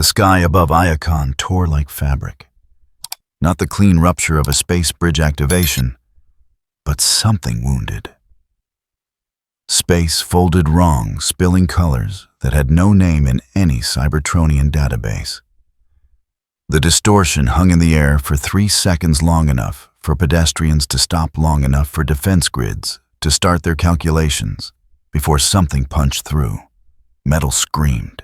The sky above Iacon tore like fabric. Not the clean rupture of a space bridge activation, but something wounded. Space folded wrong, spilling colors that had no name in any Cybertronian database. The distortion hung in the air for 3 seconds, long enough for pedestrians to stop, long enough for defense grids to start their calculations, before something punched through. Metal screamed.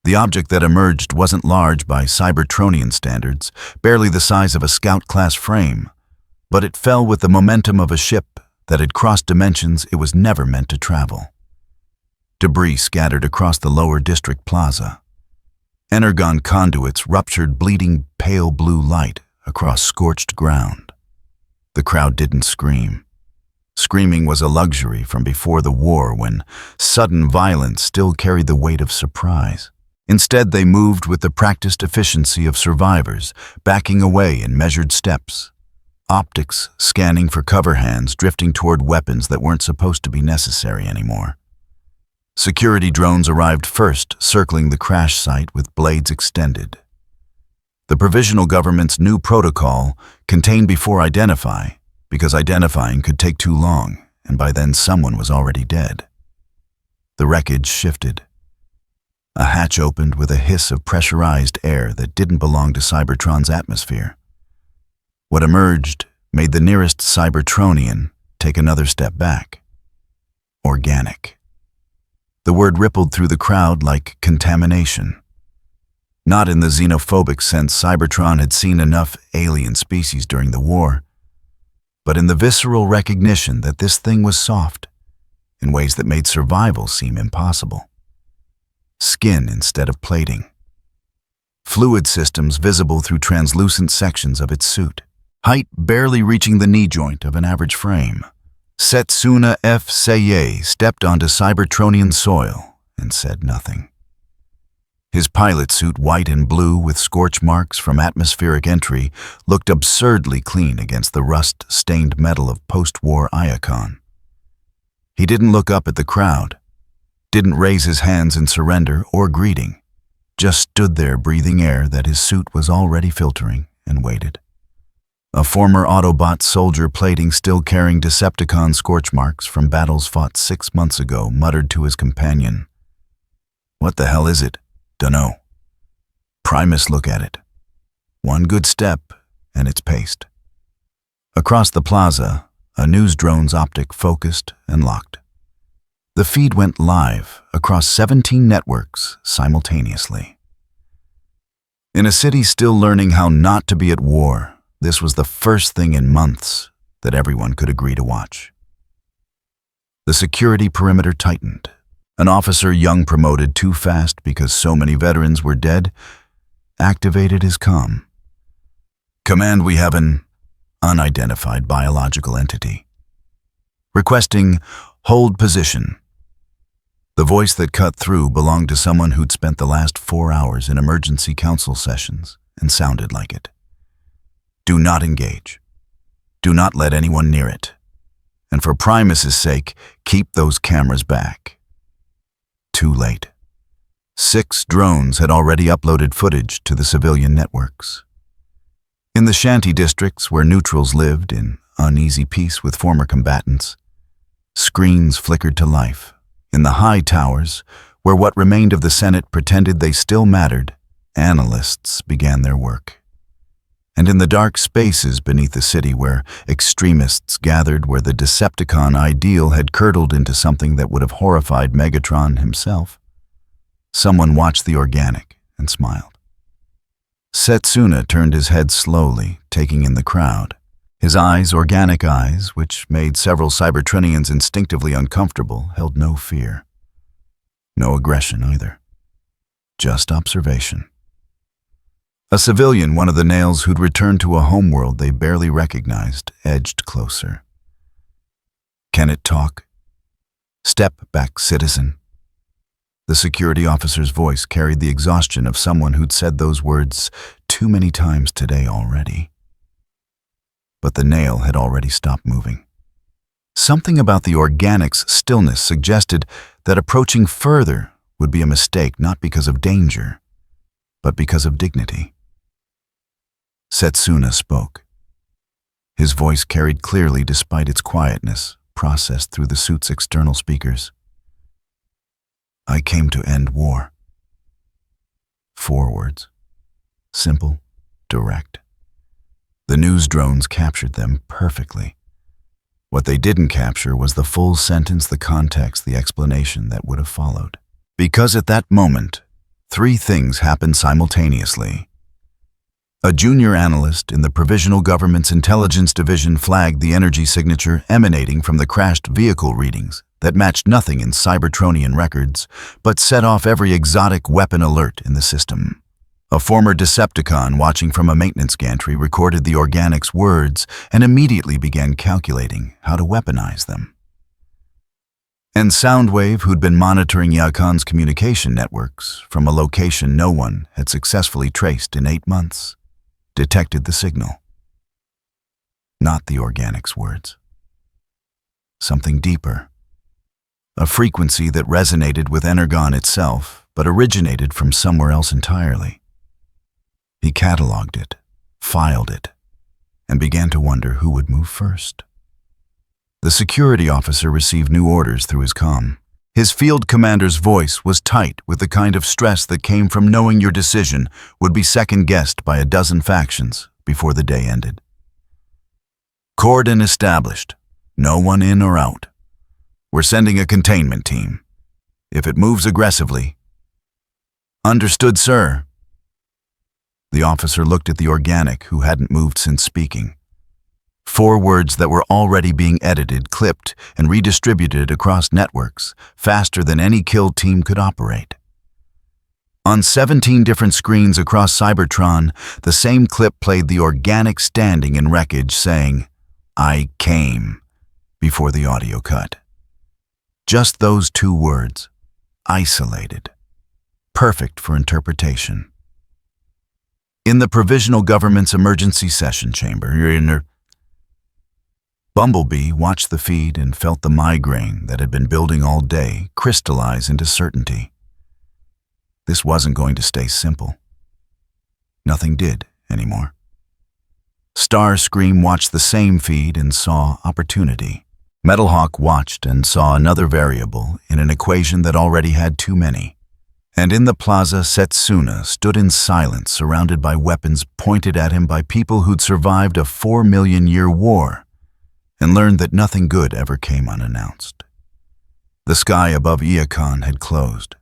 The object that emerged wasn't large by Cybertronian standards, barely the size of a Scout-class frame, but it fell with the momentum of a ship that had crossed dimensions it was never meant to travel. Debris scattered across the lower district plaza. Energon conduits ruptured bleeding pale blue light across scorched ground. The crowd didn't scream. Screaming was a luxury from before the war, when sudden violence still carried the weight of surprise. Instead, they moved with the practiced efficiency of survivors, backing away in measured steps. Optics scanning for cover hands, drifting toward weapons that weren't supposed to be necessary anymore. Security drones arrived first, circling the crash site with blades extended. The provisional government's new protocol contained before identify, because identifying could take too long, and by then someone was already dead. The wreckage shifted. A hatch opened with a hiss of pressurized air that didn't belong to Cybertron's atmosphere. What emerged made the nearest Cybertronian take another step back. Organic. The word rippled through the crowd like contamination. Not in the xenophobic sense Cybertron had seen enough alien species during the war, but in the visceral recognition that this thing was soft, in ways that made survival seem impossible. Skin instead of plating. Fluid systems visible through translucent sections of its suit. Height barely reaching the knee joint of an average frame. Setsuna F. Seye stepped onto Cybertronian soil and said nothing. His pilot suit, white and blue with scorch marks from atmospheric entry, looked absurdly clean against the rust-stained metal of post-war Iacon. He didn't look up at the crowd, didn't raise his hands in surrender or greeting, just stood there breathing air that his suit was already filtering, and waited. A former Autobot soldier plating, still carrying Decepticon scorch marks from battles fought 6 months ago, muttered to his companion, "What the hell is it? Dunno." Primus, look at it. One good step, and it's paste. Across the plaza, a news drone's optic focused and locked. The feed went live across 17 networks simultaneously. In a city still learning how not to be at war, this was the first thing in months that everyone could agree to watch. The security perimeter tightened. An officer, young promoted too fast because so many veterans were dead, activated his comm. "Command, we have an unidentified biological entity. Requesting hold position." The voice that cut through belonged to someone who'd spent the last 4 hours in emergency council sessions and sounded like it. "Do not engage. Do not let anyone near it. And for Primus's sake, keep those cameras back." Too late. 6 drones had already uploaded footage to the civilian networks. In the shanty districts where neutrals lived in uneasy peace with former combatants, screens flickered to life. In the high towers, where what remained of the Senate pretended they still mattered, analysts began their work. And in the dark spaces beneath the city where extremists gathered, where the Decepticon ideal had curdled into something that would have horrified Megatron himself, someone watched the organic and smiled. Setsuna turned his head slowly, taking in the crowd. His eyes, organic eyes, which made several Cybertronians instinctively uncomfortable, held no fear. No aggression either. Just observation. A civilian, one of the Nails who'd returned to a homeworld they barely recognized, edged closer. "Can it talk?" "Step back, citizen." The security officer's voice carried the exhaustion of someone who'd said those words too many times today already. But the Nail had already stopped moving. Something about the organic's stillness suggested that approaching further would be a mistake, not because of danger, but because of dignity. Setsuna spoke. His voice carried clearly despite its quietness, processed through the suit's external speakers. I came to end war. 4 words. Simple, direct. The news drones captured them perfectly. What they didn't capture was the full sentence, the context, the explanation that would have followed. Because at that moment, 3 things happened simultaneously. A junior analyst in the Provisional Government's Intelligence Division flagged the energy signature emanating from the crashed vehicle readings that matched nothing in Cybertronian records, but set off every exotic weapon alert in the system. A former Decepticon watching from a maintenance gantry recorded the organics' words and immediately began calculating how to weaponize them. And Soundwave, who'd been monitoring Yakon's communication networks from a location no one had successfully traced in 8 months, detected the signal. Not the organics' words. Something deeper. A frequency that resonated with Energon itself, but originated from somewhere else entirely. He cataloged it, filed it, and began to wonder who would move first. The security officer received new orders through his comm. His field commander's voice was tight with the kind of stress that came from knowing your decision would be second-guessed by a dozen factions before the day ended. Cordon established. No one in or out. We're sending a containment team. If it moves aggressively. Understood, sir. The officer looked at the organic who hadn't moved since speaking. 4 words that were already being edited, clipped, and redistributed across networks, faster than any kill team could operate. On 17 different screens across Cybertron, the same clip played the organic standing in wreckage saying, "I came," before the audio cut. Just those 2 words, isolated, perfect for interpretation. In the Provisional Government's emergency session chamber, Bumblebee watched the feed and felt the migraine that had been building all day crystallize into certainty. This wasn't going to stay simple. Nothing did anymore. Starscream watched the same feed and saw opportunity. Metalhawk watched and saw another variable in an equation that already had too many. And in the plaza, Setsuna stood in silence, surrounded by weapons pointed at him by people who'd survived a 4-million-year war and learned that nothing good ever came unannounced. The sky above Iacon had closed.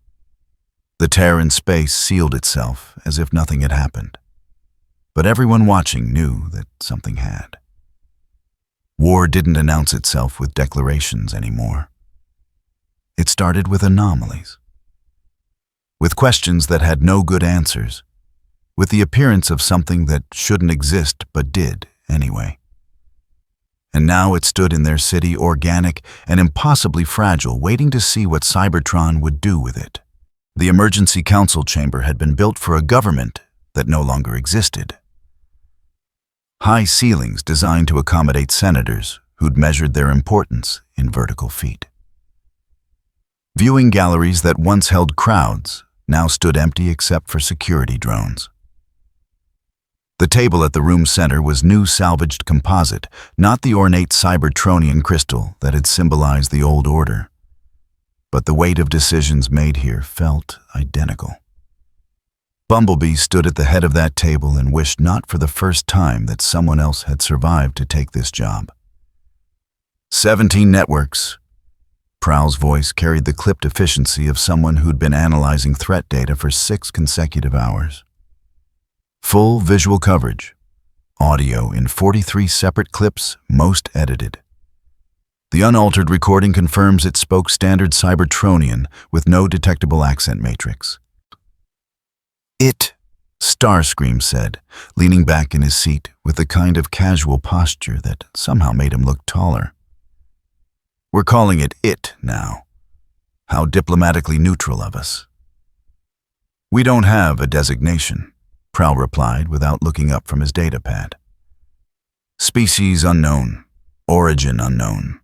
The tear in space sealed itself as if nothing had happened. But everyone watching knew that something had. War didn't announce itself with declarations anymore. It started with anomalies. With questions that had no good answers, with the appearance of something that shouldn't exist but did anyway. And now it stood in their city, organic and impossibly fragile, waiting to see what Cybertron would do with it. The emergency council chamber had been built for a government that no longer existed. High ceilings designed to accommodate senators who'd measured their importance in vertical feet. Viewing galleries that once held crowds now stood empty except for security drones. The table at the room's center was new salvaged composite, not the ornate Cybertronian crystal that had symbolized the old order. But the weight of decisions made here felt identical. Bumblebee stood at the head of that table and wished not for the first time that someone else had survived to take this job. 17 networks. Prowl's voice carried the clipped efficiency of someone who'd been analyzing threat data for 6 consecutive hours. Full visual coverage. Audio in 43 separate clips, most edited. The unaltered recording confirms it spoke standard Cybertronian with no detectable accent matrix. "It," Starscream said, leaning back in his seat with the kind of casual posture that somehow made him look taller. "We're calling it it now. How diplomatically neutral of us." "We don't have a designation," Prowl replied without looking up from his datapad. "Species unknown, origin unknown,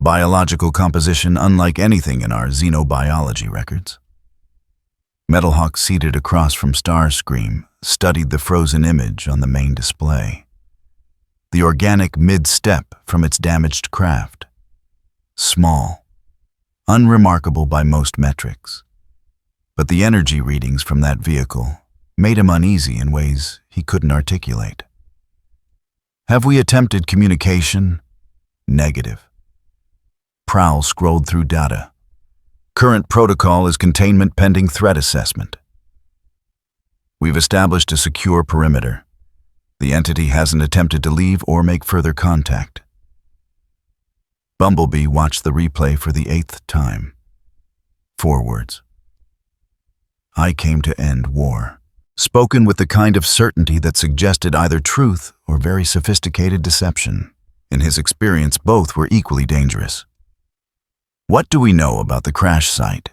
biological composition unlike anything in our xenobiology records." Metalhawk, seated across from Starscream, studied the frozen image on the main display. The organic mid-step from its damaged craft. Small, unremarkable by most metrics. But the energy readings from that vehicle made him uneasy in ways he couldn't articulate. Have we attempted communication? Negative. Prowl scrolled through data. Current protocol is containment pending threat assessment. We've established a secure perimeter. The entity hasn't attempted to leave or make further contact. Bumblebee watched the replay for the 8th time. 4 words. I came to end war. Spoken with the kind of certainty that suggested either truth or very sophisticated deception. In his experience, both were equally dangerous. What do we know about the crash site?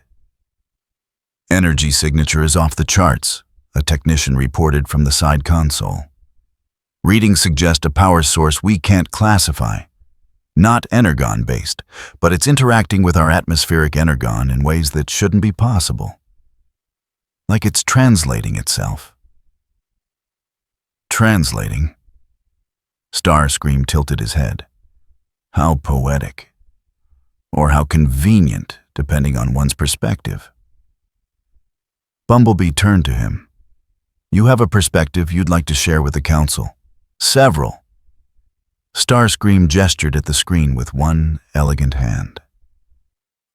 Energy signature is off the charts, a technician reported from the side console. Readings suggest a power source we can't classify. Not energon-based, but it's interacting with our atmospheric energon in ways that shouldn't be possible. Like it's translating itself. Translating? Starscream tilted his head. How poetic. Or how convenient, depending on one's perspective. Bumblebee turned to him. You have a perspective you'd like to share with the Council. Several. Starscream gestured at the screen with one elegant hand.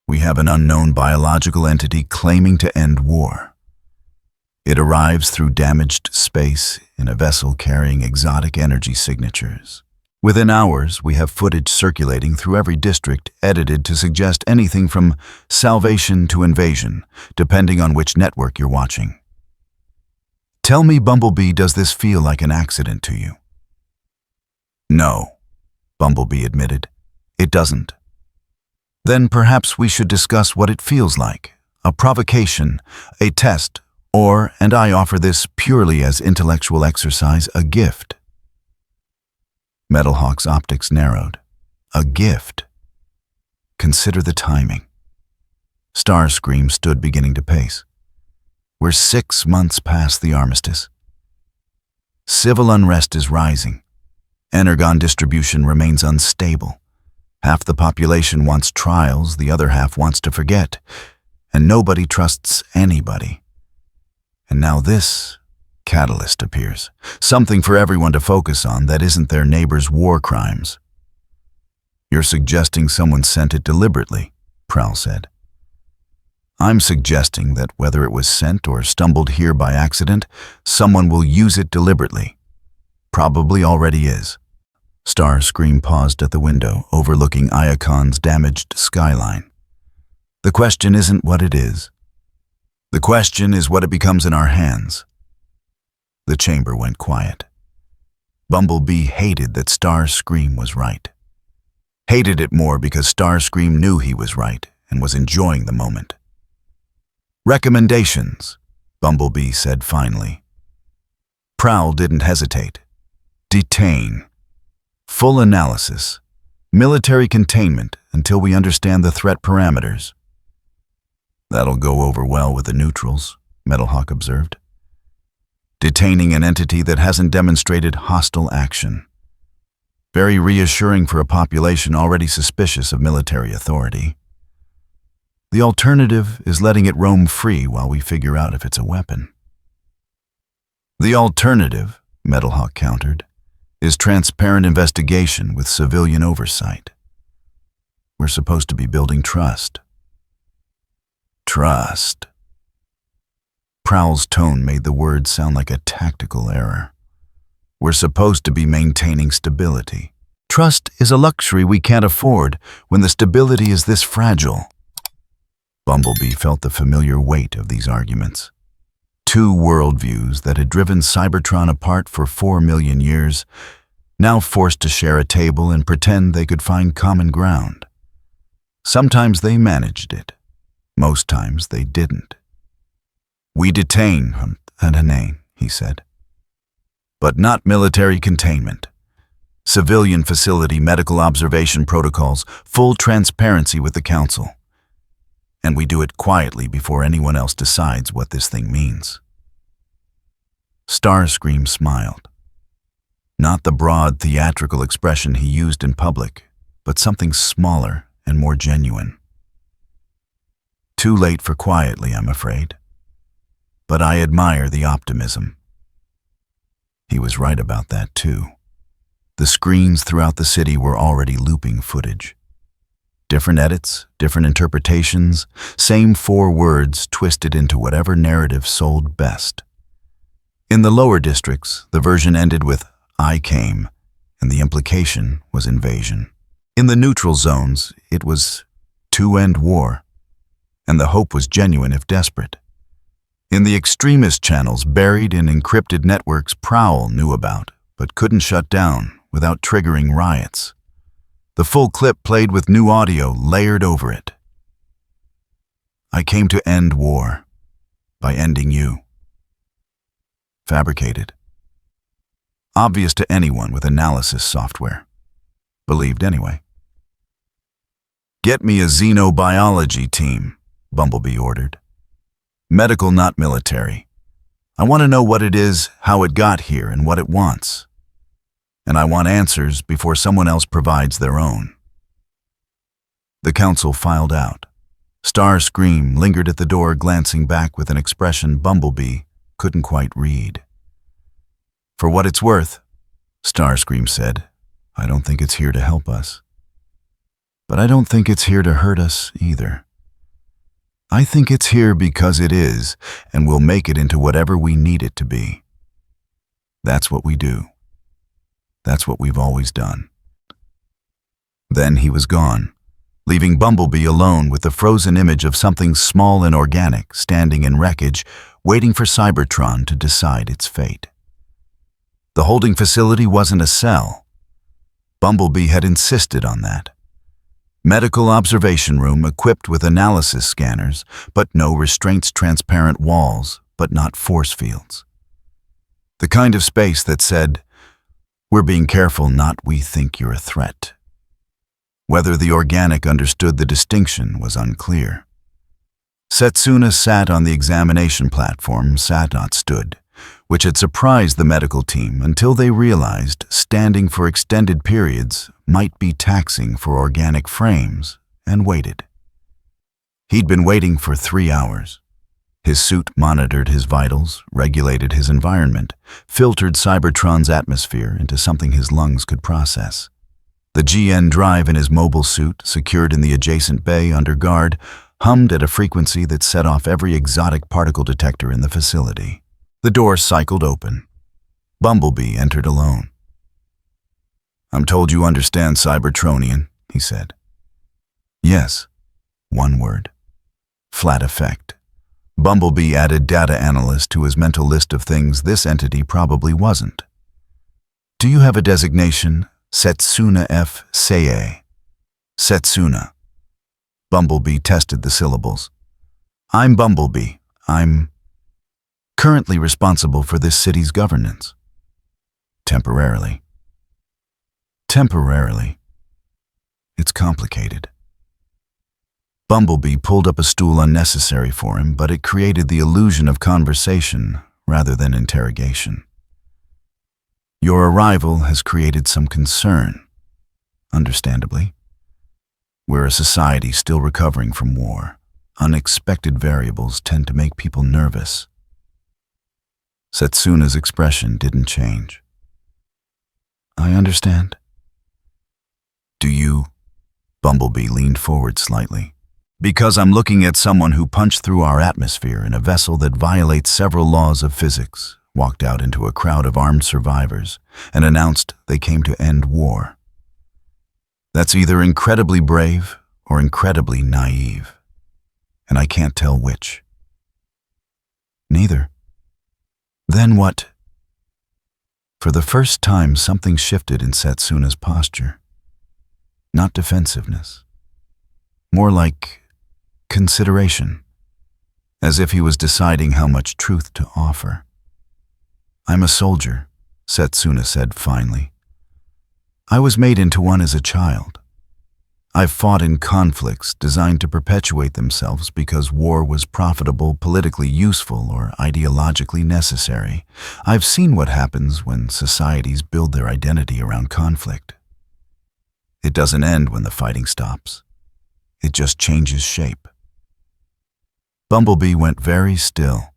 We have an unknown biological entity claiming to end war. It arrives through damaged space in a vessel carrying exotic energy signatures. Within hours, we have footage circulating through every district edited to suggest anything from salvation to invasion, depending on which network you're watching. Tell me, Bumblebee, does this feel like an accident to you? No, Bumblebee admitted. It doesn't. Then perhaps we should discuss what it feels like. A provocation, a test, or, and I offer this purely as intellectual exercise, a gift. Metalhawk's optics narrowed. A gift. Consider the timing. Starscream stood beginning to pace. We're 6 months past the armistice. Civil unrest is rising. Energon distribution remains unstable. Half the population wants trials, the other half wants to forget. And nobody trusts anybody. And now this catalyst appears. Something for everyone to focus on that isn't their neighbor's war crimes. You're suggesting someone sent it deliberately, Prowl said. I'm suggesting that whether it was sent or stumbled here by accident, someone will use it deliberately. Probably already is. Starscream paused at the window, overlooking Iacon's damaged skyline. The question isn't what it is. The question is what it becomes in our hands. The chamber went quiet. Bumblebee hated that Starscream was right. Hated it more because Starscream knew he was right and was enjoying the moment. Recommendations, Bumblebee said finally. Prowl didn't hesitate. Detain. Full analysis. Military containment until we understand the threat parameters. That'll go over well with the neutrals, Metalhawk observed. Detaining an entity that hasn't demonstrated hostile action. Very reassuring for a population already suspicious of military authority. The alternative is letting it roam free while we figure out if it's a weapon. The alternative, Metalhawk countered, is transparent investigation with civilian oversight. We're supposed to be building trust. Trust. Prowl's tone made the word sound like a tactical error. We're supposed to be maintaining stability. Trust is a luxury we can't afford when the stability is this fragile. Bumblebee felt the familiar weight of these arguments. 2 worldviews that had driven Cybertron apart for 4 million years, now forced to share a table and pretend they could find common ground. Sometimes they managed it. Most times they didn't. We detain, he said. But not military containment. Civilian facility medical observation protocols, full transparency with the Council. And we do it quietly before anyone else decides what this thing means. Starscream smiled. Not the broad, theatrical expression he used in public, but something smaller and more genuine. Too late for quietly, I'm afraid. But I admire the optimism. He was right about that, too. The screens throughout the city were already looping footage. Different edits, different interpretations, same 4 words twisted into whatever narrative sold best. In the lower districts, the version ended with "I came," and the implication was invasion. In the neutral zones, it was to end war, and the hope was genuine if desperate. In the extremist channels buried in encrypted networks Prowl knew about, but couldn't shut down without triggering riots. The full clip played with new audio layered over it. I came to end war by ending you. Fabricated. Obvious to anyone with analysis software. Believed anyway. Get me a xenobiology team, Bumblebee ordered. Medical, not military. I want to know what it is, how it got here, and what it wants. And I want answers before someone else provides their own. The council filed out. Starscream lingered at the door, glancing back with an expression Bumblebee couldn't quite read. For what it's worth, Starscream said, I don't think it's here to help us. But I don't think it's here to hurt us either. I think it's here because it is, and we'll make it into whatever we need it to be. That's what we do. That's what we've always done. Then he was gone, leaving Bumblebee alone with the frozen image of something small and organic standing in wreckage, waiting for Cybertron to decide its fate. The holding facility wasn't a cell. Bumblebee had insisted on that. Medical observation room equipped with analysis scanners, but no restraints, transparent walls, but not force fields. The kind of space that said, we're being careful, not we think you're a threat. Whether the organic understood the distinction was unclear. Setsuna sat on the examination platform, sat not stood, which had surprised the medical team until they realized standing for extended periods might be taxing for organic frames, and waited. He'd been waiting for 3 hours. His suit monitored his vitals, regulated his environment, filtered Cybertron's atmosphere into something his lungs could process. The GN drive in his mobile suit, secured in the adjacent bay under guard, hummed at a frequency that set off every exotic particle detector in the facility. The door cycled open. Bumblebee entered alone. I'm told you understand Cybertronian, he said. Yes. One word. Flat effect. Bumblebee added data analyst to his mental list of things this entity probably wasn't. Do you have a designation? Setsuna F. Seye. Setsuna. Bumblebee tested the syllables. I'm Bumblebee. I'm currently responsible for this city's governance. Temporarily. Temporarily. It's complicated. Bumblebee pulled up a stool unnecessary for him, but it created the illusion of conversation rather than interrogation. Your arrival has created some concern, understandably. We're a society still recovering from war. Unexpected variables tend to make people nervous. Setsuna's expression didn't change. I understand. Do you? Bumblebee leaned forward slightly. Because I'm looking at someone who punched through our atmosphere in a vessel that violates several laws of physics, walked out into a crowd of armed survivors, and announced they came to end war. That's either incredibly brave or incredibly naive, and I can't tell which. Neither. Then what? For the first time, something shifted in Setsuna's posture. Not defensiveness. More like consideration, as if he was deciding how much truth to offer. I'm a soldier, Setsuna said finally. I was made into one as a child. I've fought in conflicts designed to perpetuate themselves because war was profitable, politically useful, or ideologically necessary. I've seen what happens when societies build their identity around conflict. It doesn't end when the fighting stops. It just changes shape. Bumblebee went very still.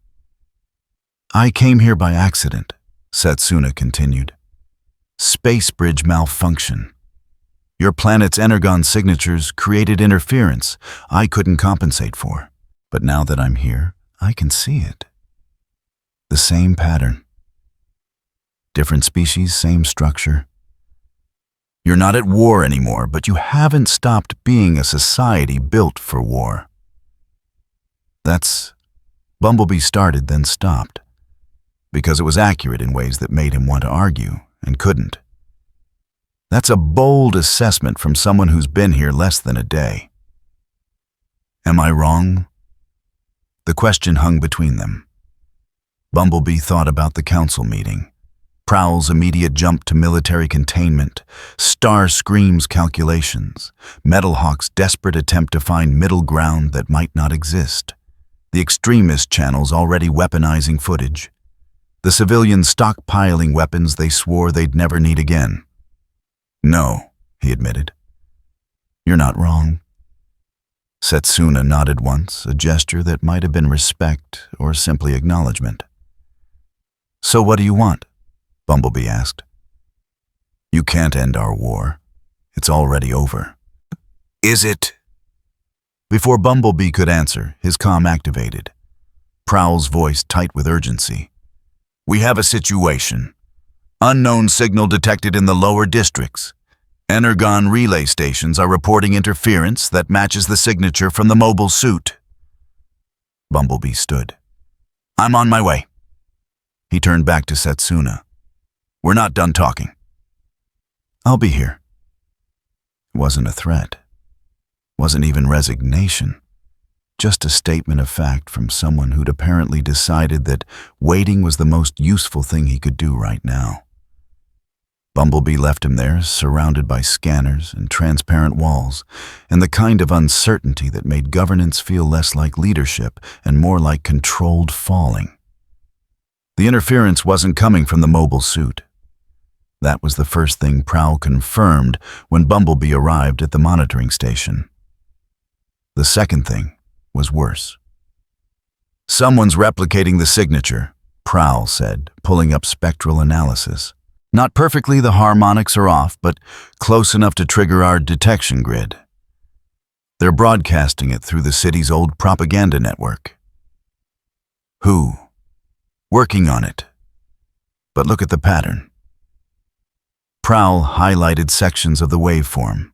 I came here by accident, Setsuna continued. Space bridge malfunction. Your planet's energon signatures created interference I couldn't compensate for. But now that I'm here, I can see it. The same pattern. Different species, same structure. You're not at war anymore, but you haven't stopped being a society built for war. Bumblebee started, then stopped, because it was accurate in ways that made him want to argue, and couldn't. That's a bold assessment from someone who's been here less than a day. Am I wrong? The question hung between them. Bumblebee thought about the council meeting. Prowl's immediate jump to military containment, Starscream's calculations, Metalhawk's desperate attempt to find middle ground that might not exist, the Extremist channels already weaponizing footage, the civilians stockpiling weapons they swore they'd never need again. No, he admitted. You're not wrong. Setsuna nodded once, a gesture that might have been respect or simply acknowledgement. So what do you want? Bumblebee asked. You can't end our war. It's already over. Is it? Before Bumblebee could answer, his comm activated. Prowl's voice tight with urgency. We have a situation. Unknown signal detected in the lower districts. Energon relay stations are reporting interference that matches the signature from the mobile suit. Bumblebee stood. I'm on my way. He turned back to Setsuna. We're not done talking. I'll be here. It wasn't a threat. Wasn't even resignation. Just a statement of fact from someone who'd apparently decided that waiting was the most useful thing he could do right now. Bumblebee left him there, surrounded by scanners and transparent walls, and the kind of uncertainty that made governance feel less like leadership and more like controlled falling. The interference wasn't coming from the mobile suit. That was the first thing Prowl confirmed when Bumblebee arrived at the monitoring station. The second thing was worse. Someone's replicating the signature, Prowl said, pulling up spectral analysis. Not perfectly, the harmonics are off, but close enough to trigger our detection grid. They're broadcasting it through the city's old propaganda network. Who? Working on it. But look at the pattern. Prowl highlighted sections of the waveform.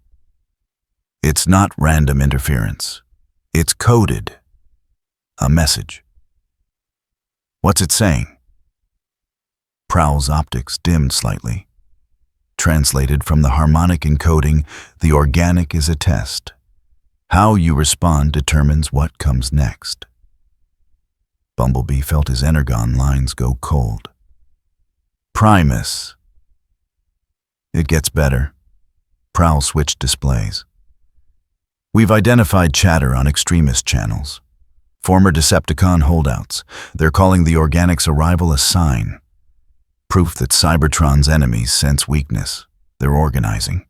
It's not random interference. It's coded. A message. What's it saying? Prowl's optics dimmed slightly. Translated from the harmonic encoding, the organic is a test. How you respond determines what comes next. Bumblebee felt his energon lines go cold. Primus. It gets better. Prowl switched displays. We've identified chatter on Extremist channels. Former Decepticon holdouts. They're calling the organic's arrival a sign. Proof that Cybertron's enemies sense weakness. They're organizing.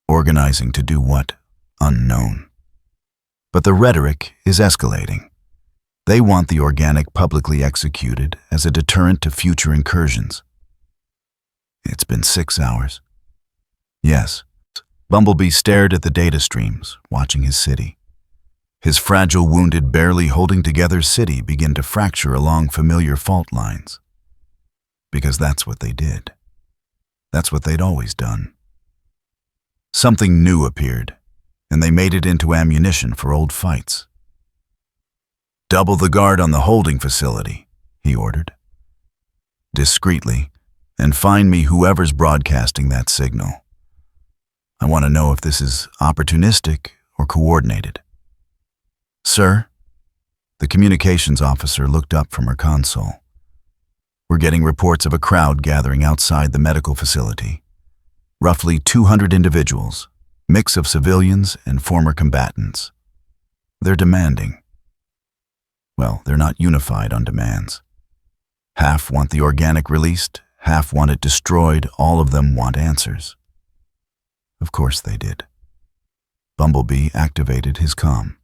Organizing to do what? Unknown. But the rhetoric is escalating. They want the organic publicly executed as a deterrent to future incursions. It's been 6 hours. Yes. Bumblebee stared at the data streams, watching his city. His fragile, wounded, barely holding together city began to fracture along familiar fault lines. Because that's what they did. That's what they'd always done. Something new appeared, and they made it into ammunition for old fights. Double the guard on the holding facility, he ordered. Discreetly, and find me whoever's broadcasting that signal. I want to know if this is opportunistic or coordinated. Sir? The communications officer looked up from her console. We're getting reports of a crowd gathering outside the medical facility. Roughly 200 individuals. Mix of civilians and former combatants. They're demanding. Well, they're not unified on demands. Half want the organic released, half want it destroyed, all of them want answers. Of course they did. Bumblebee activated his comm.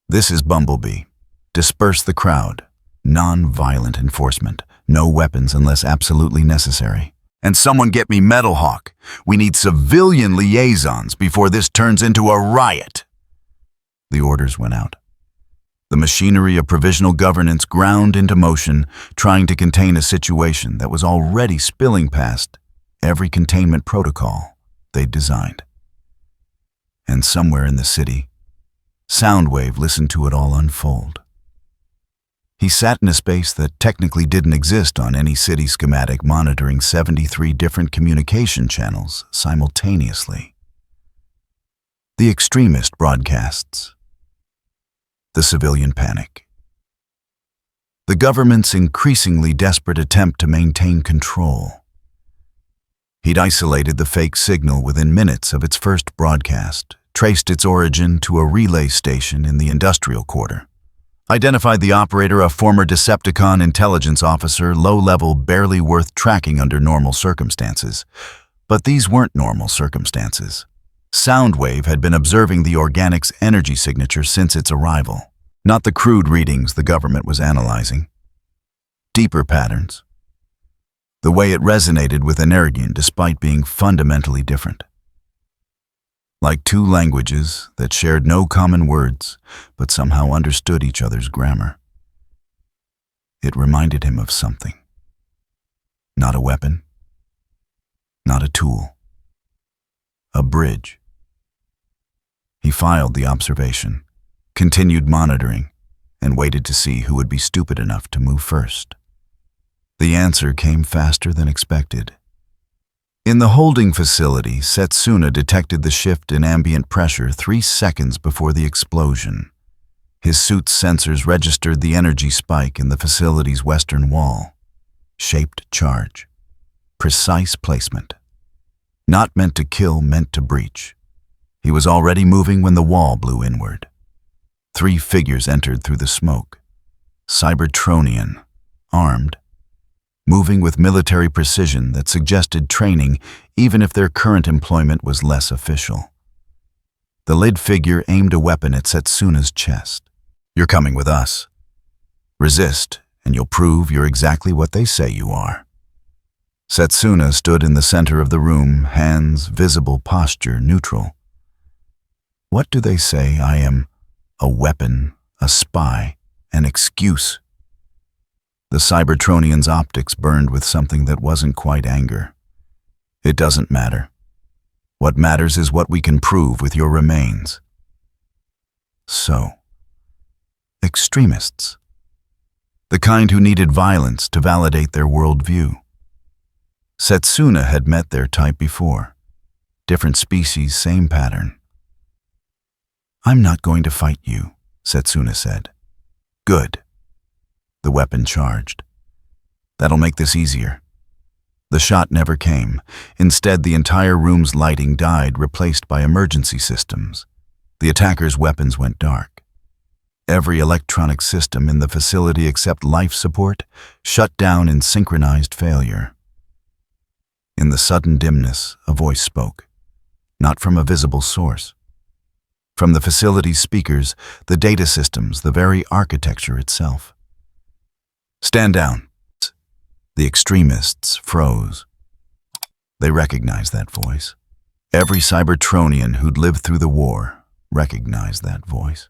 This is Bumblebee. Disperse the crowd. Non-violent enforcement. No weapons unless absolutely necessary. And someone get me Metalhawk. We need civilian liaisons before this turns into a riot. The orders went out. The machinery of provisional governance ground into motion, trying to contain a situation that was already spilling past every containment protocol they'd designed. And somewhere in the city, Soundwave listened to it all unfold. He sat in a space that technically didn't exist on any city schematic, monitoring 73 different communication channels simultaneously. The Extremist broadcasts. The civilian panic. The government's increasingly desperate attempt to maintain control. He'd isolated the fake signal within minutes of its first broadcast, traced its origin to a relay station in the industrial quarter. Identified the operator, a former Decepticon intelligence officer, low-level, barely worth tracking under normal circumstances. But these weren't normal circumstances. Soundwave had been observing the organic's energy signature since its arrival, not the crude readings the government was analyzing. Deeper patterns. The way it resonated with Interrogating despite being fundamentally different. Like two languages that shared no common words, but somehow understood each other's grammar. It reminded him of something. Not a weapon. Not a tool. A bridge. He filed the observation, continued monitoring, and waited to see who would be stupid enough to move first. The answer came faster than expected. In the holding facility, Setsuna detected the shift in ambient pressure 3 seconds before the explosion. His suit's sensors registered the energy spike in the facility's western wall. Shaped charge. Precise placement. Not meant to kill, meant to breach. He was already moving when the wall blew inward. 3 figures entered through the smoke. Cybertronian, armed, moving with military precision that suggested training even if their current employment was less official. The lid figure aimed a weapon at Setsuna's chest. You're coming with us. Resist, and you'll prove you're exactly what they say you are. Setsuna stood in the center of the room, hands, visible, posture, neutral. What do they say I am? A weapon, a spy, an excuse. The Cybertronian's optics burned with something that wasn't quite anger. It doesn't matter. What matters is what we can prove with your remains. So, extremists. The kind who needed violence to validate their worldview. Setsuna had met their type before. Different species, same pattern. I'm not going to fight you, Setsuna said. Good. The weapon charged. That'll make this easier. The shot never came. Instead, the entire room's lighting died, replaced by emergency systems. The attacker's weapons went dark. Every electronic system in the facility except life support shut down in synchronized failure. In the sudden dimness, a voice spoke, not from a visible source. From the facility's speakers, the data systems, the very architecture itself. Stand down. The extremists froze. They recognized that voice. Every Cybertronian who'd lived through the war recognized that voice.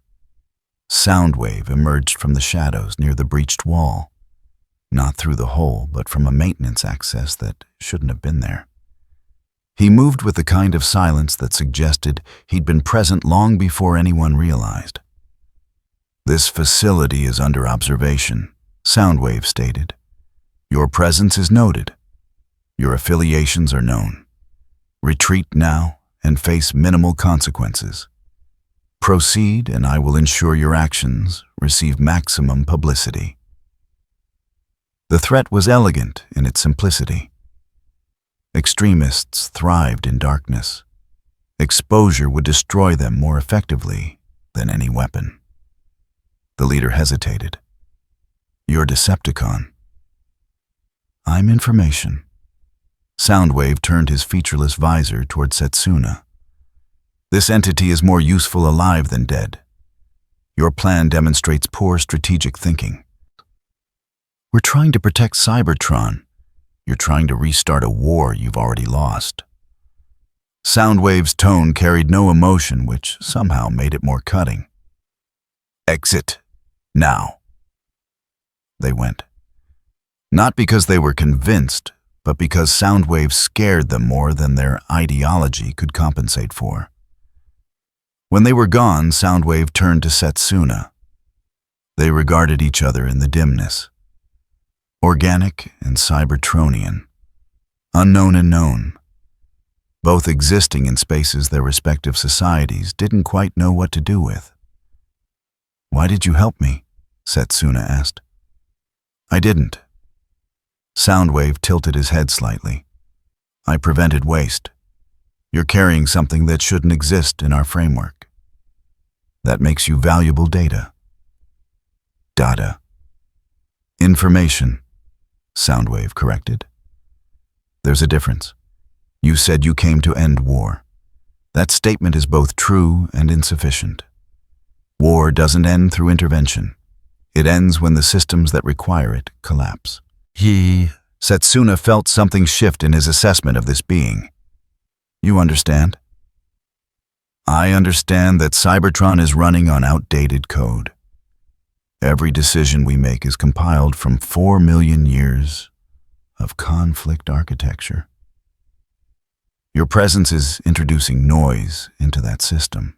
Soundwave emerged from the shadows near the breached wall. Not through the hole, but from a maintenance access that shouldn't have been there. He moved with the kind of silence that suggested he'd been present long before anyone realized. This facility is under observation, Soundwave stated. Your presence is noted. Your affiliations are known. Retreat now and face minimal consequences. Proceed and I will ensure your actions receive maximum publicity. The threat was elegant in its simplicity. Extremists thrived in darkness. Exposure would destroy them more effectively than any weapon. The leader hesitated. You're Decepticon. I'm information. Soundwave turned his featureless visor toward Setsuna. This entity is more useful alive than dead. Your plan demonstrates poor strategic thinking. We're trying to protect Cybertron. You're trying to restart a war you've already lost. Soundwave's tone carried no emotion, which somehow made it more cutting. Exit. Now. They went. Not because they were convinced, but because Soundwave scared them more than their ideology could compensate for. When they were gone, Soundwave turned to Setsuna. They regarded each other in the dimness. Organic and Cybertronian. Unknown and known. Both existing in spaces their respective societies didn't quite know what to do with. Why did you help me? Setsuna asked. I didn't. Soundwave tilted his head slightly. I prevented waste. You're carrying something that shouldn't exist in our framework. That makes you valuable data. Data. Information, Soundwave corrected. There's a difference. You said you came to end war. That statement is both true and insufficient. War doesn't end through intervention. It ends when the systems that require it collapse. Setsuna felt something shift in his assessment of this being. You understand? I understand that Cybertron is running on outdated code. Every decision we make is compiled from 4 million years of conflict architecture. Your presence is introducing noise into that system.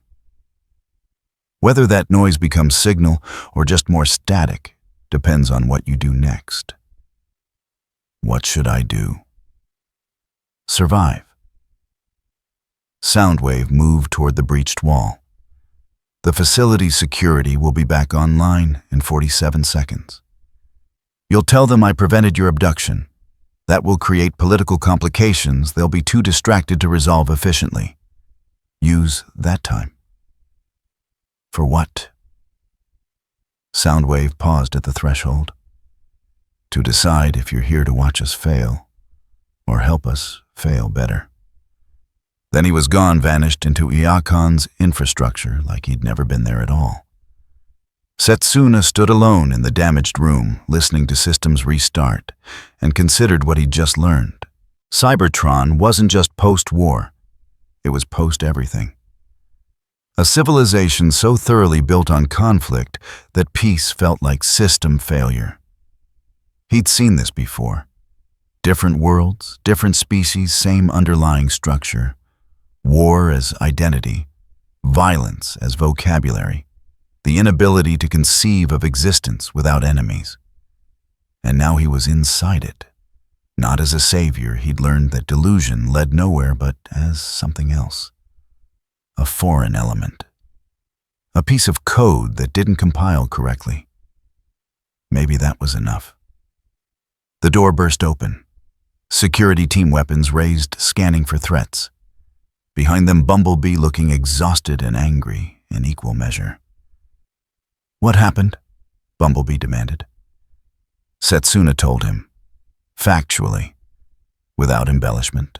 Whether that noise becomes signal or just more static depends on what you do next. What should I do? Survive. Soundwave moved toward the breached wall. The facility's security will be back online in 47 seconds. You'll tell them I prevented your abduction. That will create political complications they'll be too distracted to resolve efficiently. Use that time. For what? Soundwave paused at the threshold. To decide if you're here to watch us fail, or help us fail better. Then he was gone, vanished into Iakon's infrastructure like he'd never been there at all. Setsuna stood alone in the damaged room, listening to systems restart, and considered what he'd just learned. Cybertron wasn't just post-war. It was post-everything. A civilization so thoroughly built on conflict that peace felt like system failure. He'd seen this before. Different worlds, different species, same underlying structure. War as identity, violence as vocabulary, the inability to conceive of existence without enemies. And now he was inside it. Not as a savior, he'd learned that delusion led nowhere but as something else. A foreign element. A piece of code that didn't compile correctly. Maybe that was enough. The door burst open. Security team weapons raised, scanning for threats. Behind them, Bumblebee looking exhausted and angry in equal measure. What happened? Bumblebee demanded. Setsuna told him, factually, without embellishment.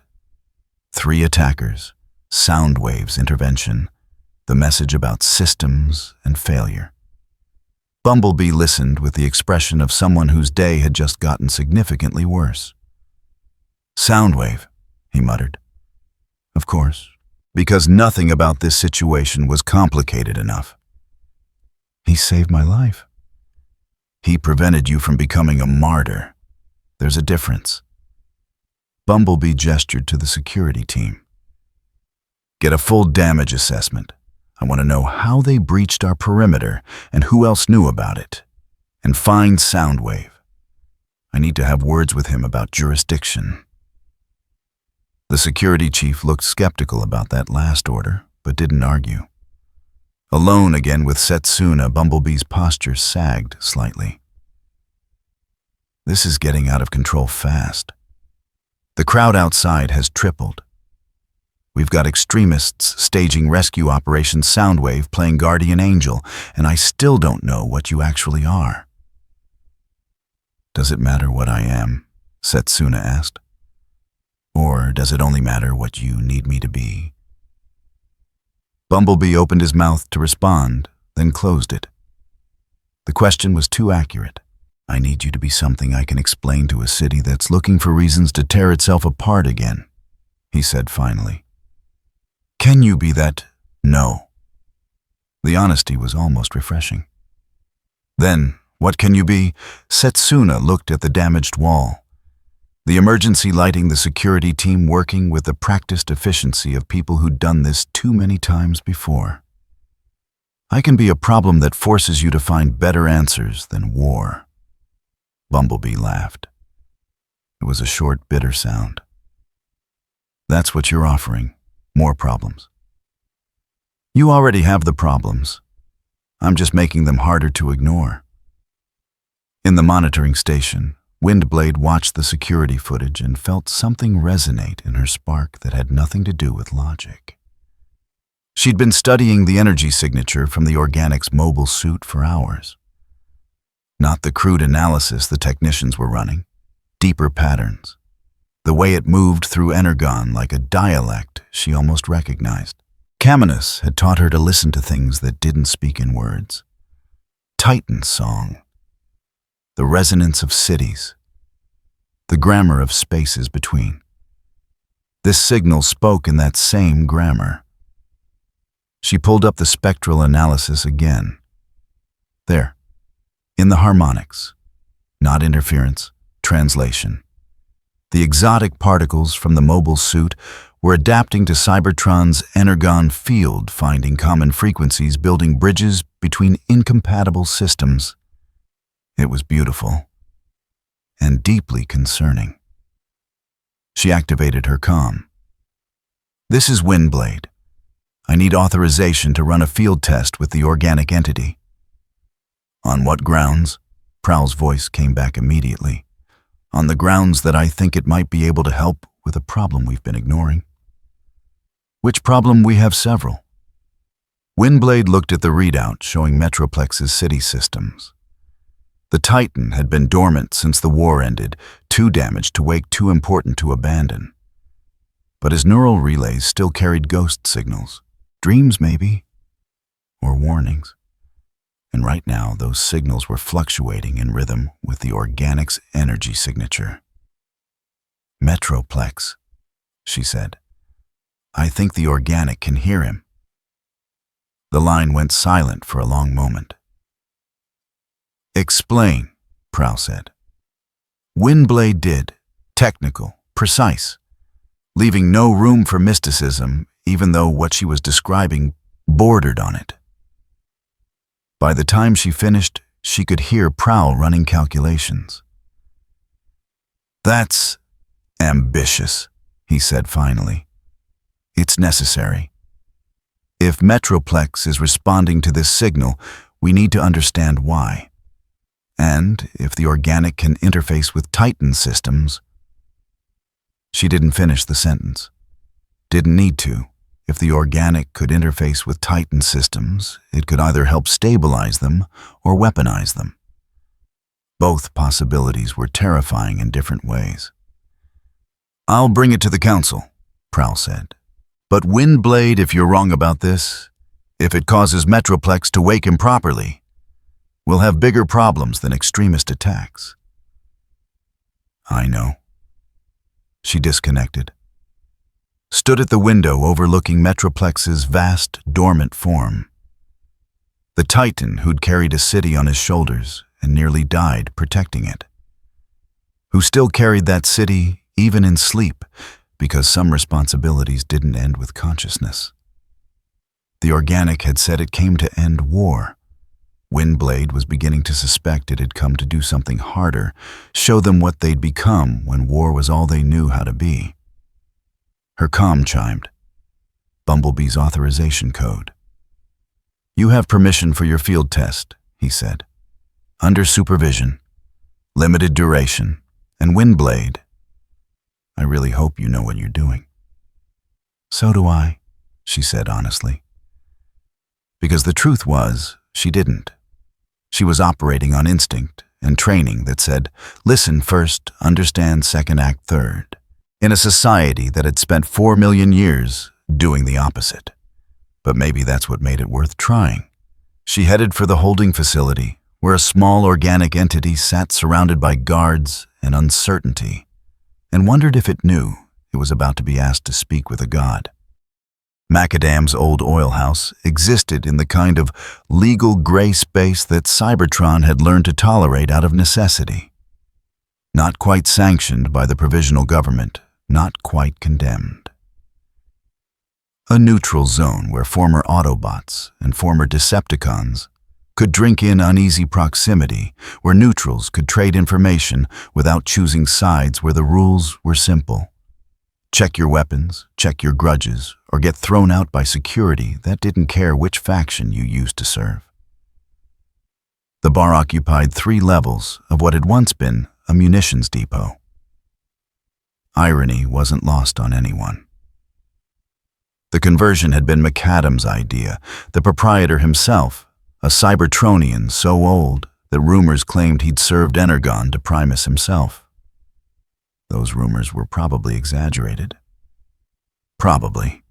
3 attackers, Soundwave's intervention, the message about systems and failure. Bumblebee listened with the expression of someone whose day had just gotten significantly worse. Soundwave, he muttered. Of course, because nothing about this situation was complicated enough. He saved my life. He prevented you from becoming a martyr. There's a difference. Bumblebee gestured to the security team. Get a full damage assessment. I want to know how they breached our perimeter and who else knew about it. And find Soundwave. I need to have words with him about jurisdiction. The security chief looked skeptical about that last order, but didn't argue. Alone again with Setsuna, Bumblebee's posture sagged slightly. This is getting out of control fast. The crowd outside has tripled. We've got extremists staging rescue Operation Soundwave playing guardian angel, and I still don't know what you actually are." "Does it matter what I am?" Setsuna asked. "Or does it only matter what you need me to be?" Bumblebee opened his mouth to respond, then closed it. The question was too accurate. "I need you to be something I can explain to a city that's looking for reasons to tear itself apart again," he said finally. "Can you be that?" "No." The honesty was almost refreshing. "Then, what can you be?" Setsuna looked at the damaged wall. The emergency lighting, the security team working with the practiced efficiency of people who'd done this too many times before. "I can be a problem that forces you to find better answers than war." Bumblebee laughed. It was a short, bitter sound. "That's what you're offering, more problems." "You already have the problems. I'm just making them harder to ignore." In the monitoring station, Windblade watched the security footage and felt something resonate in her spark that had nothing to do with logic. She'd been studying the energy signature from the organic's mobile suit for hours. Not the crude analysis the technicians were running, deeper patterns. The way it moved through Energon like a dialect she almost recognized. Caminus had taught her to listen to things that didn't speak in words. Titan's song. The resonance of cities. The grammar of spaces between. This signal spoke in that same grammar. She pulled up the spectral analysis again. There, in the harmonics, not interference, translation. The exotic particles from the mobile suit were adapting to Cybertron's Energon field, finding common frequencies, building bridges between incompatible systems. It was beautiful and deeply concerning. She activated her comm. "This is Windblade. I need authorization to run a field test with the organic entity." "On what grounds?" Prowl's voice came back immediately. "On the grounds that I think it might be able to help with a problem we've been ignoring." "Which problem? We have several." Windblade looked at the readout showing Metroplex's city systems. The Titan had been dormant since the war ended, too damaged to wake, too important to abandon. But his neural relays still carried ghost signals. Dreams, maybe, or warnings. And right now, those signals were fluctuating in rhythm with the organic's energy signature. "Metroplex," she said. "I think the organic can hear him." The line went silent for a long moment. "Explain," Prowl said. Windblade did, technical, precise, leaving no room for mysticism, even though what she was describing bordered on it. By the time she finished, she could hear Prowl running calculations. "That's ambitious," he said finally. "It's necessary. If Metroplex is responding to this signal, we need to understand why. And if the organic can interface with Titan systems..." She didn't finish the sentence. Didn't need to. If the organic could interface with Titan systems, it could either help stabilize them or weaponize them. Both possibilities were terrifying in different ways. "I'll bring it to the council," Prowl said. "But Windblade, if you're wrong about this, if it causes Metroplex to wake improperly, we'll have bigger problems than extremist attacks." "I know." She disconnected. Stood at the window overlooking Metroplex's vast, dormant form. The Titan who'd carried a city on his shoulders and nearly died protecting it. Who still carried that city even in sleep, because some responsibilities didn't end with consciousness. The organic had said it came to end war. Windblade was beginning to suspect it had come to do something harder, show them what they'd become when war was all they knew how to be. Her comm chimed. Bumblebee's authorization code. "You have permission for your field test," he said. "Under supervision, limited duration, and Windblade. I really hope you know what you're doing." So do I, she said honestly. Because the truth was, she didn't. She was operating on instinct and training that said, listen first, understand second, act third, in a society that had spent 4 million years doing the opposite. But maybe that's what made it worth trying. She headed for the holding facility, where a small organic entity sat surrounded by guards and uncertainty, and wondered if it knew it was about to be asked to speak with a god. McAdam's old oil house existed in the kind of legal gray space that Cybertron had learned to tolerate out of necessity. Not quite sanctioned by the provisional government, not quite condemned. A neutral zone where former Autobots and former Decepticons could drink in uneasy proximity, where neutrals could trade information without choosing sides, where the rules were simple. Check your weapons, check your grudges, or get thrown out by security that didn't care which faction you used to serve. The bar occupied 3 levels of what had once been a munitions depot. Irony wasn't lost on anyone. The conversion had been McAdam's idea, the proprietor himself, a Cybertronian so old that rumors claimed he'd served Energon to Primus himself. Those rumors were probably exaggerated. Probably.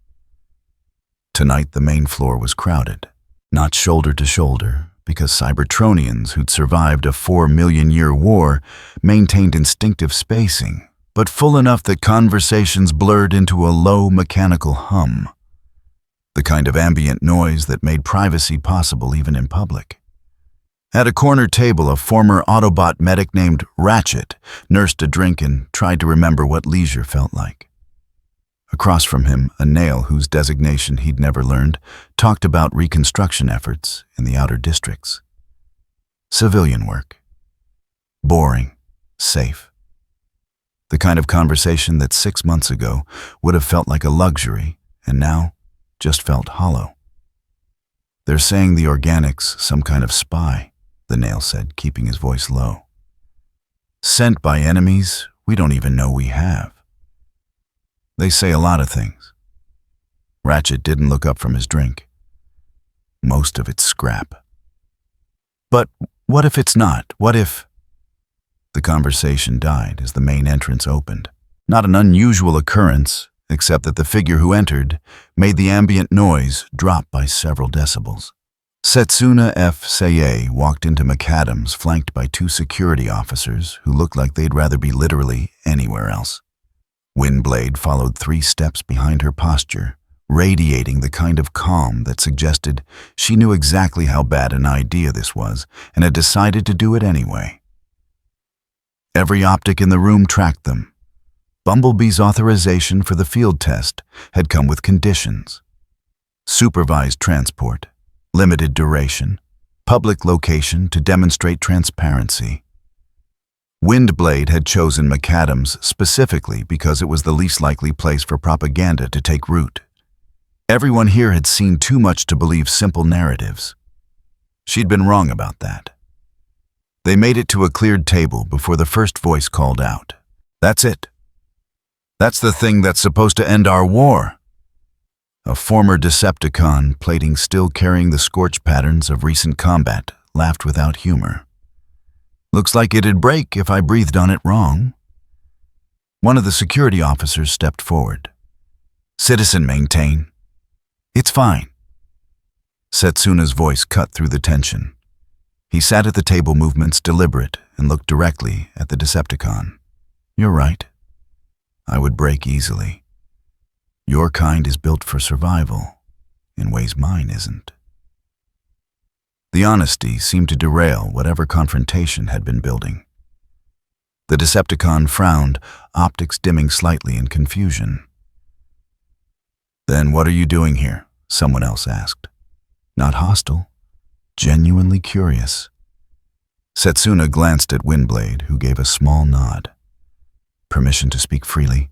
Tonight the main floor was crowded, not shoulder to shoulder, because Cybertronians who'd survived a 4 million year war maintained instinctive spacing, but full enough that conversations blurred into a low mechanical hum, the kind of ambient noise that made privacy possible even in public. At a corner table, a former Autobot medic named Ratchet nursed a drink and tried to remember what leisure felt like. Across from him, a Nail whose designation he'd never learned talked about reconstruction efforts in the outer districts. Civilian work. Boring. Safe. The kind of conversation that 6 months ago would have felt like a luxury and now just felt hollow. They're saying the organics some kind of spy, the Nail said, keeping his voice low. Sent by enemies we don't even know we have. They say a lot of things. Ratchet didn't look up from his drink. Most of it's scrap. But what if it's not? What if... The conversation died as the main entrance opened. Not an unusual occurrence, except that the figure who entered made the ambient noise drop by several decibels. Setsuna F. Seye walked into McAdam's, flanked by 2 security officers who looked like they'd rather be literally anywhere else. Windblade followed 3 steps behind her posture, radiating the kind of calm that suggested she knew exactly how bad an idea this was and had decided to do it anyway. Every optic in the room tracked them. Bumblebee's authorization for the field test had come with conditions. Supervised transport, limited duration, public location to demonstrate transparency. Windblade had chosen McAdam's specifically because it was the least likely place for propaganda to take root. Everyone here had seen too much to believe simple narratives. She'd been wrong about that. They made it to a cleared table before the first voice called out, "That's it. That's the thing that's supposed to end our war." A former Decepticon, plating still carrying the scorch patterns of recent combat, laughed without humor. "Looks like it'd break if I breathed on it wrong." One of the security officers stepped forward. "Citizen, maintain." "It's fine." Setsuna's voice cut through the tension. He sat at the table, movements deliberate, and looked directly at the Decepticon. "You're right. I would break easily. Your kind is built for survival, in ways mine isn't." The honesty seemed to derail whatever confrontation had been building. The Decepticon frowned, optics dimming slightly in confusion. "Then what are you doing here?" someone else asked. Not hostile, genuinely curious. Setsuna glanced at Windblade, who gave a small nod. "Permission to speak freely?"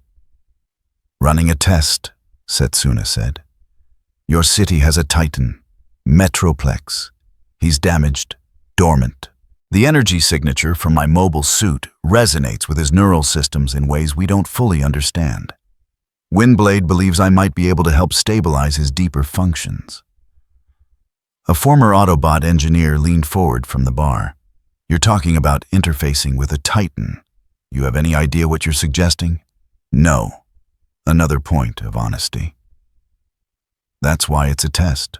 "Running a test," Setsuna said. "Your city has a Titan, Metroplex. He's damaged, dormant. The energy signature from my mobile suit resonates with his neural systems in ways we don't fully understand. Windblade believes I might be able to help stabilize his deeper functions. A former Autobot engineer leaned forward from the bar. You're talking about interfacing with a Titan. You have any idea what you're suggesting? No. Another point of honesty. That's why it's a test.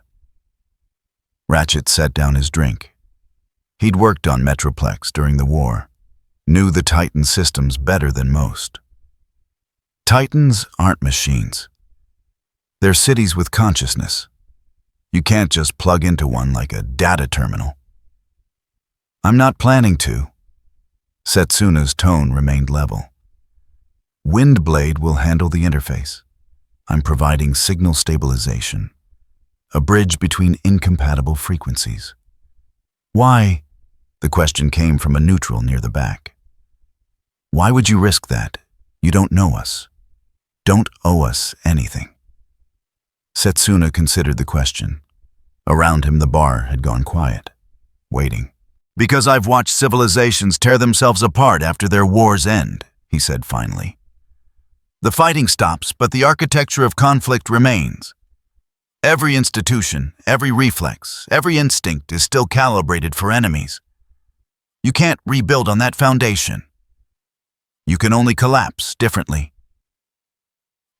Ratchet set down his drink. He'd worked on Metroplex during the war, knew the Titan systems better than most. Titans aren't machines. They're cities with consciousness. You can't just plug into one like a data terminal. I'm not planning to. Setsuna's tone remained level. Windblade will handle the interface. I'm providing signal stabilization, a bridge between incompatible frequencies. Why? The question came from a neutral near the back. Why would you risk that? You don't know us. Don't owe us anything. Setsuna considered the question. Around him the bar had gone quiet, waiting. Because I've watched civilizations tear themselves apart after their wars end, he said finally. The fighting stops, but the architecture of conflict remains. Every institution, every reflex, every instinct is still calibrated for enemies. You can't rebuild on that foundation. You can only collapse differently.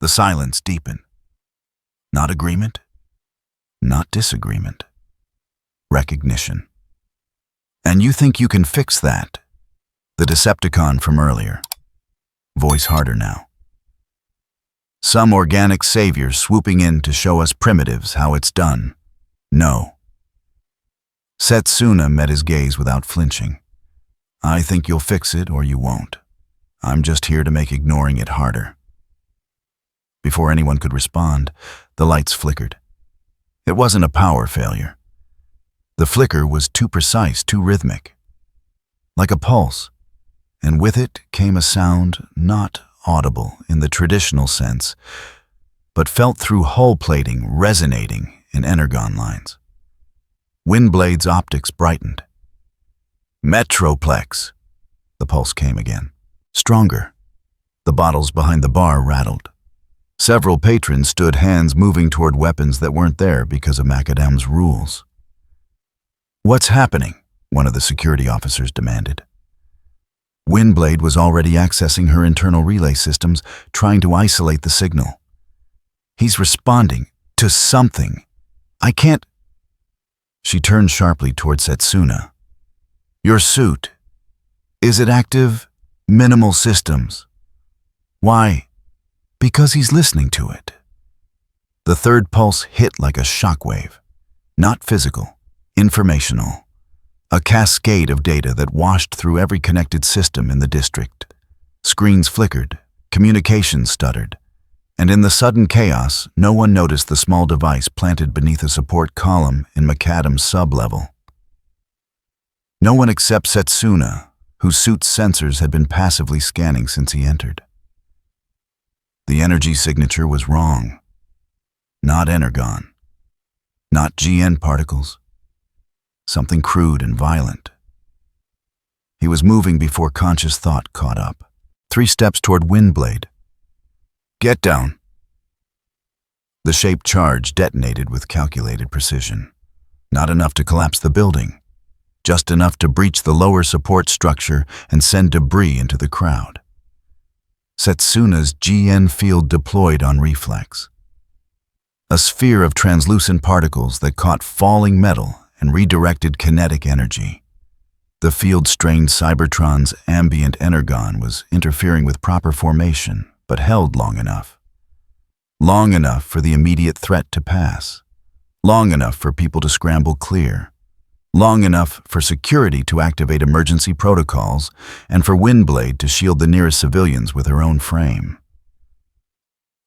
The silence deepened. Not agreement, not disagreement. Recognition. And you think you can fix that? The Decepticon from earlier. Voice harder now. Some organic savior swooping in to show us primitives how it's done. No. Setsuna met his gaze without flinching. I think you'll fix it or you won't. I'm just here to make ignoring it harder. Before anyone could respond, the lights flickered. It wasn't a power failure. The flicker was too precise, too rhythmic. Like a pulse, and with it came a sound not audible in the traditional sense, but felt through hull plating resonating in energon lines. Windblade's optics brightened. Metroplex. The pulse came again. Stronger. The bottles behind the bar rattled. Several patrons stood, hands moving toward weapons that weren't there because of McAdam's rules. What's happening? One of the security officers demanded. Windblade was already accessing her internal relay systems, trying to isolate the signal. He's responding to something. I can't... She turned sharply toward Setsuna. Your suit. Is it active? Minimal systems. Why? Because he's listening to it. The third pulse hit like a shockwave. Not physical, informational. A cascade of data that washed through every connected system in the district. Screens flickered, communications stuttered, and in the sudden chaos, no one noticed the small device planted beneath a support column in McAdam's sub-level. No one except Setsuna, whose suit's sensors had been passively scanning since he entered. The energy signature was wrong. Not energon. Not GN particles. Something crude and violent. He was moving before conscious thought caught up. 3 steps toward Windblade. Get down. The shaped charge detonated with calculated precision. Not enough to collapse the building. Just enough to breach the lower support structure and send debris into the crowd. Setsuna's GN field deployed on reflex. A sphere of translucent particles that caught falling metal and redirected kinetic energy. The field strained Cybertron's ambient energon was interfering with proper formation, but held long enough. Long enough for the immediate threat to pass. Long enough for people to scramble clear. Long enough for security to activate emergency protocols and for Windblade to shield the nearest civilians with her own frame.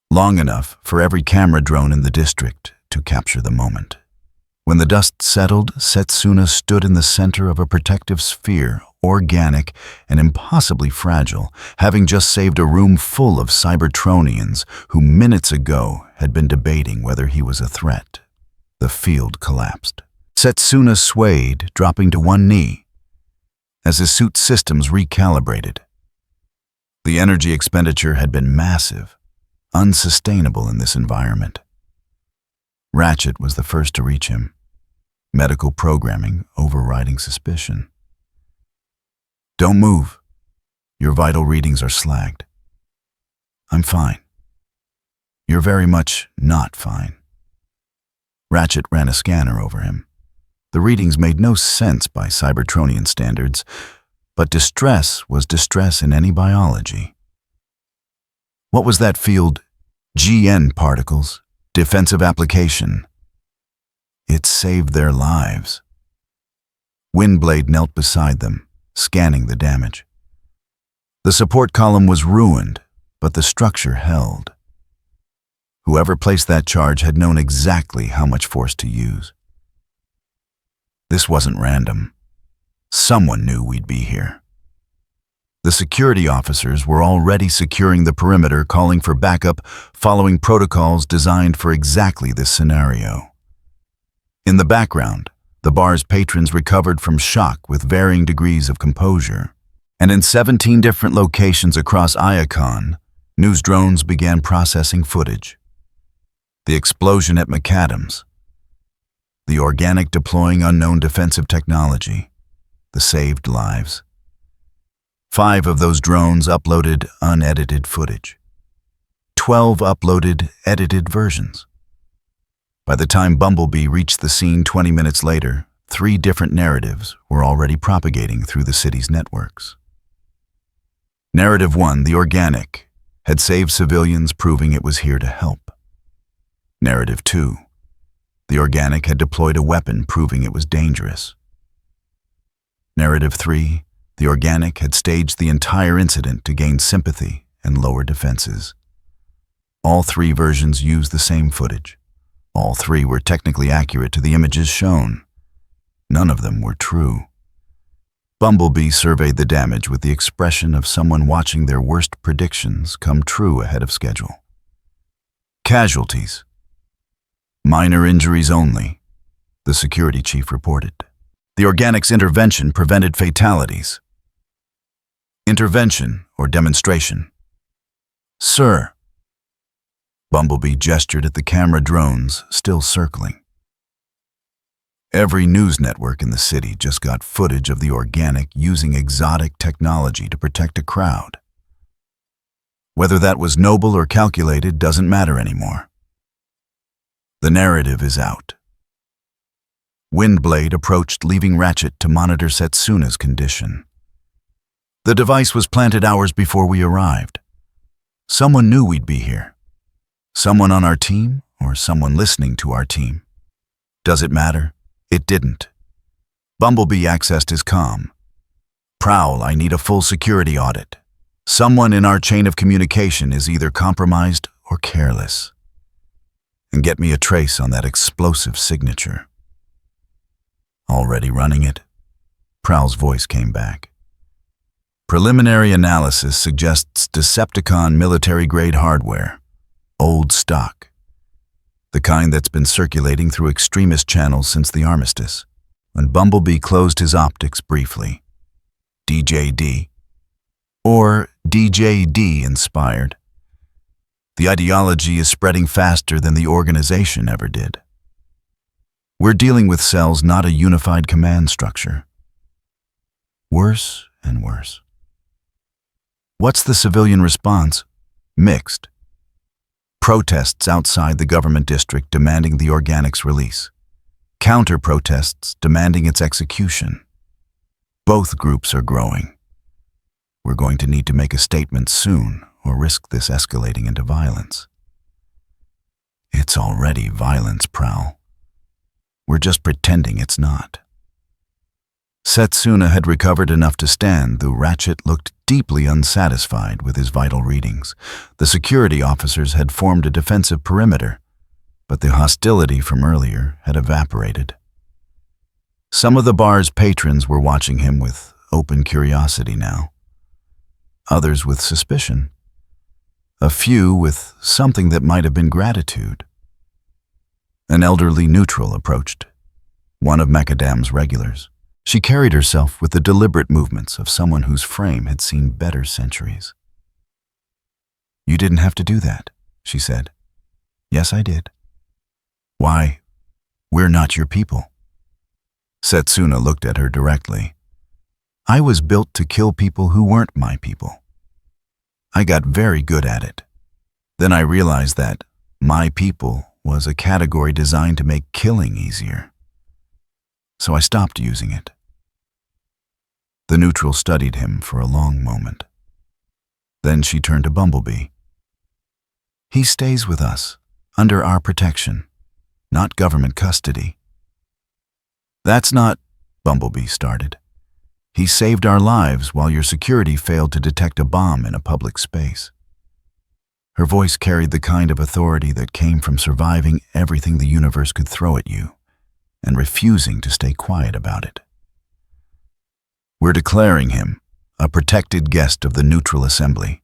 Long enough for every camera drone in the district to capture the moment. When the dust settled, Setsuna stood in the center of a protective sphere, organic and impossibly fragile, having just saved a room full of Cybertronians who minutes ago had been debating whether he was a threat. The field collapsed. Setsuna swayed, dropping to one knee, as his suit systems recalibrated. The energy expenditure had been massive, unsustainable in this environment. Ratchet was the first to reach him, medical programming overriding suspicion. "Don't move. Your vital readings are slagged." "I'm fine." "You're very much not fine." Ratchet ran a scanner over him. The readings made no sense by Cybertronian standards, but distress was distress in any biology. What was that field? GN particles, defensive application. It saved their lives. Windblade knelt beside them, scanning the damage. The support column was ruined, but the structure held. Whoever placed that charge had known exactly how much force to use. This wasn't random. Someone knew we'd be here. The security officers were already securing the perimeter, calling for backup, following protocols designed for exactly this scenario. In the background, the bar's patrons recovered from shock with varying degrees of composure. And in 17 different locations across Iacon, news drones began processing footage. The explosion at McAdam's, the organic deploying unknown defensive technology, the saved lives. 5 of those drones uploaded unedited footage. 12 uploaded edited versions. By the time Bumblebee reached the scene 20 minutes later, 3 different narratives were already propagating through the city's networks. Narrative 1, the organic, had saved civilians, proving it was here to help. Narrative 2, the organic had deployed a weapon, proving it was dangerous. Narrative 3, the organic had staged the entire incident to gain sympathy and lower defenses. All 3 versions used the same footage. All 3 were technically accurate to the images shown. None of them were true. Bumblebee surveyed the damage with the expression of someone watching their worst predictions come true ahead of schedule. Casualties. Minor injuries only, the security chief reported. The organic's intervention prevented fatalities. Intervention or demonstration. "Sir." Bumblebee gestured at the camera drones still circling. Every news network in the city just got footage of the organic using exotic technology to protect a crowd. Whether that was noble or calculated doesn't matter anymore. The narrative is out. Windblade approached, leaving Ratchet to monitor Setsuna's condition. The device was planted hours before we arrived. Someone knew we'd be here. Someone on our team or someone listening to our team. Does it matter? It didn't. Bumblebee accessed his comm. "Prowl, I need a full security audit. Someone in our chain of communication is either compromised or careless. And get me a trace on that explosive signature." "Already running it?" Prowl's voice came back. "Preliminary analysis suggests Decepticon military-grade hardware. Old stock. The kind that's been circulating through Extremist channels since the armistice." When Bumblebee closed his optics briefly. DJD. Or DJD inspired. The ideology is spreading faster than the organization ever did. We're dealing with cells, not a unified command structure. Worse and worse. What's the civilian response? Mixed. Protests outside the government district demanding the organic's release. Counter-protests demanding its execution. Both groups are growing. We're going to need to make a statement soon, or risk this escalating into violence. It's already violence, Prowl. We're just pretending it's not. Setsuna had recovered enough to stand, though Ratchet looked deeply unsatisfied with his vital readings. The security officers had formed a defensive perimeter, but the hostility from earlier had evaporated. Some of the bar's patrons were watching him with open curiosity now. Others with suspicion. A few with something that might have been gratitude. An elderly neutral approached, one of McAdam's regulars. She carried herself with the deliberate movements of someone whose frame had seen better centuries. "You didn't have to do that," she said. Yes, I did. Why, we're not your people. Setsuna looked at her directly. I was built to kill people who weren't my people. I got very good at it. Then I realized that my people was a category designed to make killing easier. So I stopped using it. The neutral studied him for a long moment. Then she turned to Bumblebee. He stays with us, under our protection, not government custody. That's not, Bumblebee started. He saved our lives while your security failed to detect a bomb in a public space. Her voice carried the kind of authority that came from surviving everything the universe could throw at you and refusing to stay quiet about it. We're declaring him a protected guest of the Neutral Assembly.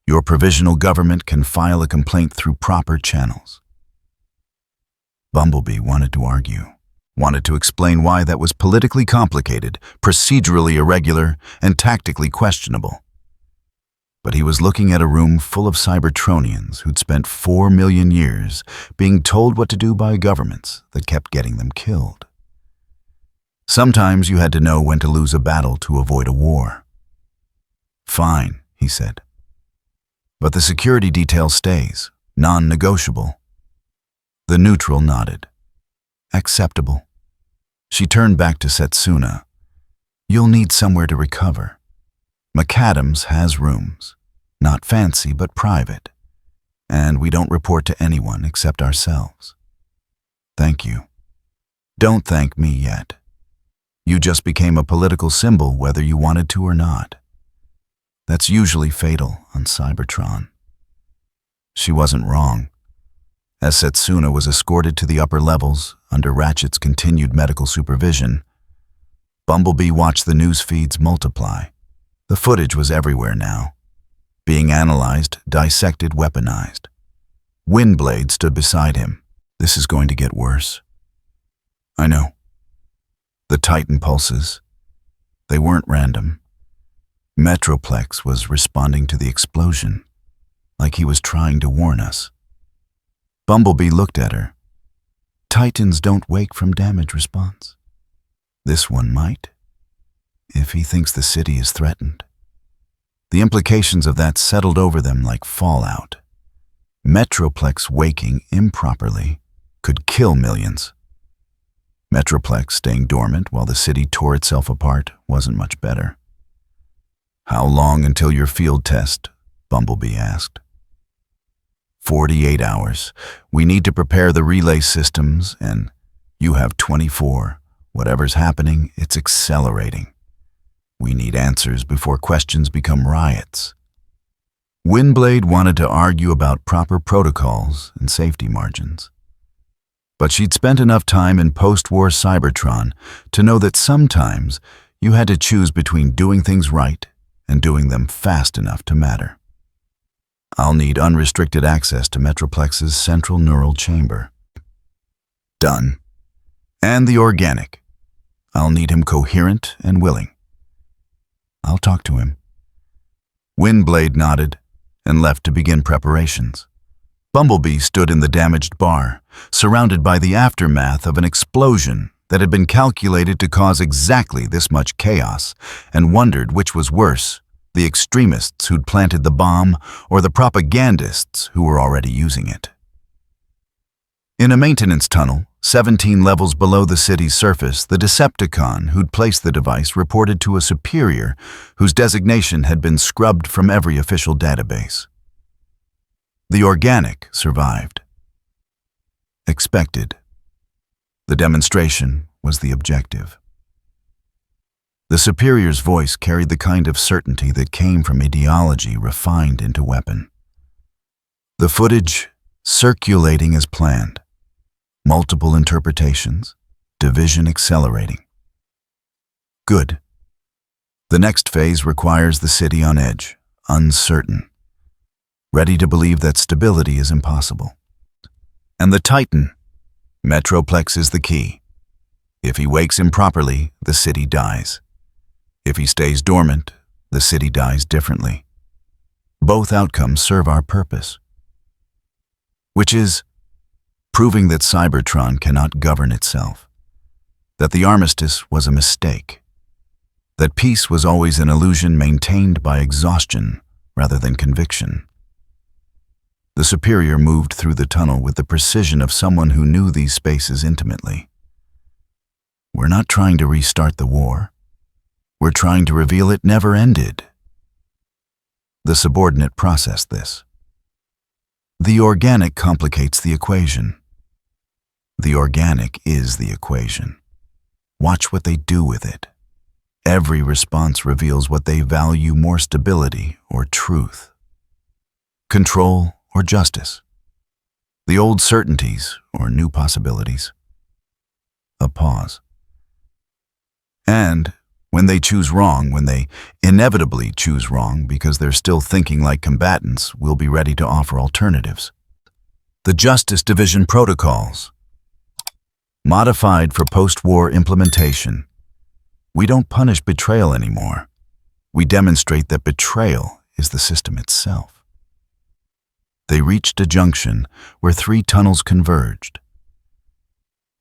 Your provisional government can file a complaint through proper channels. Bumblebee wanted to argue, wanted to explain why that was politically complicated, procedurally irregular, and tactically questionable. But he was looking at a room full of Cybertronians who'd spent 4 million years being told what to do by governments that kept getting them killed. Sometimes you had to know when to lose a battle to avoid a war. Fine, he said. But the security detail stays, non-negotiable. The neutral nodded. Acceptable. She turned back to Setsuna. You'll need somewhere to recover. McAdam's has rooms, not fancy but private, and we don't report to anyone except ourselves. Thank you. Don't thank me yet. You just became a political symbol whether you wanted to or not. That's usually fatal on Cybertron. She wasn't wrong. As Setsuna was escorted to the upper levels under Ratchet's continued medical supervision, Bumblebee watched the news feeds multiply. The footage was everywhere now, being analyzed, dissected, weaponized. Windblade stood beside him. This is going to get worse. I know. The Titan pulses. They weren't random. Metroplex was responding to the explosion, like he was trying to warn us. Bumblebee looked at her. Titans don't wake from damage response. This one might, if he thinks the city is threatened. The implications of that settled over them like fallout. Metroplex waking improperly could kill millions. Metroplex staying dormant while the city tore itself apart wasn't much better. How long until your field test? Bumblebee asked. 48 hours. We need to prepare the relay systems, and you have 24. Whatever's happening, it's accelerating. We need answers before questions become riots. Windblade wanted to argue about proper protocols and safety margins. But she'd spent enough time in post-war Cybertron to know that sometimes you had to choose between doing things right and doing them fast enough to matter. I'll need unrestricted access to Metroplex's central neural chamber. Done. And the organic. I'll need him coherent and willing. I'll talk to him. Windblade nodded and left to begin preparations. Bumblebee stood in the damaged bar, surrounded by the aftermath of an explosion that had been calculated to cause exactly this much chaos, and wondered which was worse, the extremists who'd planted the bomb or the propagandists who were already using it. In a maintenance tunnel, 17 levels below the city's surface, the Decepticon who'd placed the device reported to a superior whose designation had been scrubbed from every official database. The organic survived. Expected. The demonstration was the objective. The superior's voice carried the kind of certainty that came from ideology refined into weapon. The footage circulating as planned. Multiple interpretations, division accelerating. Good. The next phase requires the city on edge, uncertain, ready to believe that stability is impossible. And the Titan, Metroplex, is the key. If he wakes improperly, the city dies. If he stays dormant, the city dies differently. Both outcomes serve our purpose. which is proving that Cybertron cannot govern itself, that the armistice was a mistake, that peace was always an illusion maintained by exhaustion rather than conviction. The Superior moved through the tunnel with the precision of someone who knew these spaces intimately. We're not trying to restart the war. We're trying to reveal it never ended. The subordinate processed this. The organic complicates the equation. The organic is the equation. Watch what they do with it. Every response reveals what they value more: stability or truth, control or justice, the old certainties or new possibilities. A pause. And when they choose wrong, when they inevitably choose wrong because they're still thinking like combatants, we'll be ready to offer alternatives. The Justice Division Protocols, modified for post-war implementation. We don't punish betrayal anymore. We demonstrate that betrayal is the system itself. They reached a junction where 3 tunnels converged.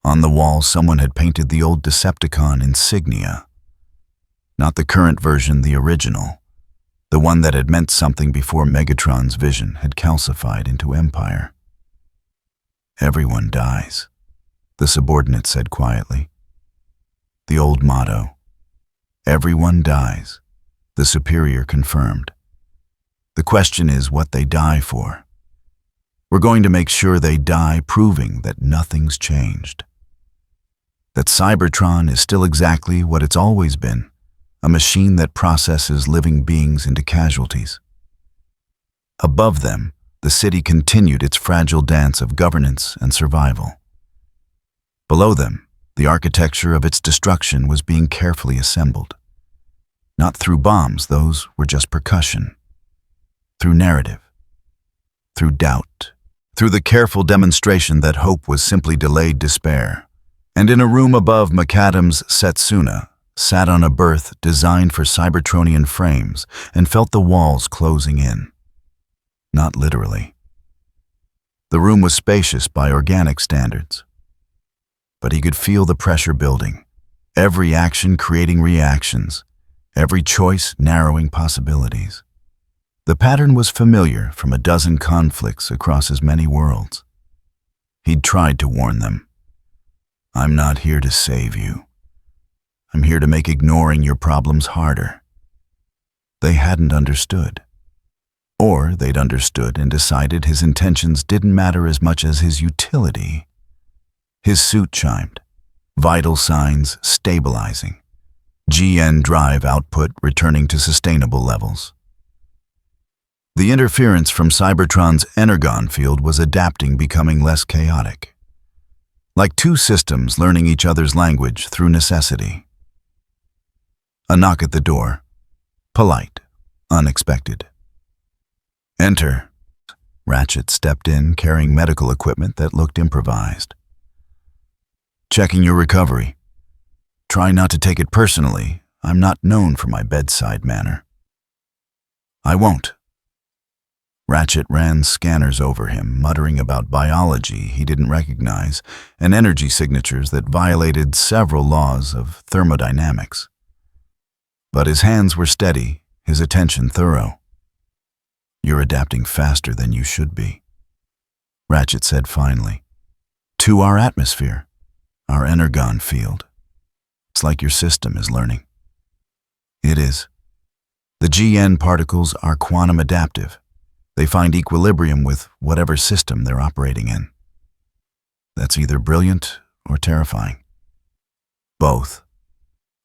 On the wall, someone had painted the old Decepticon insignia. Not the current version, the original. The one that had meant something before Megatron's vision had calcified into empire. Everyone dies, the subordinate said quietly. The old motto. Everyone dies, the Superior confirmed. The question is what they die for. We're going to make sure they die proving that nothing's changed. That Cybertron is still exactly what it's always been, a machine that processes living beings into casualties. Above them, the city continued its fragile dance of governance and survival. Below them, the architecture of its destruction was being carefully assembled. Not through bombs, those were just percussion. Through narrative. Through doubt. Through the careful demonstration that hope was simply delayed despair. And in a room above, McAdam's Setsuna sat on a berth designed for Cybertronian frames and felt the walls closing in. Not literally. The room was spacious by organic standards. But he could feel the pressure building, every action creating reactions, every choice narrowing possibilities. The pattern was familiar from a dozen conflicts across as many worlds. He'd tried to warn them. I'm not here to save you. I'm here to make ignoring your problems harder. They hadn't understood. Or they'd understood and decided his intentions didn't matter as much as his utility. His suit chimed, vital signs stabilizing, GN drive output returning to sustainable levels. The interference from Cybertron's energon field was adapting, becoming less chaotic. Like 2 systems learning each other's language through necessity. A knock at the door. Polite, unexpected. Enter. Ratchet stepped in, carrying medical equipment that looked improvised. Checking your recovery. Try not to take it personally. I'm not known for my bedside manner. I won't. Ratchet ran scanners over him, muttering about biology he didn't recognize and energy signatures that violated several laws of thermodynamics. But his hands were steady, his attention thorough. You're adapting faster than you should be, Ratchet said finally. To our atmosphere, our energon field. It's like your system is learning. It is. The GN particles are quantum adaptive. They find equilibrium with whatever system they're operating in. That's either brilliant or terrifying. Both.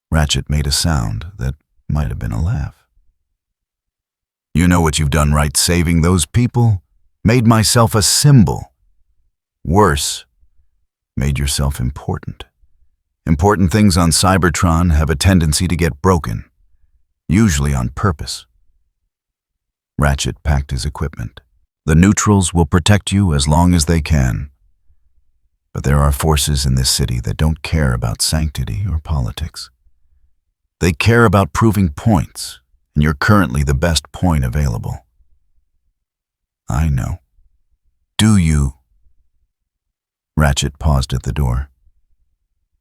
Ratchet made a sound that might have been a laugh. You know what you've done, right? Saving those people? Made myself a symbol. Worse, made yourself important. Important things on Cybertron have a tendency to get broken, usually on purpose. Ratchet packed his equipment. The neutrals will protect you as long as they can. But there are forces in this city that don't care about sanctity or politics. They care about proving points, and you're currently the best point available. I know. Do you Ratchet paused at the door.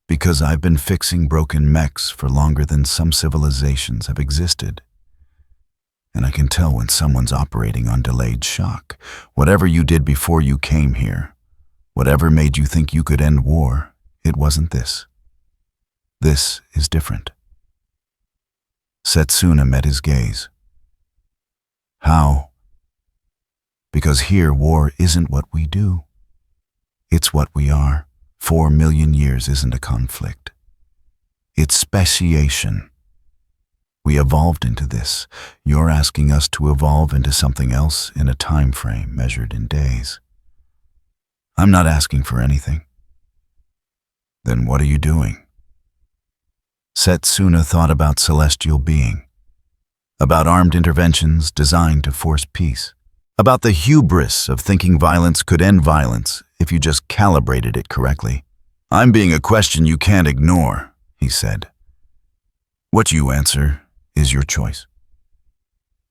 Because I've been fixing broken mechs for longer than some civilizations have existed. And I can tell when someone's operating on delayed shock. Whatever you did before you came here, whatever made you think you could end war, it wasn't this. This is different. Setsuna met his gaze. How? Because here war isn't what we do. It's what we are. 4 million years isn't a conflict. It's speciation. We evolved into this. You're asking us to evolve into something else in a time frame measured in days. I'm not asking for anything. Then what are you doing? Setsuna thought about celestial being, about armed interventions designed to force peace, about the hubris of thinking violence could end violence if you just calibrated it correctly. I'm being a question you can't ignore, he said. What you answer is your choice.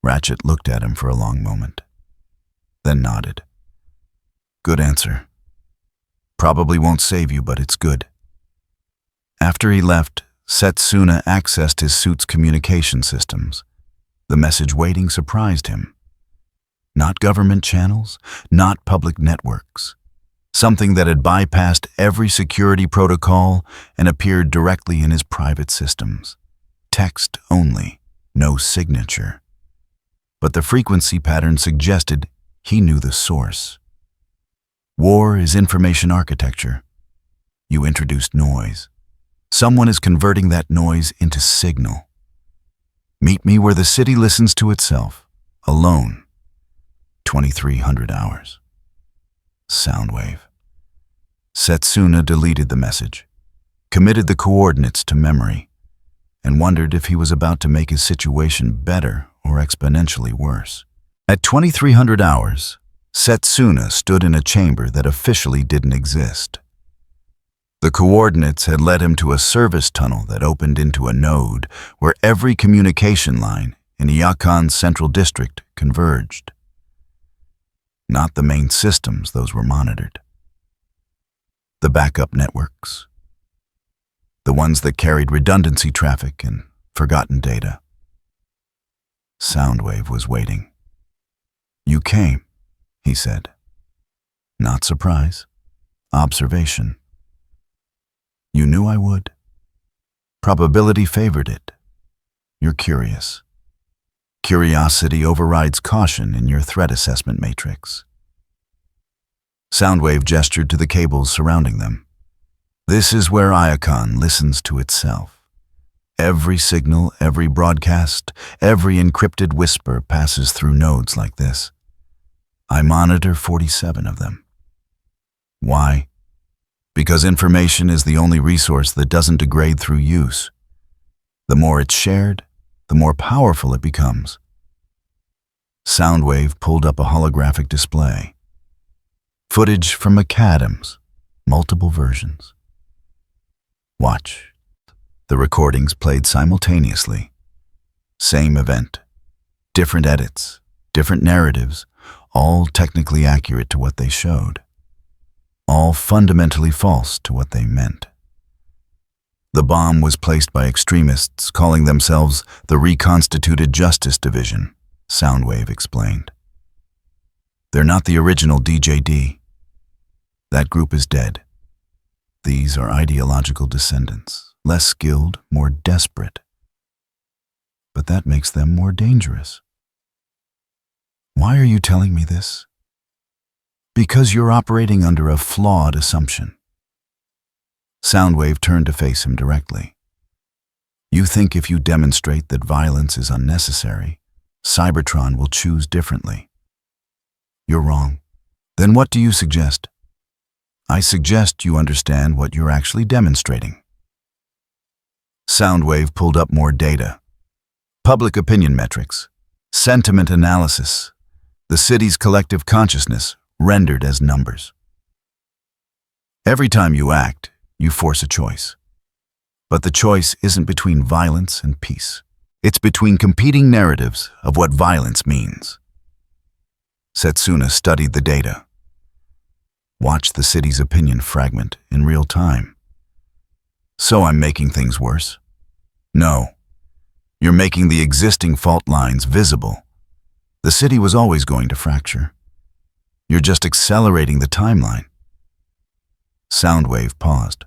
Ratchet looked at him for a long moment, then nodded. Good answer. Probably won't save you, but it's good. After he left, Setsuna accessed his suit's communication systems. The message waiting surprised him. Not government channels, not public networks. Something that had bypassed every security protocol and appeared directly in his private systems. Text only, no signature. But the frequency pattern suggested he knew the source. War is information architecture. You introduced noise. Someone is converting that noise into signal. Meet me where the city listens to itself, alone. 2300 hours. Soundwave. Setsuna deleted the message, committed the coordinates to memory, and wondered if he was about to make his situation better or exponentially worse. At 2300 hours, Setsuna stood in a chamber that officially didn't exist. The coordinates had led him to a service tunnel that opened into a node where every communication line in Iacon's central district converged. Not the main systems those were monitored. The backup networks. The ones that carried redundancy traffic and forgotten data. Soundwave was waiting. You came, he said. Not surprise. Observation. You knew I would. Probability favored it. You're curious. Curiosity overrides caution in your threat assessment matrix. Soundwave gestured to the cables surrounding them. This is where Iacon listens to itself. Every signal, every broadcast, every encrypted whisper passes through nodes like this. I monitor 47 of them. Why? Because information is the only resource that doesn't degrade through use. The more it's shared, the more powerful it becomes. Soundwave pulled up a holographic display. Footage from McAdam's, multiple versions. Watch. The recordings played simultaneously. Same event. Different edits, different narratives, all technically accurate to what they showed. All fundamentally false to what they meant. The bomb was placed by extremists calling themselves the Reconstituted Justice Division, Soundwave explained. They're not the original DJD. That group is dead. These are ideological descendants, less skilled, more desperate. But that makes them more dangerous. Why are you telling me this? Because you're operating under a flawed assumption. Soundwave turned to face him directly. You think if you demonstrate that violence is unnecessary, Cybertron will choose differently. You're wrong. Then what do you suggest? I suggest you understand what you're actually demonstrating. Soundwave pulled up more data. Public opinion metrics, sentiment analysis, the city's collective consciousness rendered as numbers. Every time you act, you force a choice. But the choice isn't between violence and peace. It's between competing narratives of what violence means. Setsuna studied the data. Watch the city's opinion fragment in real time. So I'm making things worse? No. You're making the existing fault lines visible. The city was always going to fracture. You're just accelerating the timeline. Soundwave paused.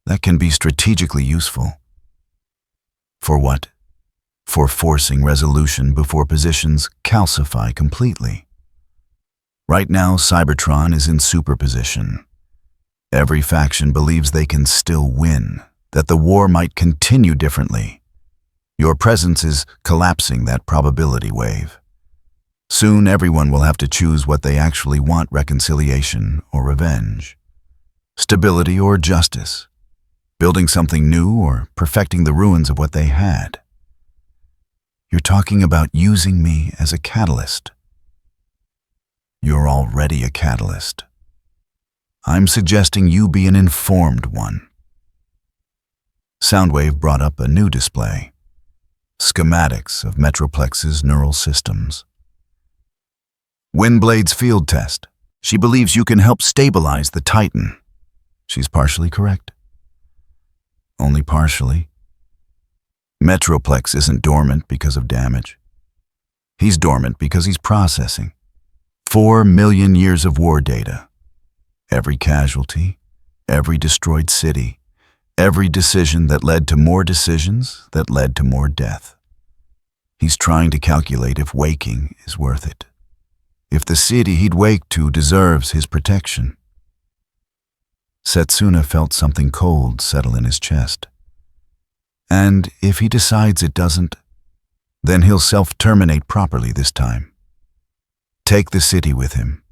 That can be strategically useful. For what? For forcing resolution before positions calcify completely. Right now, Cybertron is in superposition. Every faction believes they can still win, that the war might continue differently. Your presence is collapsing that probability wave. Soon everyone will have to choose what they actually want: reconciliation or revenge, stability or justice, building something new or perfecting the ruins of what they had. You're talking about using me as a catalyst. You're already a catalyst. I'm suggesting you be an informed one. Soundwave brought up a new display. Schematics of Metroplex's neural systems. Windblade's field test. She believes you can help stabilize the Titan. She's partially correct. Only partially. Metroplex isn't dormant because of damage. He's dormant because he's processing. 4 million years of war data. Every casualty, every destroyed city, every decision that led to more decisions that led to more death. He's trying to calculate if waking is worth it. If the city he'd wake to deserves his protection. Setsuna felt something cold settle in his chest. And if he decides it doesn't, then he'll self-terminate properly this time. Take the city with him.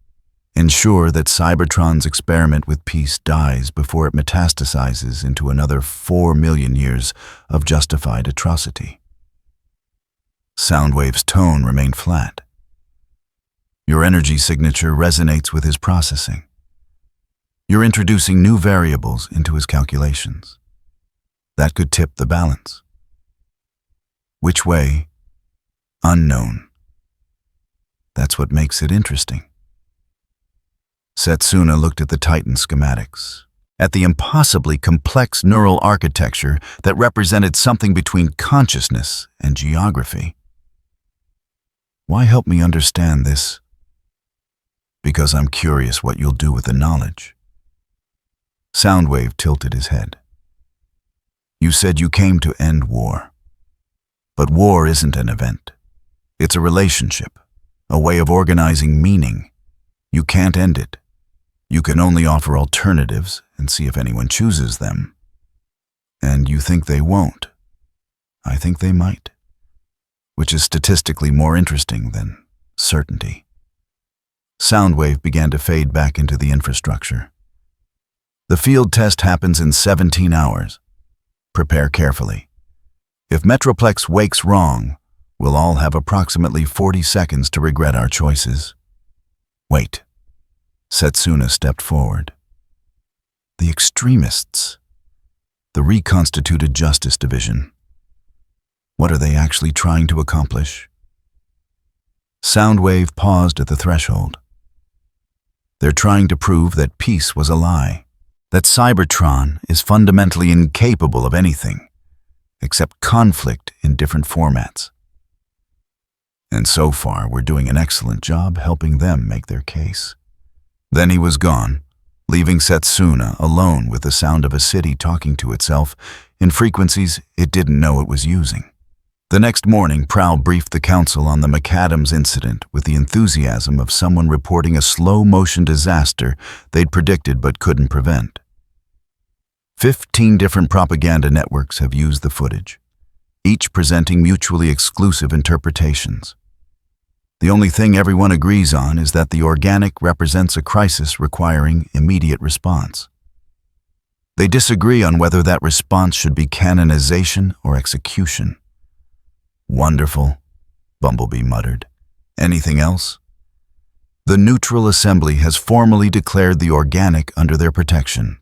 Ensure that Cybertron's experiment with peace dies before it metastasizes into another 4 million years of justified atrocity. Soundwave's tone remained flat. Your energy signature resonates with his processing. You're introducing new variables into his calculations. That could tip the balance. Which way? Unknown. That's what makes it interesting. Setsuna looked at the Titan schematics, at the impossibly complex neural architecture that represented something between consciousness and geography. Why help me understand this? Because I'm curious what you'll do with the knowledge. Soundwave tilted his head. You said you came to end war. But war isn't an event. It's a relationship, a way of organizing meaning. You can't end it. You can only offer alternatives and see if anyone chooses them. And you think they won't. I think they might. Which is statistically more interesting than certainty. Soundwave began to fade back into the infrastructure. The field test happens in 17 hours. Prepare carefully. If Metroplex wakes wrong, we'll all have approximately 40 seconds to regret our choices. Wait. Setsuna stepped forward. The Extremists. The reconstituted Justice Division. What are they actually trying to accomplish? Soundwave paused at the threshold. They're trying to prove that peace was a lie, that Cybertron is fundamentally incapable of anything, except conflict in different formats. And so far, we're doing an excellent job helping them make their case. Then he was gone, leaving Setsuna alone with the sound of a city talking to itself in frequencies it didn't know it was using. The next morning, Prowl briefed the council on the McAdam's incident with the enthusiasm of someone reporting a slow-motion disaster they'd predicted but couldn't prevent. 15 different propaganda networks have used the footage, each presenting mutually exclusive interpretations. The only thing everyone agrees on is that the organic represents a crisis requiring immediate response. They disagree on whether that response should be canonization or execution. Wonderful, Bumblebee muttered. Anything else? The Neutral Assembly has formally declared the organic under their protection.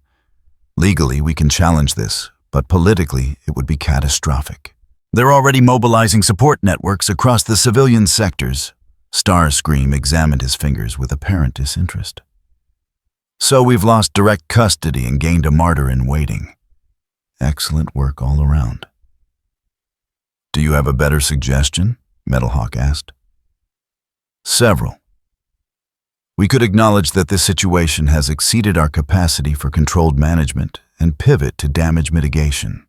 Legally, we can challenge this, but politically, it would be catastrophic. They're already mobilizing support networks across the civilian sectors. Starscream examined his fingers with apparent disinterest. So we've lost direct custody and gained a martyr in waiting. Excellent work all around. Do you have a better suggestion? Metalhawk asked. Several. We could acknowledge that this situation has exceeded our capacity for controlled management and pivot to damage mitigation.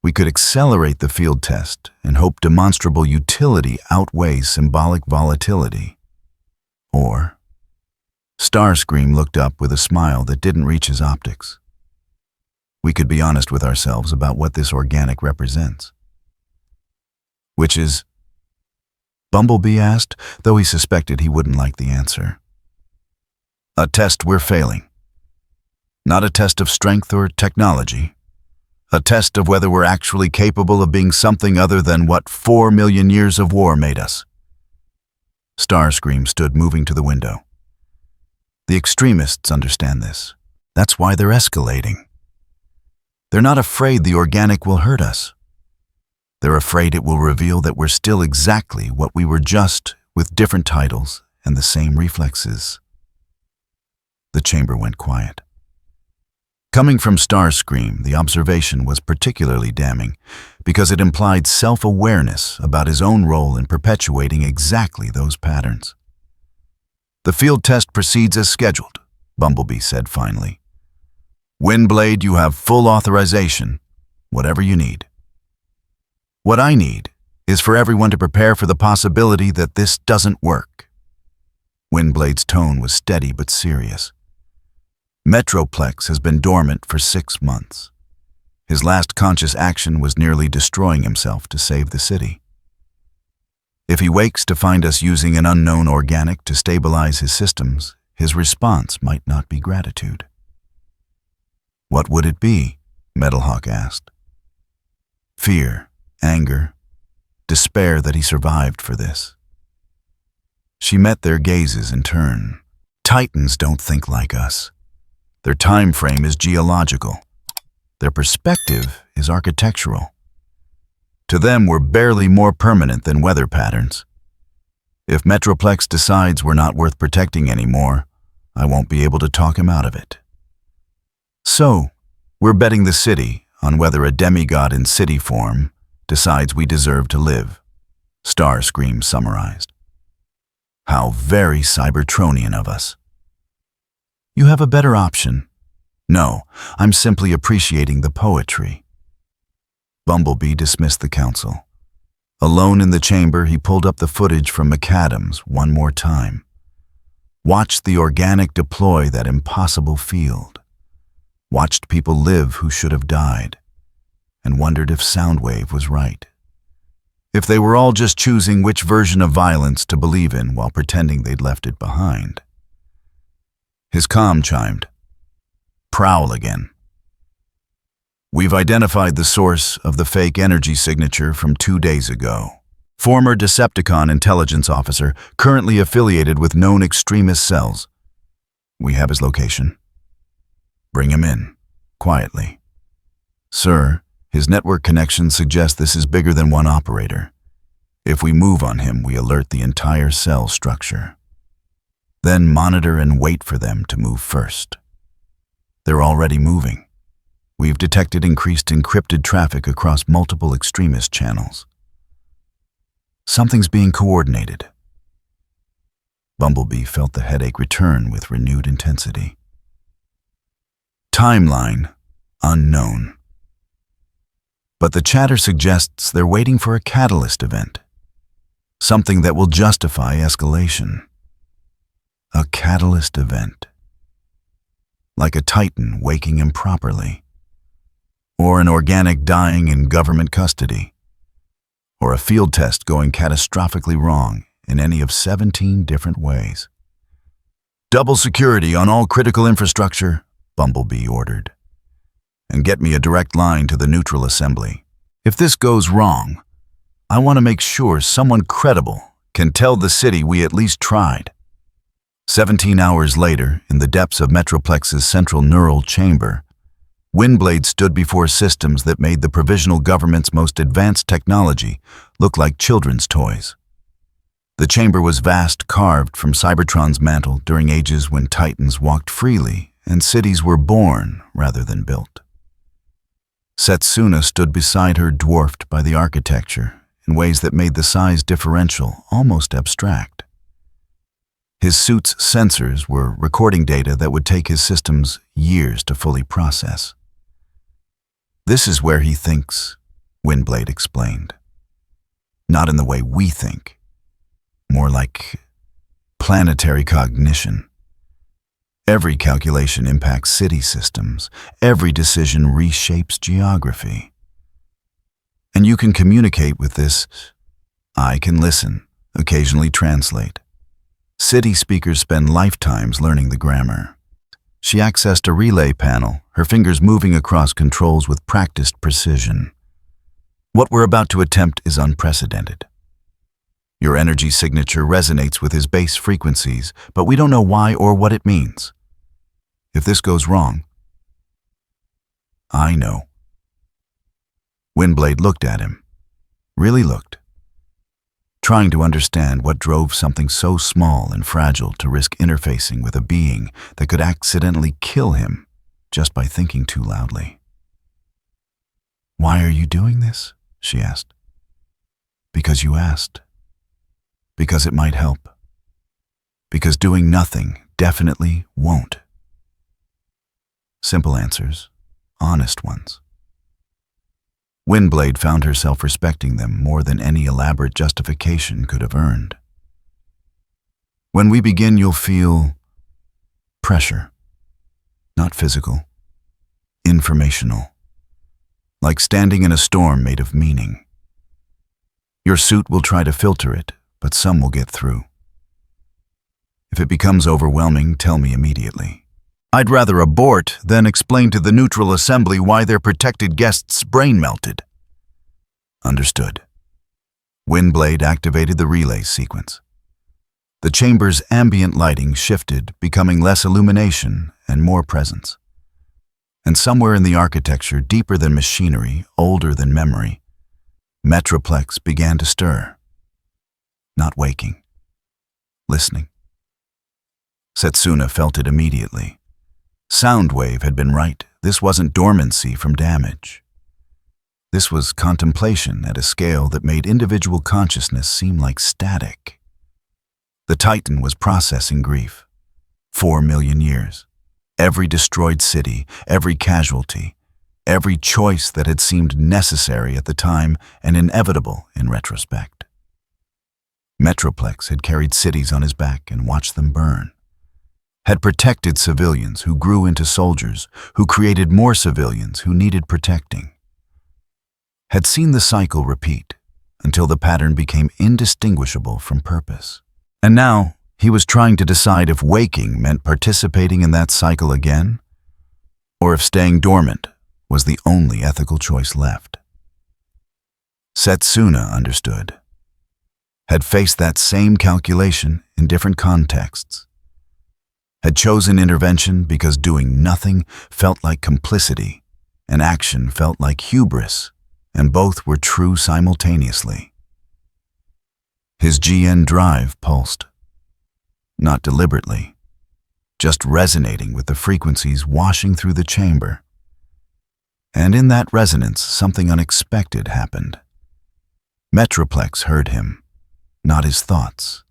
We could accelerate the field test and hope demonstrable utility outweighs symbolic volatility. Or, Starscream looked up with a smile that didn't reach his optics. We could be honest with ourselves about what this organic represents. Which is? Bumblebee asked, though he suspected he wouldn't like the answer. A test we're failing. Not a test of strength or technology. A test of whether we're actually capable of being something other than what 4 million years of war made us. Starscream stood moving to the window. The extremists understand this. That's why they're escalating. They're not afraid the organic will hurt us. They're afraid it will reveal that we're still exactly what we were just, with different titles and the same reflexes. The chamber went quiet. Coming from Starscream, the observation was particularly damning because it implied self-awareness about his own role in perpetuating exactly those patterns. The field test proceeds as scheduled, Bumblebee said finally. Windblade, you have full authorization, whatever you need. What I need is for everyone to prepare for the possibility that this doesn't work. Windblade's tone was steady but serious. Metroplex has been dormant for 6 months. His last conscious action was nearly destroying himself to save the city. If he wakes to find us using an unknown organic to stabilize his systems, his response might not be gratitude. What would it be? Metalhawk asked. Fear, anger, despair that he survived for this. She met their gazes in turn. Titans don't think like us. Their time frame is geological. Their perspective is architectural. To them, we're barely more permanent than weather patterns. If Metroplex decides we're not worth protecting anymore, I won't be able to talk him out of it. So, we're betting the city on whether a demigod in city form decides we deserve to live, Starscream summarized. How very Cybertronian of us. You have a better option. No, I'm simply appreciating the poetry. Bumblebee dismissed the council. Alone in the chamber, he pulled up the footage from McAdam's one more time. Watched the organic deploy that impossible field. Watched people live who should have died. And wondered if Soundwave was right. If they were all just choosing which version of violence to believe in while pretending they'd left it behind. His comm chimed. Prowl again. We've identified the source of the fake energy signature from 2 days ago. Former Decepticon intelligence officer, currently affiliated with known extremist cells. We have his location. Bring him in, quietly. Sir, his network connections suggest this is bigger than one operator. If we move on him, we alert the entire cell structure. Then monitor and wait for them to move first. They're already moving. We've detected increased encrypted traffic across multiple extremist channels. Something's being coordinated. Bumblebee felt the headache return with renewed intensity. Timeline, unknown. But the chatter suggests they're waiting for a catalyst event. Something that will justify escalation. A catalyst event. Like a Titan waking improperly. Or an organic dying in government custody. Or a field test going catastrophically wrong in any of 17 different ways. Double security on all critical infrastructure, Bumblebee ordered. And get me a direct line to the neutral assembly. If this goes wrong, I want to make sure someone credible can tell the city we at least tried. 17 hours later, in the depths of Metroplex's central neural chamber, Windblade stood before systems that made the provisional government's most advanced technology look like children's toys. The chamber was vast, carved from Cybertron's mantle during ages when Titans walked freely and cities were born rather than built. Setsuna stood beside her, dwarfed by the architecture in ways that made the size differential almost abstract. His suit's sensors were recording data that would take his systems years to fully process. "This is where he thinks," Windblade explained. "Not in the way we think. More like planetary cognition. Every calculation impacts city systems. Every decision reshapes geography. And you can communicate with this. I can listen, occasionally translate. City speakers spend lifetimes learning the grammar." She accessed a relay panel, her fingers moving across controls with practiced precision. "What we're about to attempt is unprecedented. Your energy signature resonates with his base frequencies, but we don't know why or what it means. If this goes wrong..." "I know." Windblade looked at him. Really looked. Trying to understand what drove something so small and fragile to risk interfacing with a being that could accidentally kill him just by thinking too loudly. "Why are you doing this?" she asked. "Because you asked. Because it might help. Because doing nothing definitely won't." Simple answers, honest ones. Windblade found herself respecting them more than any elaborate justification could have earned. "When we begin, you'll feel pressure. Not physical, informational. Like standing in a storm made of meaning. Your suit will try to filter it, but some will get through. If it becomes overwhelming, tell me immediately. I'd rather abort than explain to the neutral assembly why their protected guest's brain melted." Understood. Windblade activated the relay sequence. The chamber's ambient lighting shifted, becoming less illumination and more presence. And somewhere in the architecture, deeper than machinery, older than memory, Metroplex began to stir. Not waking. Listening. Setsuna felt it immediately. Soundwave had been right. This wasn't dormancy from damage. This was contemplation at a scale that made individual consciousness seem like static. The Titan was processing grief. 4 million years. Every destroyed city, every casualty, every choice that had seemed necessary at the time and inevitable in retrospect. Metroplex had carried cities on his back and watched them burn. Had protected civilians who grew into soldiers, who created more civilians who needed protecting. Had seen the cycle repeat until the pattern became indistinguishable from purpose. And now he was trying to decide if waking meant participating in that cycle again, or if staying dormant was the only ethical choice left. Setsuna understood. Had faced that same calculation in different contexts. Had chosen intervention because doing nothing felt like complicity and action felt like hubris, and both were true simultaneously. His GN drive pulsed. Not deliberately, just resonating with the frequencies washing through the chamber. And in that resonance, something unexpected happened. Metroplex heard him, not his thoughts,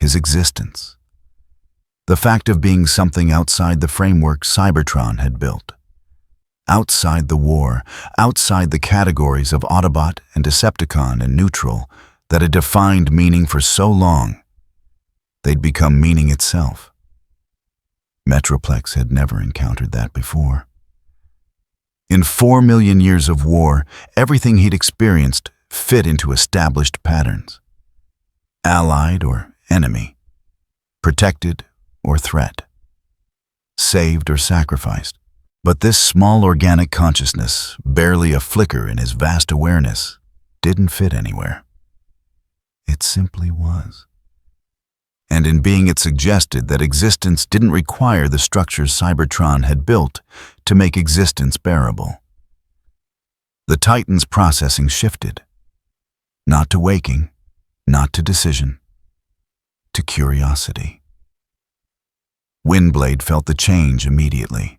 his existence. The fact of being something outside the framework Cybertron had built. Outside the war, outside the categories of Autobot and Decepticon and neutral that had defined meaning for so long, they'd become meaning itself. Metroplex had never encountered that before. In 4 million years of war, everything he'd experienced fit into established patterns. Allied or enemy, protected or threat, saved or sacrificed. But this small organic consciousness, barely a flicker in his vast awareness, didn't fit anywhere. It simply was. And in being it suggested that existence didn't require the structures Cybertron had built to make existence bearable. The Titan's processing shifted. Not to waking, not to decision, to curiosity. Windblade felt the change immediately.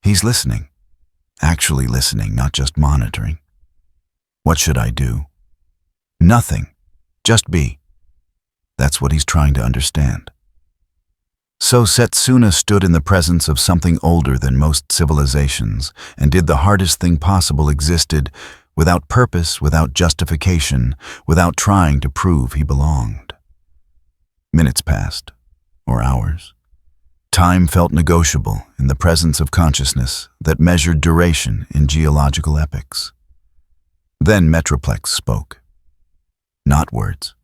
He's listening, actually listening, not just monitoring. What should I do? Nothing. Just be. That's what he's trying to understand. So Setsuna stood in the presence of something older than most civilizations and did the hardest thing possible, existed without purpose, without justification, without trying to prove he belonged. Minutes passed, or hours. Time felt negotiable in the presence of consciousness that measured duration in geological epochs. Then Metroplex spoke. Not words.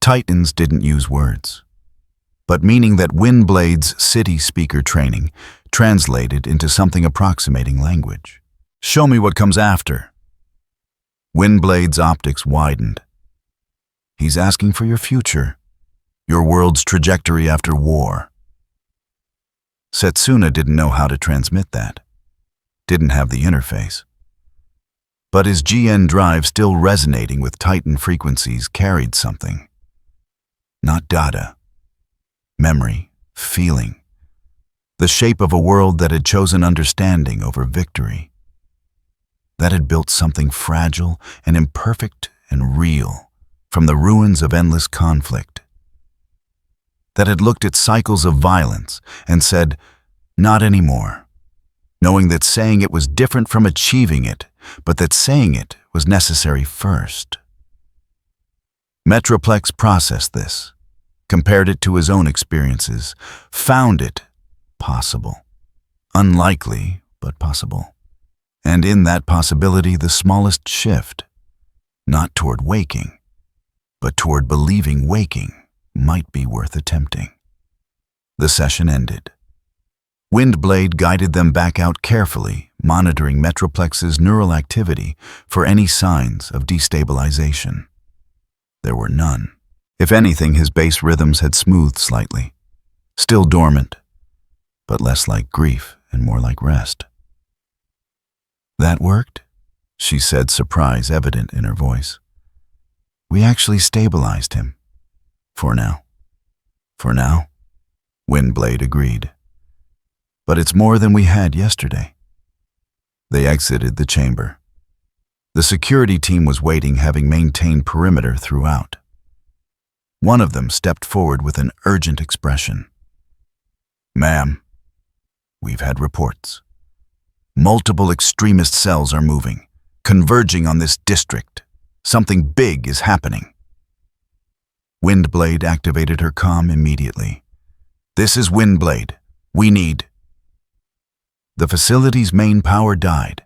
Titans didn't use words, but meaning that Windblade's city speaker training translated into something approximating language. Show me what comes after. Windblade's optics widened. He's asking for your future, your world's trajectory after war. Setsuna didn't know how to transmit that, didn't have the interface. But his GN drive, still resonating with Titan frequencies, carried something. Not data. Memory, feeling. The shape of a world that had chosen understanding over victory. That had built something fragile and imperfect and real from the ruins of endless conflict. That had looked at cycles of violence and said, not anymore, knowing that saying it was different from achieving it, but that saying it was necessary first. Metroplex processed this, compared it to his own experiences, found it possible. Unlikely, but possible. And in that possibility, the smallest shift, not toward waking, but toward believing waking might be worth attempting. The session ended. Windblade guided them back out carefully, monitoring Metroplex's neural activity for any signs of destabilization. There were none. If anything, his bass rhythms had smoothed slightly, still dormant, but less like grief and more like rest. That worked, she said, surprise evident in her voice. We actually stabilized him. For now. For now, Windblade agreed. But it's more than we had yesterday. They exited the chamber. The security team was waiting, having maintained perimeter throughout. One of them stepped forward with an urgent expression. Ma'am, we've had reports. Multiple extremist cells are moving, converging on this district. Something big is happening. Windblade activated her comm immediately. This is Windblade. We need... The facility's main power died.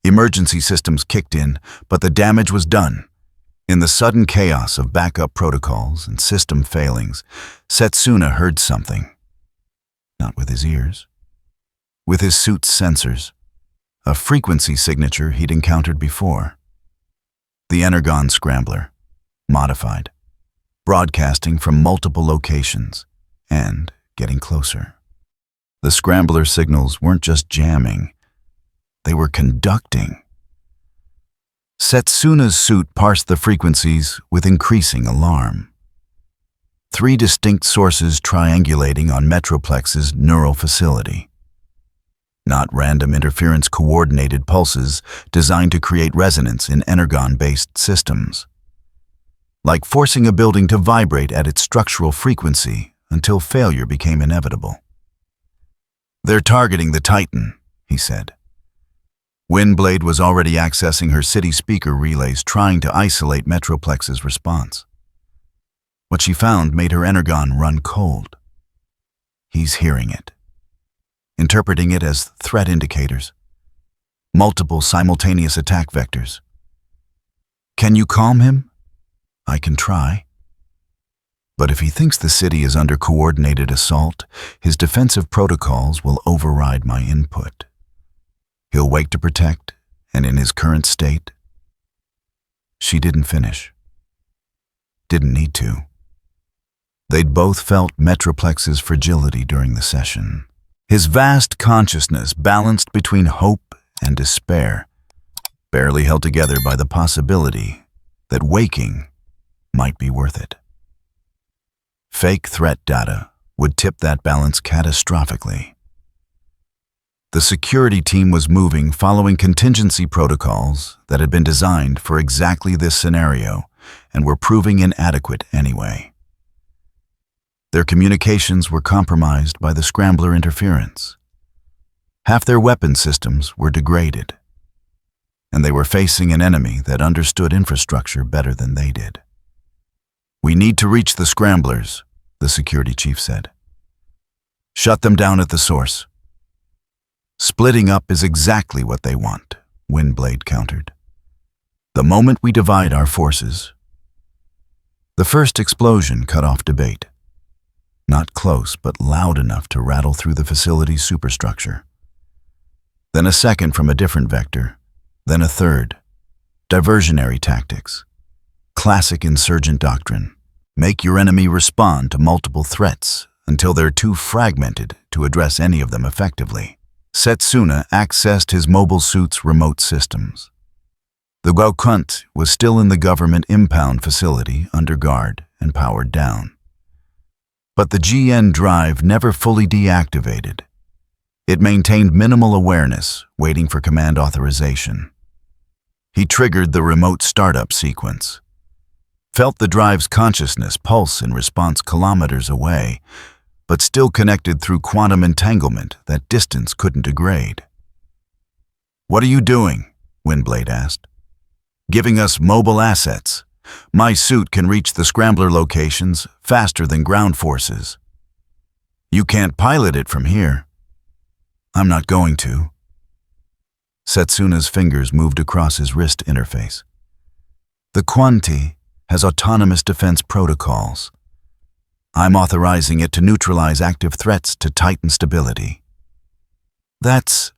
Emergency systems kicked in, but the damage was done. In the sudden chaos of backup protocols and system failings, Setsuna heard something. Not with his ears. With his suit's sensors. A frequency signature he'd encountered before. The Energon Scrambler, modified, broadcasting from multiple locations, and getting closer. The Scrambler signals weren't just jamming, they were conducting. Setsuna's suit parsed the frequencies with increasing alarm. 3 distinct sources triangulating on Metroplex's neural facility. Not random interference-coordinated pulses designed to create resonance in energon-based systems. Like forcing a building to vibrate at its structural frequency until failure became inevitable. They're targeting the Titan, he said. Windblade was already accessing her city speaker relays, trying to isolate Metroplex's response. What she found made her energon run cold. He's hearing it, interpreting it as threat indicators, multiple simultaneous attack vectors. Can you calm him? I can try. But if he thinks the city is under coordinated assault, his defensive protocols will override my input. He'll wake to protect, and in his current state... She didn't finish. Didn't need to. They'd both felt Metroplex's fragility during the session. His vast consciousness balanced between hope and despair, barely held together by the possibility that waking might be worth it. Fake threat data would tip that balance catastrophically. The security team was moving following contingency protocols that had been designed for exactly this scenario and were proving inadequate anyway. Their communications were compromised by the scrambler interference. Half their weapon systems were degraded, and they were facing an enemy that understood infrastructure better than they did. "We need to reach the scramblers," the security chief said. "Shut them down at the source." "Splitting up is exactly what they want," Windblade countered. "The moment we divide our forces." The first explosion cut off debate. Not close, but loud enough to rattle through the facility's superstructure. Then a second from a different vector, then a third. Diversionary tactics. Classic insurgent doctrine. Make your enemy respond to multiple threats until they're too fragmented to address any of them effectively. Setsuna accessed his mobile suit's remote systems. The Gaukunt was still in the government impound facility under guard and powered down. But the GN drive never fully deactivated. It maintained minimal awareness, waiting for command authorization. He triggered the remote startup sequence, felt the drive's consciousness pulse in response kilometers away, but still connected through quantum entanglement that distance couldn't degrade. "What are you doing?" Windblade asked. "Giving us mobile assets. My suit can reach the scrambler locations faster than ground forces. You can't pilot it from here." "I'm not going to." Setsuna's fingers moved across his wrist interface. "The Quanti has autonomous defense protocols. I'm authorizing it to neutralize active threats to tighten stability." "That's..."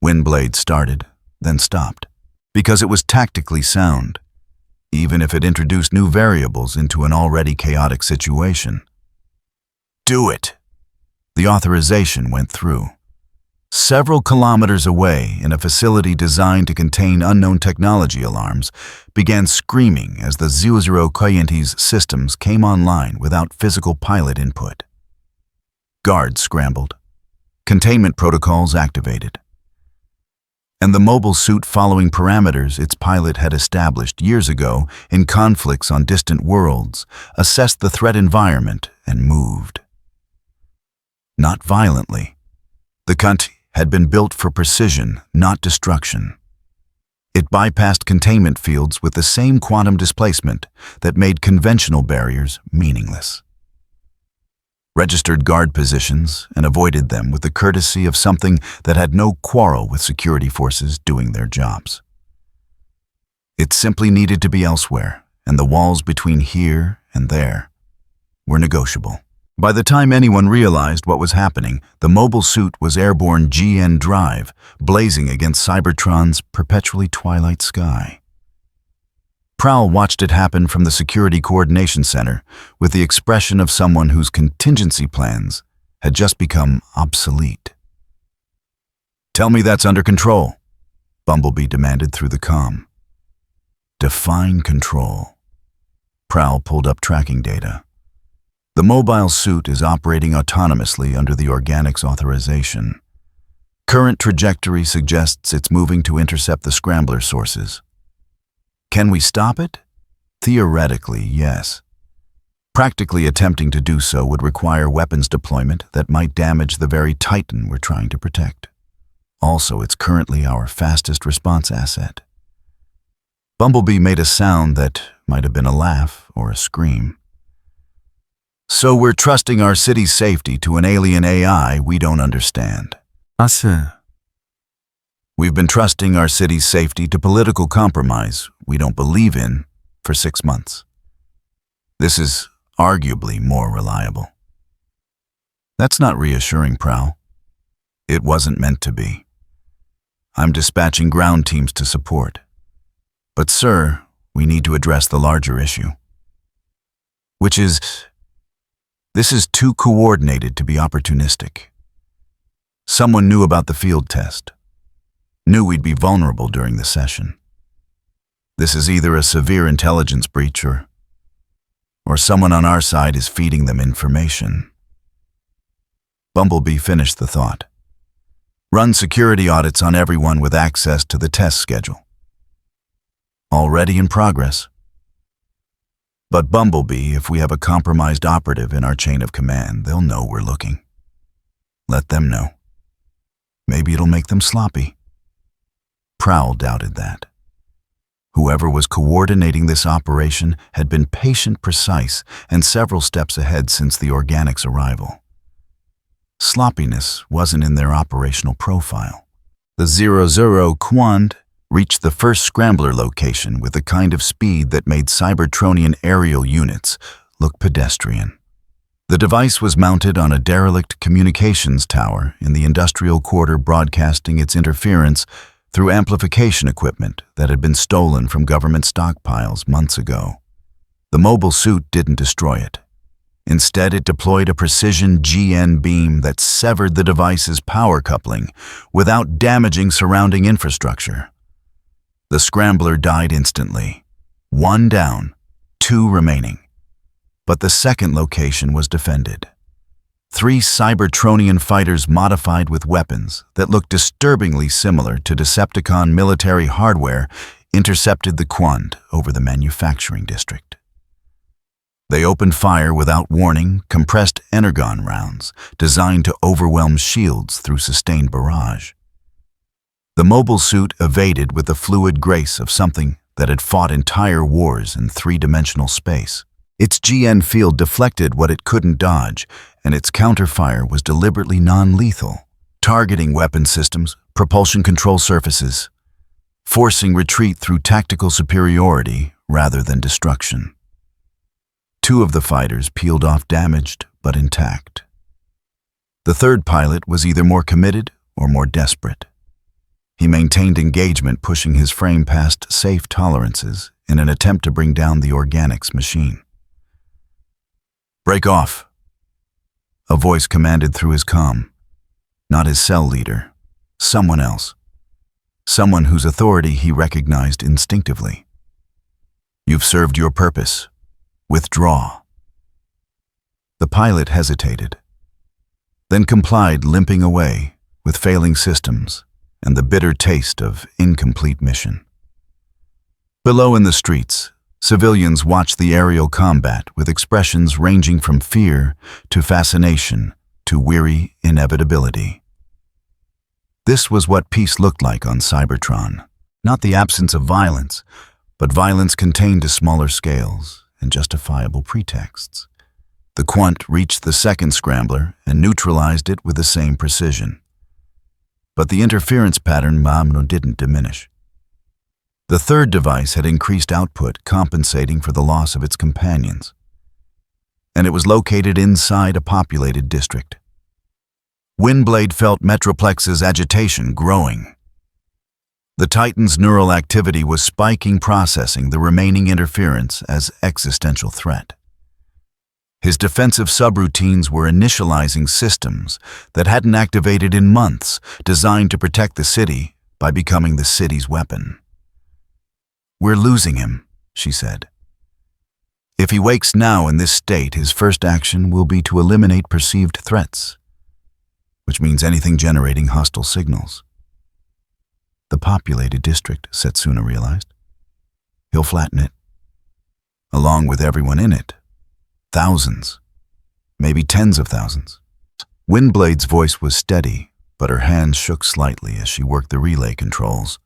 Windblade started, then stopped, because it was tactically sound, even if it introduced new variables into an already chaotic situation. "Do it!" The authorization went through. Several kilometers away, in a facility designed to contain unknown technology alarms, began screaming as the 00 Koyenti's systems came online without physical pilot input. Guards scrambled. Containment protocols activated. And the mobile suit, following parameters its pilot had established years ago in conflicts on distant worlds, assessed the threat environment and moved. Not violently. The Kunt had been built for precision, not destruction. It bypassed containment fields with the same quantum displacement that made conventional barriers meaningless. Registered guard positions and avoided them with the courtesy of something that had no quarrel with security forces doing their jobs. It simply needed to be elsewhere, and the walls between here and there were negotiable. By the time anyone realized what was happening, the mobile suit was airborne GN drive, blazing against Cybertron's perpetually twilight sky. Prowl watched it happen from the Security Coordination Center with the expression of someone whose contingency plans had just become obsolete. "Tell me that's under control," Bumblebee demanded through the comm. "Define control." Prowl pulled up tracking data. The mobile suit is operating autonomously under the organics authorization. Current trajectory suggests it's moving to intercept the scrambler sources. Can we stop it? Theoretically, yes. Practically attempting to do so would require weapons deployment that might damage the very Titan we're trying to protect. Also, it's currently our fastest response asset. Bumblebee made a sound that might have been a laugh or a scream. "So we're trusting our city's safety to an alien AI we don't understand." "We've been trusting our city's safety to political compromise we don't believe in for 6 months. This is arguably more reliable." "That's not reassuring, Prowl. It wasn't meant to be. I'm dispatching ground teams to support. But, sir, we need to address the larger issue. Which is, this is too coordinated to be opportunistic. Someone knew about the field test. Knew we'd be vulnerable during the session. This is either a severe intelligence breach or or someone on our side is feeding them information. Bumblebee finished the thought. Run security audits on everyone with access to the test schedule. Already in progress. But Bumblebee, if we have a compromised operative in our chain of command, they'll know we're looking. Let them know. Maybe it'll make them sloppy. Prowl doubted that. Whoever was coordinating this operation had been patient, precise, and several steps ahead since the organics' arrival. Sloppiness wasn't in their operational profile. The 00 Quand reached the first scrambler location with a kind of speed that made Cybertronian aerial units look pedestrian. The device was mounted on a derelict communications tower in the industrial quarter, broadcasting its interference through amplification equipment that had been stolen from government stockpiles months ago. The mobile suit didn't destroy it. Instead, it deployed a precision GN beam that severed the device's power coupling without damaging surrounding infrastructure. The scrambler died instantly. 1 down, 2 remaining. But the second location was defended. 3 Cybertronian fighters modified with weapons that looked disturbingly similar to Decepticon military hardware intercepted the Quand over the manufacturing district. They opened fire without warning, compressed energon rounds designed to overwhelm shields through sustained barrage. The mobile suit evaded with the fluid grace of something that had fought entire wars in 3-dimensional space. Its GN field deflected what it couldn't dodge, and its counterfire was deliberately non-lethal, targeting weapon systems, propulsion control surfaces, forcing retreat through tactical superiority rather than destruction. 2 of the fighters peeled off damaged but intact. The third pilot was either more committed or more desperate. He maintained engagement, pushing his frame past safe tolerances in an attempt to bring down the organics machine. "Break off," a voice commanded through his comm. Not his cell leader, someone else. Someone whose authority he recognized instinctively. "You've served your purpose. Withdraw." The pilot hesitated, then complied, limping away with failing systems and the bitter taste of incomplete mission. Below in the streets, civilians watched the aerial combat with expressions ranging from fear to fascination to weary inevitability. This was what peace looked like on Cybertron. Not the absence of violence, but violence contained to smaller scales and justifiable pretexts. The Quant reached the second scrambler and neutralized it with the same precision. But the interference pattern didn't diminish. The third device had increased output, compensating for the loss of its companions. And it was located inside a populated district. Windblade felt Metroplex's agitation growing. The Titan's neural activity was spiking, processing the remaining interference as existential threat. His defensive subroutines were initializing systems that hadn't activated in months, designed to protect the city by becoming the city's weapon. "We're losing him," she said. "If he wakes now in this state, his first action will be to eliminate perceived threats, which means anything generating hostile signals." The populated district, Setsuna realized. He'll flatten it, along with everyone in it. Thousands, maybe tens of thousands. Windblade's voice was steady, but her hands shook slightly as she worked the relay controls.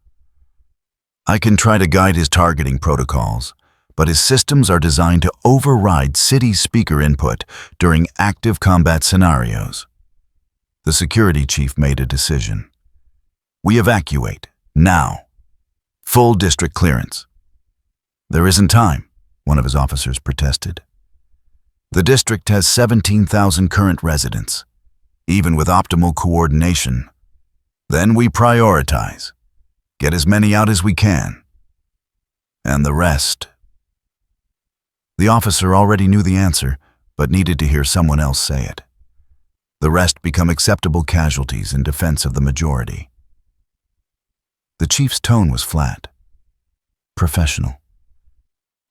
"I can try to guide his targeting protocols, but his systems are designed to override city speaker input during active combat scenarios." The security chief made a decision. "We evacuate, now. Full district clearance." "There isn't time," one of his officers protested. "The district has 17,000 current residents, even with optimal coordination. Then we prioritize. Get as many out as we can. And the rest." The officer already knew the answer, but needed to hear someone else say it. The rest become acceptable casualties in defense of the majority. The chief's tone was flat, professional.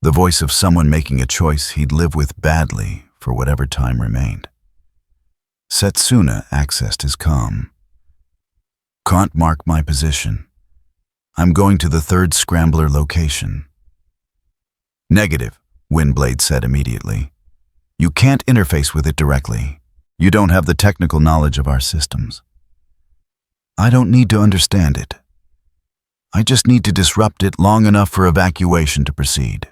the voice of someone making a choice he'd live with badly for whatever time remained. Setsuna accessed his comm. "Can't mark my position. I'm going to the third scrambler location." "Negative," Windblade said immediately. "You can't interface with it directly. You don't have the technical knowledge of our systems." "I don't need to understand it. I just need to disrupt it long enough for evacuation to proceed."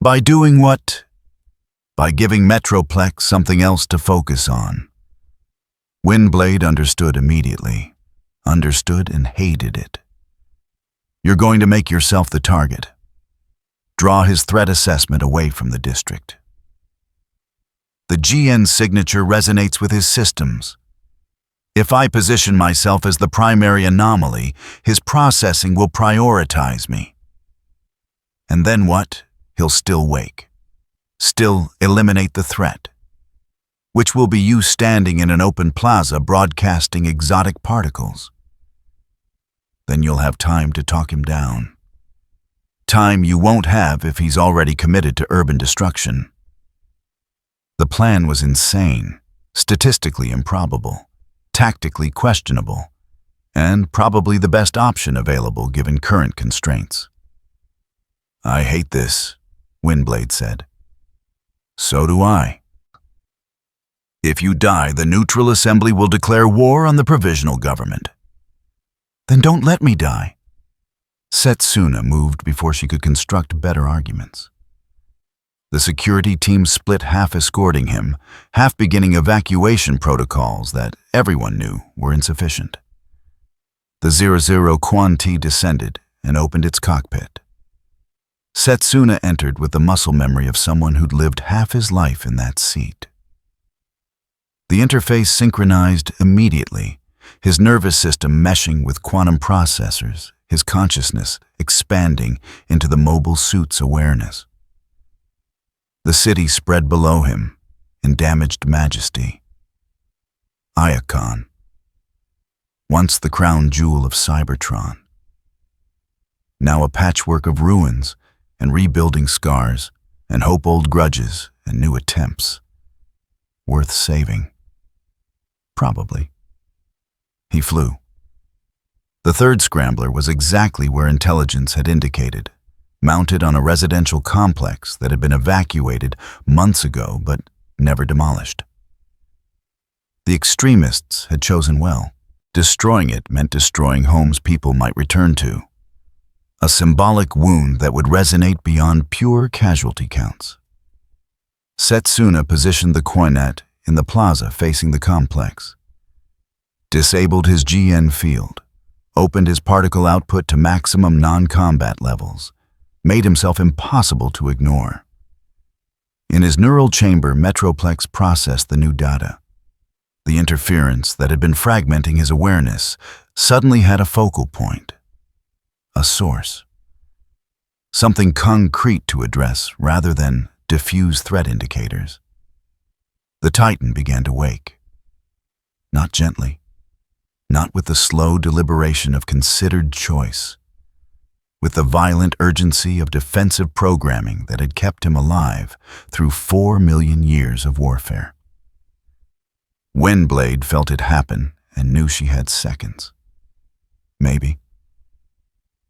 "By doing what?" "By giving Metroplex something else to focus on." Windblade understood immediately. Understood and hated it. "You're going to make yourself the target. Draw his threat assessment away from the district. The GN signature resonates with his systems. If I position myself as the primary anomaly, his processing will prioritize me. And then what? He'll still wake. Still eliminate the threat, which will be you standing in an open plaza broadcasting exotic particles. Then you'll have time to talk him down. Time you won't have if he's already committed to urban destruction. The plan was insane, statistically improbable, tactically questionable, and probably the best option available given current constraints. "I hate this," Windblade said. "So do I. If you die, the Neutral Assembly will declare war on the provisional government." "Then don't let me die." Setsuna moved before she could construct better arguments. The security team split, half escorting him, half beginning evacuation protocols that everyone knew were insufficient. The 00 Quanti descended and opened its cockpit. Setsuna entered with the muscle memory of someone who'd lived half his life in that seat. The interface synchronized immediately, his nervous system meshing with quantum processors, his consciousness expanding into the mobile suit's awareness. The city spread below him in damaged majesty. Iacon, once the crown jewel of Cybertron. Now a patchwork of ruins and rebuilding scars and hope-old grudges and new attempts. Worth saving. Probably. He flew. The third scrambler was exactly where intelligence had indicated, mounted on a residential complex that had been evacuated months ago but never demolished. The extremists had chosen well. Destroying it meant destroying homes people might return to. A symbolic wound that would resonate beyond pure casualty counts. Setsuna positioned the Coinet in the plaza facing the complex. Disabled his GN field, opened his particle output to maximum non-combat levels, made himself impossible to ignore. In his neural chamber, Metroplex processed the new data. The interference that had been fragmenting his awareness suddenly had a focal point, a source. Something concrete to address rather than diffuse threat indicators. The Titan began to wake. Not gently, not with the slow deliberation of considered choice, with the violent urgency of defensive programming that had kept him alive through 4 million years of warfare. Windblade felt it happen and knew she had seconds. Maybe.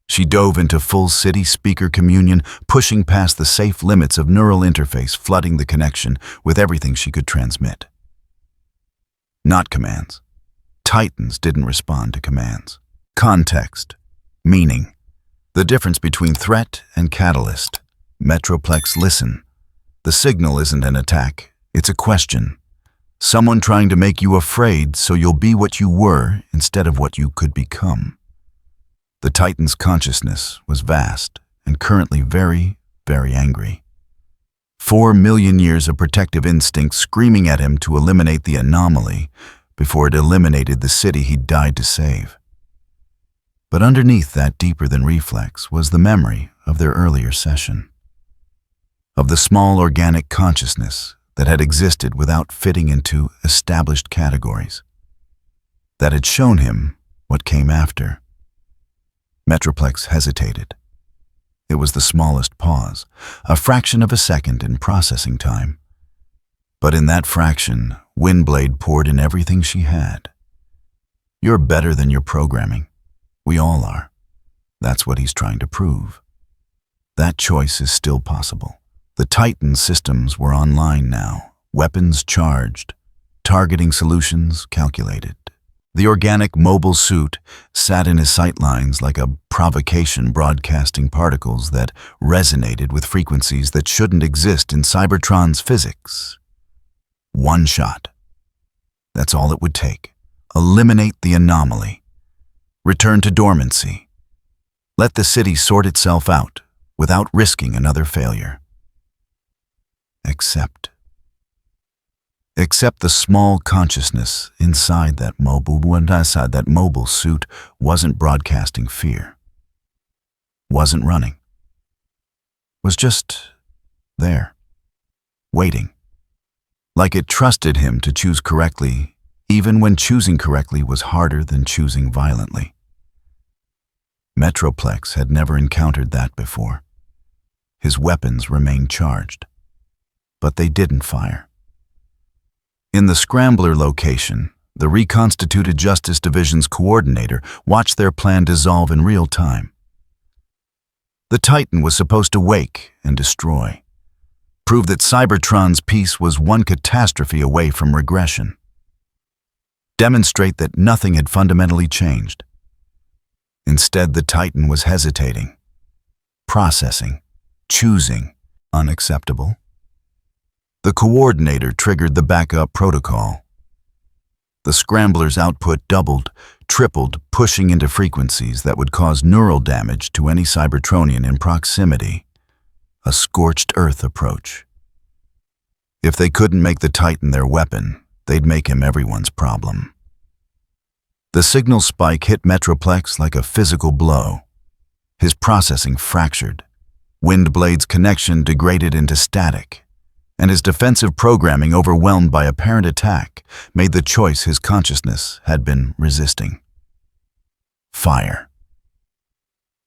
She dove into full city speaker communion, pushing past the safe limits of neural interface, flooding the connection with everything she could transmit. Not commands. Titans didn't respond to commands. Context. Meaning. The difference between threat and catalyst. Metroplex, listen. The signal isn't an attack, it's a question. Someone trying to make you afraid so you'll be what you were instead of what you could become. The Titan's consciousness was vast and currently very, very angry. 4 million years of protective instinct screaming at him to eliminate the anomaly before it eliminated the city he'd died to save. But underneath that deeper than reflex was the memory of their earlier session. Of the small organic consciousness that had existed without fitting into established categories. That had shown him what came after. Metroplex hesitated. It was the smallest pause, a fraction of a second in processing time. But in that fraction, Windblade poured in everything she had. You're better than your programming. We all are. That's what he's trying to prove. That choice is still possible. The Titan systems were online now, weapons charged, targeting solutions calculated. The organic mobile suit sat in his sightlines like a provocation broadcasting particles that resonated with frequencies that shouldn't exist in Cybertron's physics. One shot. That's all it would take. Eliminate the anomaly. Return to dormancy. Let the city sort itself out without risking another failure. Except the small consciousness inside that mobile suit wasn't broadcasting fear. Wasn't running. Was just there, waiting. Like it trusted him to choose correctly, even when choosing correctly was harder than choosing violently. Metroplex had never encountered that before. His weapons remained charged, but they didn't fire. In the Scrambler location, the reconstituted Justice Division's coordinator watched their plan dissolve in real time. The Titan was supposed to wake and destroy, prove that Cybertron's peace was one catastrophe away from regression. Demonstrate that nothing had fundamentally changed. Instead, the Titan was hesitating, processing, choosing. Unacceptable. The coordinator triggered the backup protocol. The Scrambler's output doubled, tripled, pushing into frequencies that would cause neural damage to any Cybertronian in proximity. A scorched earth approach. If they couldn't make the Titan their weapon, they'd make him everyone's problem. The signal spike hit Metroplex like a physical blow. His processing fractured. Windblade's connection degraded into static, and his defensive programming, overwhelmed by apparent attack, made the choice his consciousness had been resisting. Fire.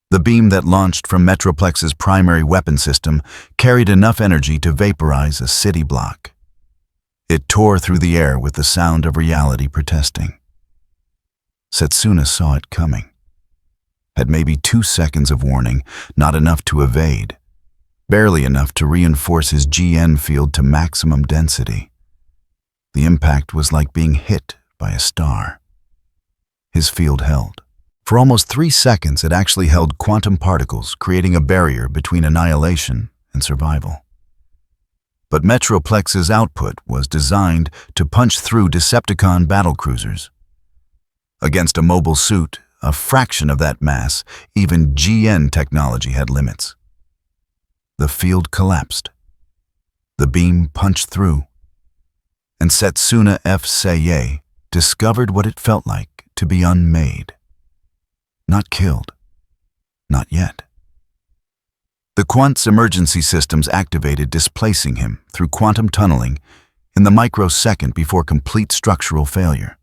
The beam that launched from Metroplex's primary weapon system carried enough energy to vaporize a city block. It tore through the air with the sound of reality protesting. Setsuna saw it coming. Had maybe 2 seconds of warning, not enough to evade. Barely enough to reinforce his GN field to maximum density. The impact was like being hit by a star. His field held. For almost 3 seconds, it actually held quantum particles, creating a barrier between annihilation and survival. But Metroplex's output was designed to punch through Decepticon battlecruisers. Against a mobile suit, a fraction of that mass, even GN technology had limits. The field collapsed. The beam punched through. And Setsuna F. Seye discovered what it felt like to be unmade. Not killed. Not yet. The Quant's emergency systems activated, displacing him through quantum tunneling in the microsecond before complete structural failure.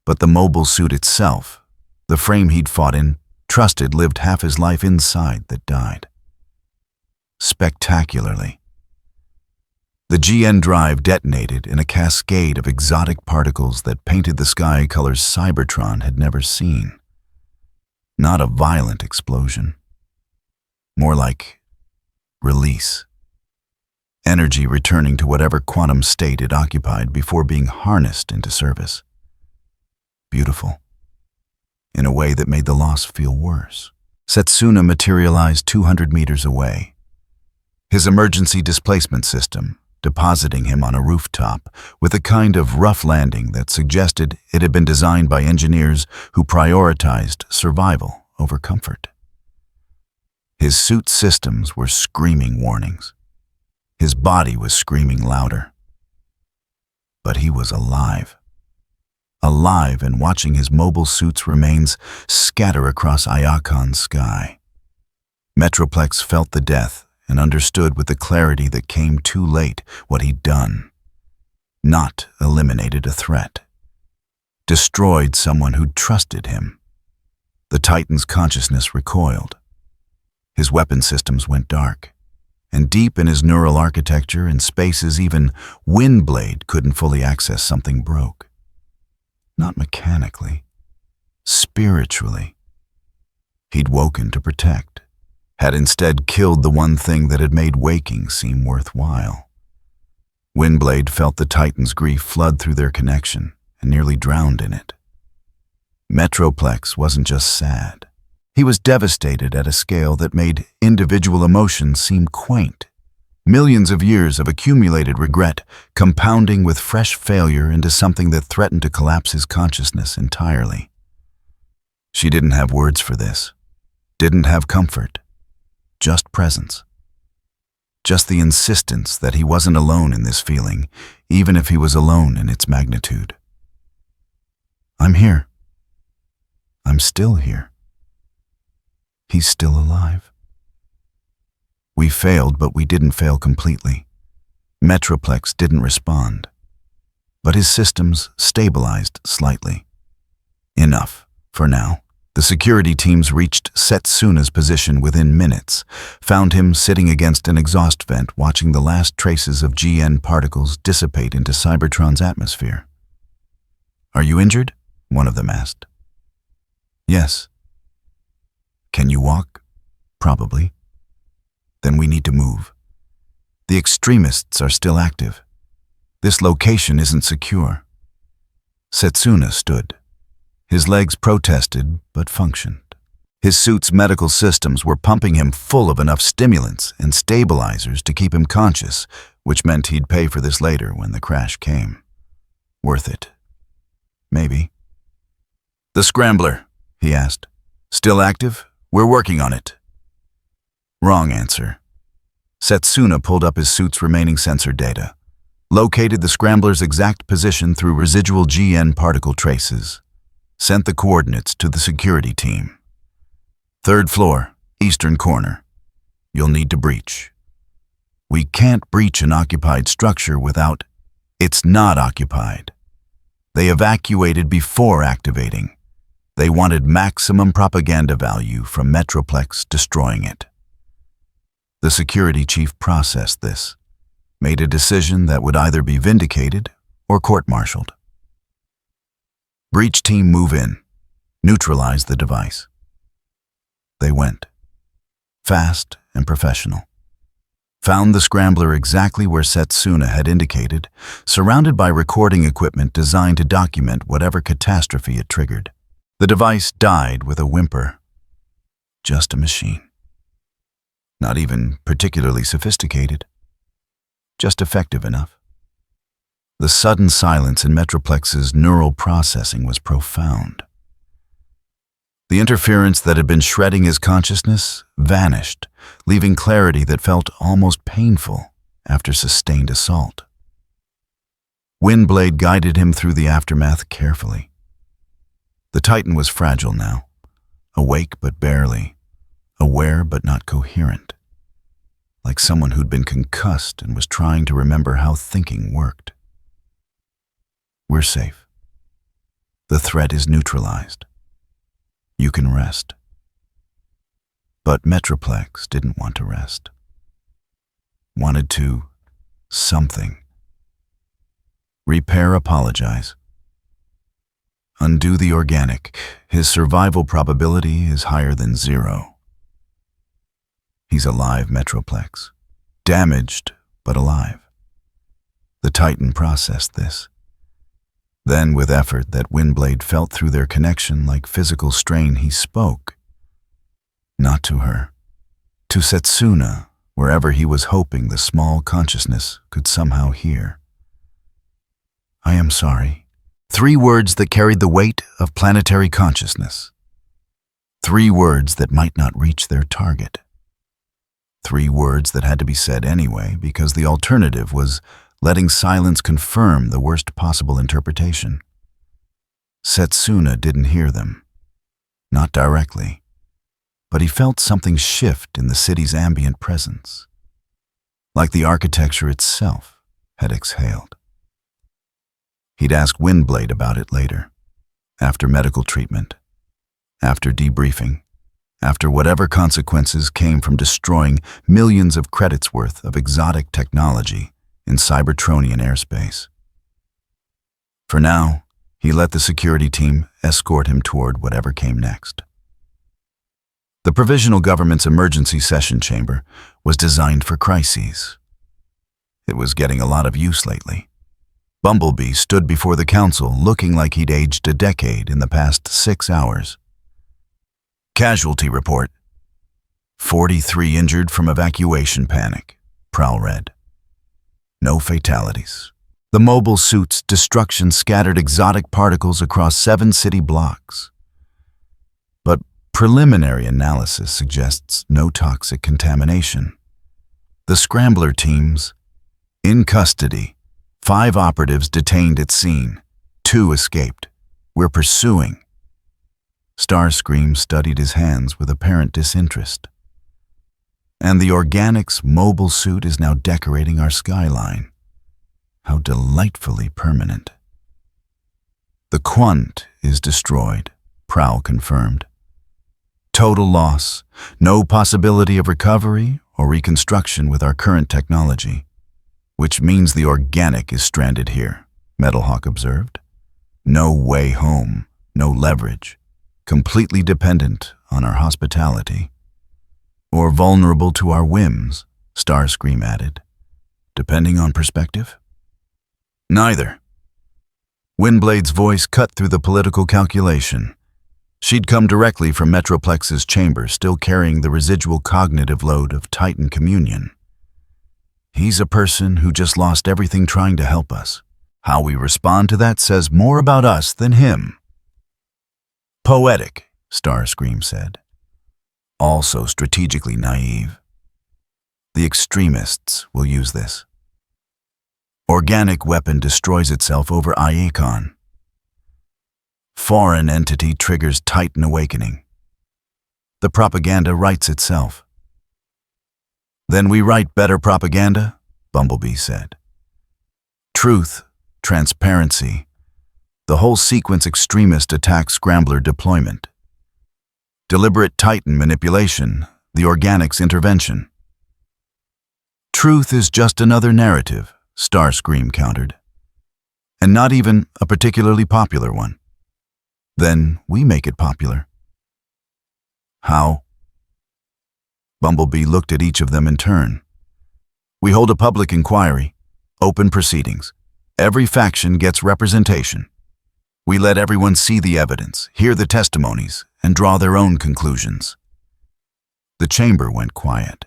But the mobile suit itself, the frame he'd fought in, trusted, lived half his life inside that died. Spectacularly. The GN drive detonated in a cascade of exotic particles that painted the sky colors Cybertron had never seen. Not a violent explosion. More like release. Energy returning to whatever quantum state it occupied before being harnessed into service. Beautiful. In a way that made the loss feel worse. Setsuna materialized 200 meters away. His emergency displacement system, depositing him on a rooftop with a kind of rough landing that suggested it had been designed by engineers who prioritized survival over comfort. His suit systems were screaming warnings. His body was screaming louder. But he was alive. Alive and watching his mobile suit's remains scatter across Iacon's sky. Metroplex felt the death and understood with the clarity that came too late what he'd done. Not eliminated a threat. Destroyed someone who'd trusted him. The Titan's consciousness recoiled. His weapon systems went dark, and deep in his neural architecture, in spaces even Windblade couldn't fully access, something broke. Not mechanically, spiritually. He'd woken to protect, had instead killed the one thing that had made waking seem worthwhile. Windblade felt the Titan's grief flood through their connection and nearly drowned in it. Metroplex wasn't just sad. He was devastated at a scale that made individual emotions seem quaint. Millions of years of accumulated regret compounding with fresh failure into something that threatened to collapse his consciousness entirely. She didn't have words for this, didn't have comfort, just presence. Just the insistence that he wasn't alone in this feeling, even if he was alone in its magnitude. I'm here. I'm still here. He's still alive. We failed, but we didn't fail completely. Metroplex didn't respond, but his systems stabilized slightly. Enough, for now. The security teams reached Setsuna's position within minutes, found him sitting against an exhaust vent watching the last traces of GN particles dissipate into Cybertron's atmosphere. "Are you injured?" one of them asked. "Yes." "Can you walk?" "Probably." "Then we need to move. The extremists are still active. This location isn't secure." Setsuna stood. His legs protested, but functioned. His suit's medical systems were pumping him full of enough stimulants and stabilizers to keep him conscious, which meant he'd pay for this later when the crash came. Worth it. Maybe. "The scrambler," he asked. "Still active? We're working on it." Wrong answer. Setsuna pulled up his suit's remaining sensor data, located the scrambler's exact position through residual GN particle traces, sent the coordinates to the security team. "Third floor, eastern corner. You'll need to breach." "We can't breach an occupied structure without..." "It's not occupied. They evacuated before activating. They wanted maximum propaganda value from Metroplex destroying it." The security chief processed this, made a decision that would either be vindicated or court-martialed. "Breach team, move in. Neutralize the device." They went. Fast and professional. Found the scrambler exactly where Setsuna had indicated, surrounded by recording equipment designed to document whatever catastrophe it triggered. The device died with a whimper. Just a machine. Not even particularly sophisticated. Just effective enough. The sudden silence in Metroplex's neural processing was profound. The interference that had been shredding his consciousness vanished, leaving clarity that felt almost painful after sustained assault. Windblade guided him through the aftermath carefully. The Titan was fragile now, awake but barely, aware but not coherent, like someone who'd been concussed and was trying to remember how thinking worked. "We're safe. The threat is neutralized. You can rest." But Metroplex didn't want to rest. Wanted to... something. Repair, apologize. Undo the organic. His survival probability is higher than 0. He's alive, Metroplex. Damaged, but alive. The Titan processed this. Then, with effort that Windblade felt through their connection like physical strain, he spoke. Not to her. To Setsuna, wherever he was hoping the small consciousness could somehow hear. "I am sorry." 3 words that carried the weight of planetary consciousness. 3 words that might not reach their target. 3 words that had to be said anyway, because the alternative was letting silence confirm the worst possible interpretation. Setsuna didn't hear them. Not directly. But he felt something shift in the city's ambient presence. Like the architecture itself had exhaled. He'd ask Windblade about it later. After medical treatment. After debriefing. after whatever consequences came from destroying millions of credits worth of exotic technology in Cybertronian airspace. For now, he let the security team escort him toward whatever came next. The Provisional Government's emergency session chamber was designed for crises. It was getting a lot of use lately. Bumblebee stood before the council looking like he'd aged a decade in the past 6 hours. Casualty report. 43 injured from evacuation panic, Prowl read. No fatalities. The mobile suit's destruction scattered exotic particles across 7 city blocks. But preliminary analysis suggests no toxic contamination. The Scrambler teams, in custody. 5 operatives detained at scene. 2 escaped. We're pursuing. Starscream studied his hands with apparent disinterest. And the Organics mobile suit is now decorating our skyline. How delightfully permanent. The Quant is destroyed, Prowl confirmed. Total loss, no possibility of recovery or reconstruction with our current technology. Which means the Organic is stranded here, Metalhawk observed. No way home, no leverage. Completely dependent on our hospitality. Or vulnerable to our whims, Starscream added. Depending on perspective? Neither. Windblade's voice cut through the political calculation. She'd come directly from Metroplex's chamber, still carrying the residual cognitive load of Titan communion. He's a person who just lost everything trying to help us. How we respond to that says more about us than him. Poetic, Starscream said. Also strategically naive. The Extremists will use this. Organic weapon destroys itself over Iacon. Foreign entity triggers Titan awakening. The propaganda writes itself. Then we write better propaganda, Bumblebee said. Truth, transparency, the whole sequence Extremist attack Scrambler deployment. Deliberate Titan manipulation, the Organics intervention. Truth is just another narrative, Starscream countered. And not even a particularly popular one. Then we make it popular. How? Bumblebee looked at each of them in turn. We hold a public inquiry, open proceedings. Every faction gets representation. We let everyone see the evidence, hear the testimonies, and draw their own conclusions. The chamber went quiet.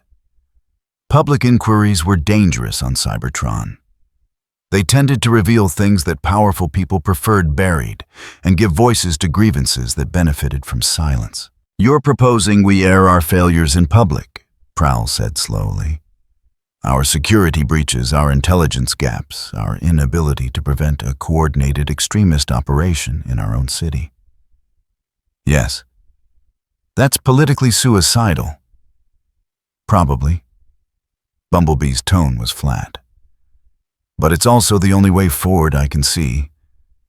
Public inquiries were dangerous on Cybertron. They tended to reveal things that powerful people preferred buried and give voices to grievances that benefited from silence. You're proposing we air our failures in public, Prowl said slowly. Our security breaches, our intelligence gaps, our inability to prevent a coordinated extremist operation in our own city. Yes. That's politically suicidal. Probably. Bumblebee's tone was flat. But it's also the only way forward I can see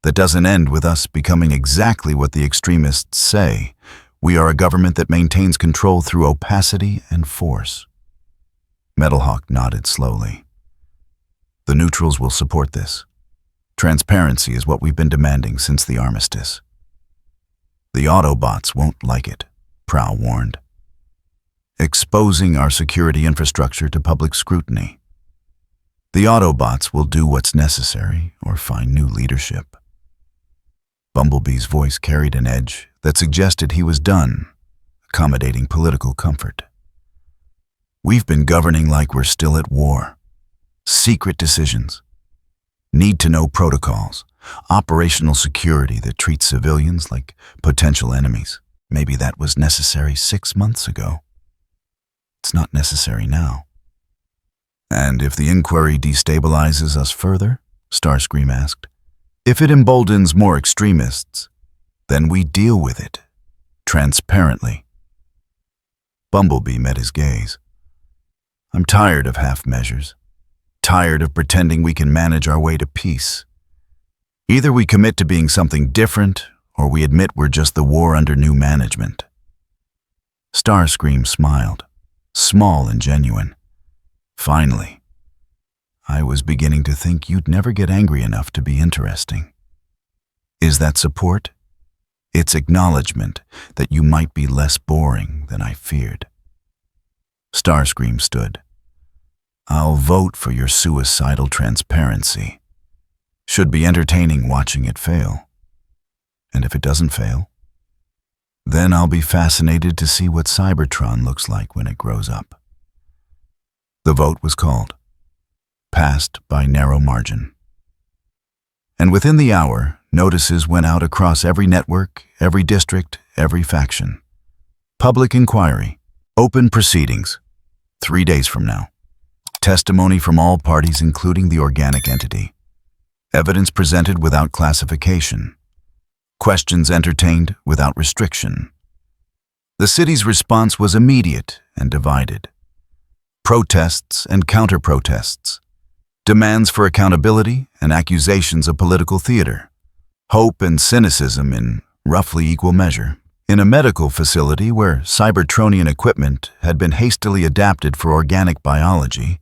that doesn't end with us becoming exactly what the extremists say. We are a government that maintains control through opacity and force. Metalhawk nodded slowly. The neutrals will support this. Transparency is what we've been demanding since the armistice. The Autobots won't like it, Prowl warned. Exposing our security infrastructure to public scrutiny. The Autobots will do what's necessary or find new leadership. Bumblebee's voice carried an edge that suggested he was done accommodating political comfort. We've been governing like we're still at war. Secret decisions. Need-to-know protocols. Operational security that treats civilians like potential enemies. Maybe that was necessary 6 months ago. It's not necessary now. And if the inquiry destabilizes us further, Starscream asked, if it emboldens more extremists, then we deal with it, transparently. Bumblebee met his gaze. I'm tired of half measures, tired of pretending we can manage our way to peace. Either we commit to being something different, or we admit we're just the war under new management. Starscream smiled, small and genuine. Finally. I was beginning to think you'd never get angry enough to be interesting. Is that support? It's acknowledgement that you might be less boring than I feared. Starscream stood. I'll vote for your suicidal transparency. Should be entertaining watching it fail. And if it doesn't fail, then I'll be fascinated to see what Cybertron looks like when it grows up. The vote was called. Passed by narrow margin. And within the hour, notices went out across every network, every district, every faction. Public inquiry. Open proceedings. 3 days from now. Testimony from all parties including the organic entity. Evidence presented without classification. Questions entertained without restriction. The city's response was immediate and divided. Protests and counter-protests. Demands for accountability and accusations of political theater. Hope and cynicism in roughly equal measure. In a medical facility where Cybertronian equipment had been hastily adapted for organic biology,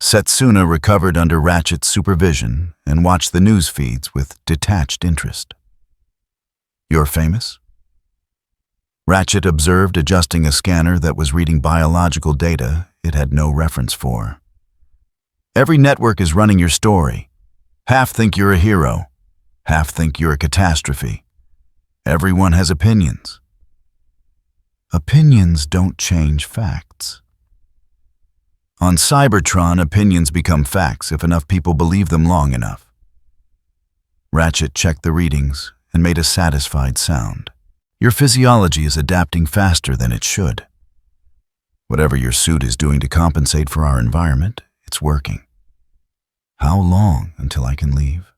Setsuna recovered under Ratchet's supervision and watched the news feeds with detached interest. You're famous? Ratchet observed, adjusting a scanner that was reading biological data it had no reference for. Every network is running your story. Half think you're a hero. Half think you're a catastrophe. Everyone has opinions. Opinions don't change facts. On Cybertron, opinions become facts if enough people believe them long enough. Ratchet checked the readings and made a satisfied sound. Your physiology is adapting faster than it should. Whatever your suit is doing to compensate for our environment, it's working. How long until I can leave?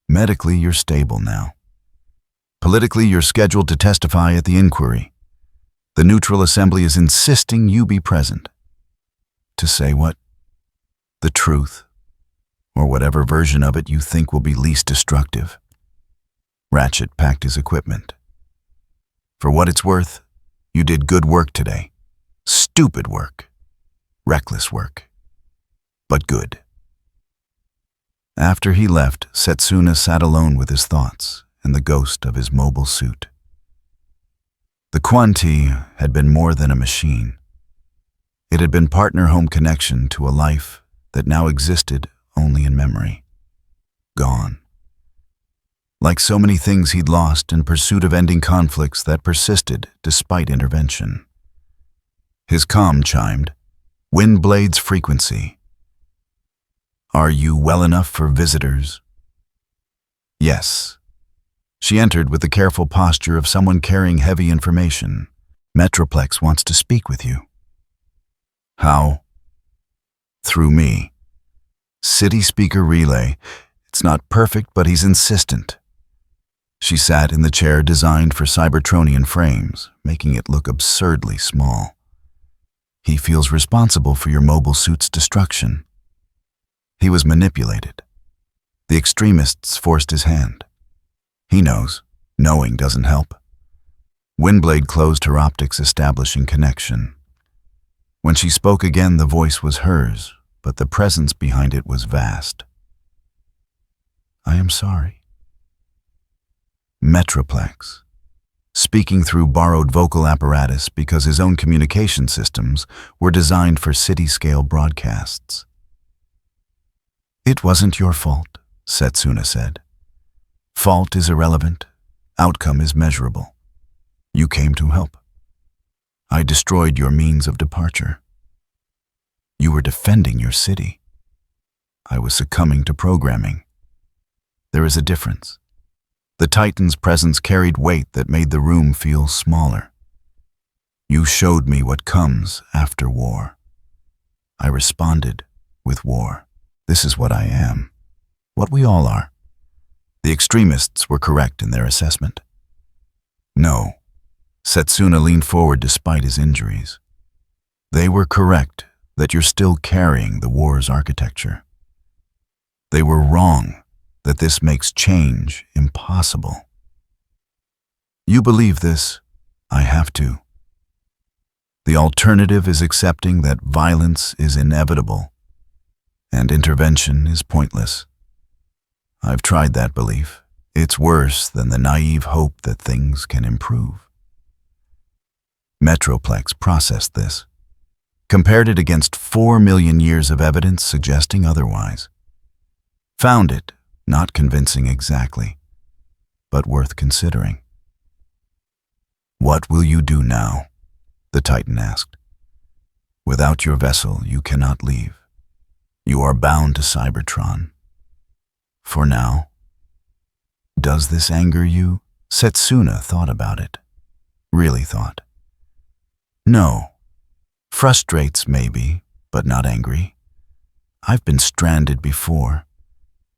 Medically, you're stable now. Politically, you're scheduled to testify at the inquiry. The Neutral Assembly is insisting you be present. To say what? The truth, or whatever version of it you think will be least destructive. Ratchet packed his equipment. For what it's worth, you did good work today. Stupid work. Reckless work. But good. After he left, Setsuna sat alone with his thoughts and the ghost of his mobile suit. The Quanti had been more than a machine. It had been partner-home connection to a life that now existed only in memory. Gone. Like so many things he'd lost in pursuit of ending conflicts that persisted despite intervention. His comm chimed, Windblade's frequency. Are you well enough for visitors? Yes. She entered with the careful posture of someone carrying heavy information. Metroplex wants to speak with you. How? Through me. City speaker relay. It's not perfect, but he's insistent. She sat in the chair designed for Cybertronian frames, making it look absurdly small. He feels responsible for your mobile suit's destruction. He was manipulated. The extremists forced his hand. He knows. Knowing doesn't help. Windblade closed her optics, establishing connection. When she spoke again, the voice was hers, but the presence behind it was vast. I am sorry. Metroplex, speaking through borrowed vocal apparatus because his own communication systems were designed for city-scale broadcasts. It wasn't your fault, Setsuna said. Fault is irrelevant. Outcome is measurable. You came to help. I destroyed your means of departure. You were defending your city. I was succumbing to programming. There is a difference. The Titan's presence carried weight that made the room feel smaller. You showed me what comes after war. I responded with war. This is what I am. What we all are. The extremists were correct in their assessment. No. Setsuna leaned forward despite his injuries. They were correct that you're still carrying the war's architecture. They were wrong that this makes change impossible. You believe this, I have to. The alternative is accepting that violence is inevitable and intervention is pointless. I've tried that belief. It's worse than the naive hope that things can improve. Metroplex processed this, compared it against 4 million years of evidence suggesting otherwise. Found it not convincing exactly, but worth considering. "What will you do now?" the Titan asked. "Without your vessel, you cannot leave. You are bound to Cybertron. For now." "Does this anger you?" Setsuna thought about it. Really thought. "No. Frustrates maybe, but not angry. I've been stranded before.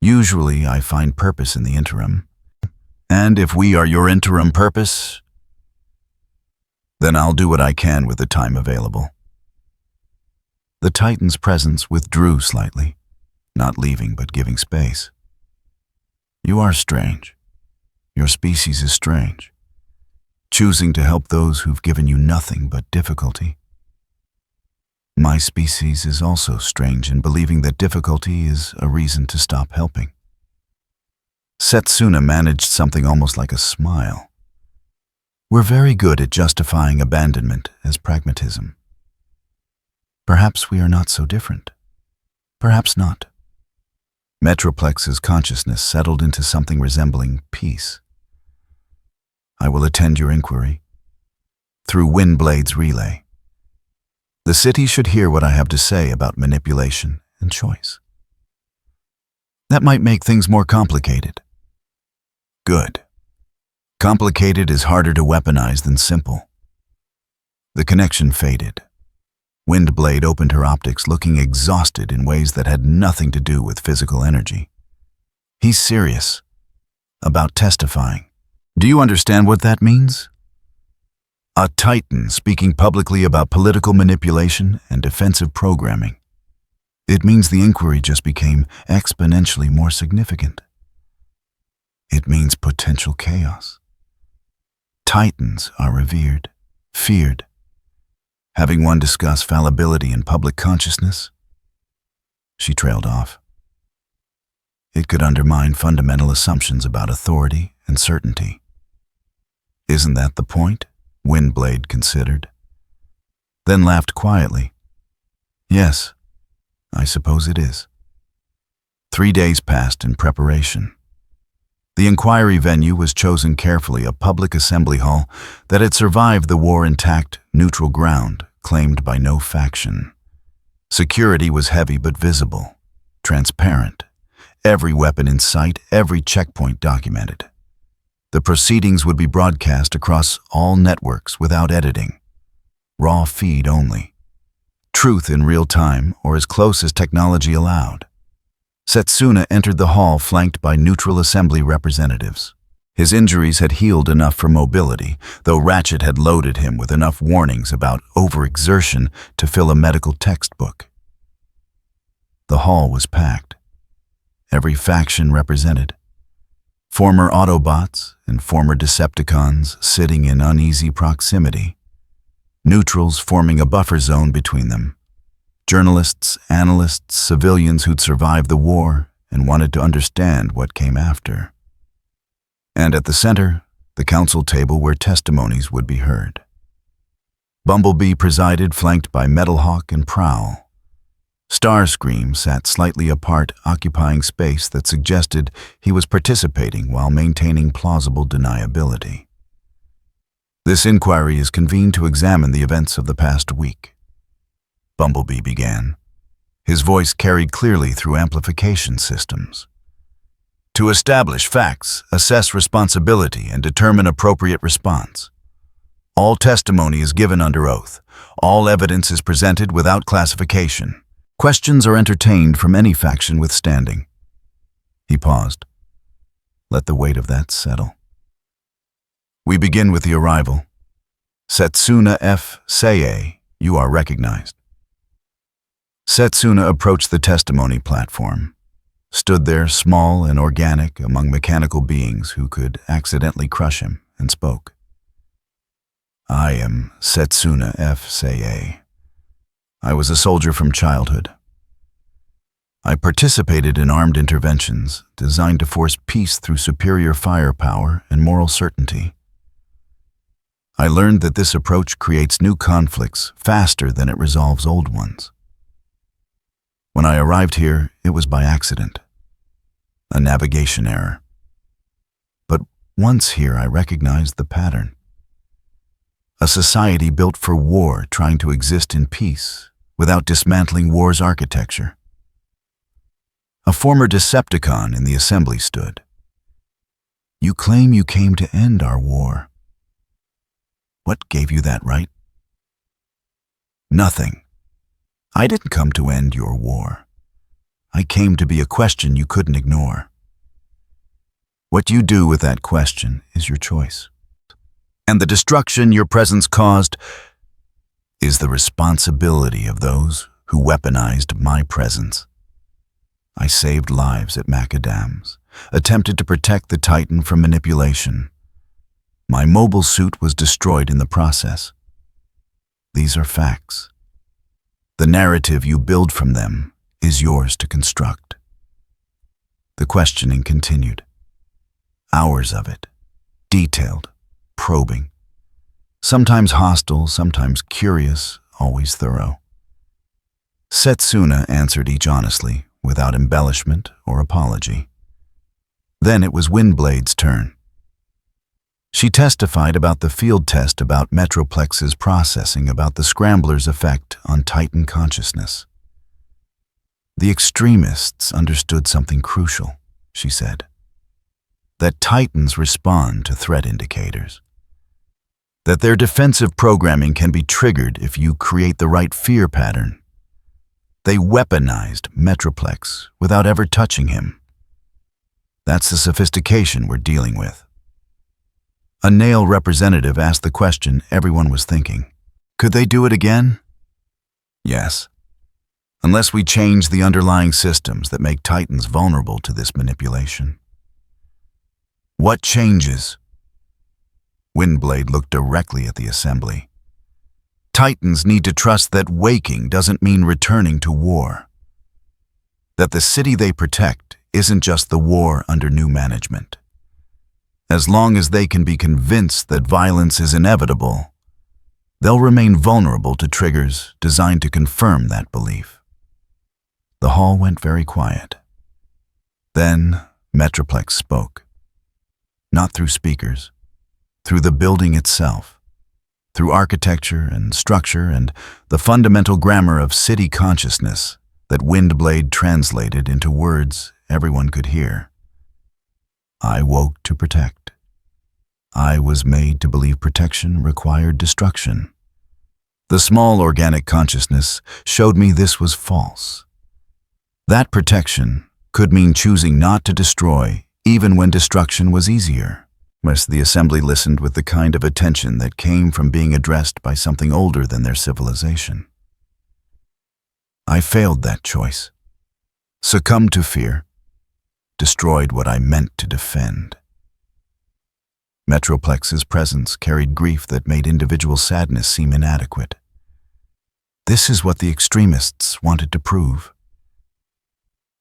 Usually I find purpose in the interim. And if we are your interim purpose, then I'll do what I can with the time available." The Titan's presence withdrew slightly, not leaving but giving space. "You are strange. Your species is strange, choosing to help those who've given you nothing but difficulty. My species is also strange in believing that difficulty is a reason to stop helping." Setsuna managed something almost like a smile. "We're very good at justifying abandonment as pragmatism. Perhaps we are not so different. Perhaps not." Metroplex's consciousness settled into something resembling peace. "I will attend your inquiry through Windblade's relay. The city should hear what I have to say about manipulation and choice. That might make things more complicated." "Good. Complicated is harder to weaponize than simple." The connection faded. Windblade opened her optics, looking exhausted in ways that had nothing to do with physical energy. "He's serious about testifying. Do you understand what that means? A Titan speaking publicly about political manipulation and defensive programming. It means the inquiry just became exponentially more significant. It means potential chaos. Titans are revered, feared. Having one discuss fallibility in public consciousness?" She trailed off. "It could undermine fundamental assumptions about authority and certainty." "Isn't that the point?" Windblade considered, then laughed quietly. "Yes, I suppose it is." 3 days passed in preparation. The inquiry venue was chosen carefully, a public assembly hall that had survived the war intact, neutral ground, claimed by no faction. Security was heavy but visible, transparent. Every weapon in sight, every checkpoint documented. The proceedings would be broadcast across all networks without editing. Raw feed only. Truth in real time, or as close as technology allowed. Setsuna entered the hall flanked by neutral assembly representatives. His injuries had healed enough for mobility, though Ratchet had loaded him with enough warnings about overexertion to fill a medical textbook. The hall was packed. Every faction represented. Former Autobots and former Decepticons sitting in uneasy proximity. Neutrals forming a buffer zone between them. Journalists, analysts, civilians who'd survived the war and wanted to understand what came after. And at the center, the council table where testimonies would be heard. Bumblebee presided, flanked by Metalhawk and Prowl. Starscream sat slightly apart, occupying space that suggested he was participating while maintaining plausible deniability. "This inquiry is convened to examine the events of the past week," Bumblebee began. His voice carried clearly through amplification systems. "To establish facts, assess responsibility, and determine appropriate response. All testimony is given under oath. All evidence is presented without classification. Questions are entertained from any faction withstanding." He paused. Let the weight of that settle. "We begin with the arrival. Setsuna F. Seye, you are recognized." Setsuna approached the testimony platform, stood there small and organic among mechanical beings who could accidentally crush him, and spoke. I am Setsuna F.S.A. I was a soldier from childhood. I participated in armed interventions designed to force peace through superior firepower and moral certainty. I learned that this approach creates new conflicts faster than it resolves old ones. When I arrived here, it was by accident, a navigation error. But once here, I recognized the pattern. A society built for war trying to exist in peace without dismantling war's architecture. A former Decepticon in the assembly stood. You claim you came to end our war. What gave you that right? Nothing. I didn't come to end your war. I came to be a question you couldn't ignore. What you do with that question is your choice. And the destruction your presence caused is the responsibility of those who weaponized my presence. I saved lives at McAdam's, attempted to protect the Titan from manipulation. My mobile suit was destroyed in the process. These are facts. The narrative you build from them is yours to construct. The questioning continued. Hours of it, detailed, probing. Sometimes hostile, sometimes curious, always thorough. Setsuna answered each honestly, without embellishment or apology. Then it was Windblade's turn. She testified about the field test about Metroplex's processing about the Scrambler's effect on Titan consciousness. The Extremists understood something crucial, she said. That Titans respond to threat indicators. That their defensive programming can be triggered if you create the right fear pattern. They weaponized Metroplex without ever touching him. That's the sophistication we're dealing with. A Nail representative asked the question everyone was thinking. Could they do it again? Yes. Unless we change the underlying systems that make Titans vulnerable to this manipulation. What changes? Windblade looked directly at the assembly. Titans need to trust that waking doesn't mean returning to war. That the city they protect isn't just the war under new management. As long as they can be convinced that violence is inevitable, they'll remain vulnerable to triggers designed to confirm that belief. The hall went very quiet. Then Metroplex spoke. Not through speakers, through the building itself, through architecture and structure and the fundamental grammar of city consciousness that Windblade translated into words everyone could hear. I woke to protect. I was made to believe protection required destruction. The small organic consciousness showed me this was false. That protection could mean choosing not to destroy even when destruction was easier. The assembly listened with the kind of attention that came from being addressed by something older than their civilization. I failed that choice. Succumbed to fear. Destroyed what I meant to defend. Metroplex's presence carried grief that made individual sadness seem inadequate. This is what the Extremists wanted to prove.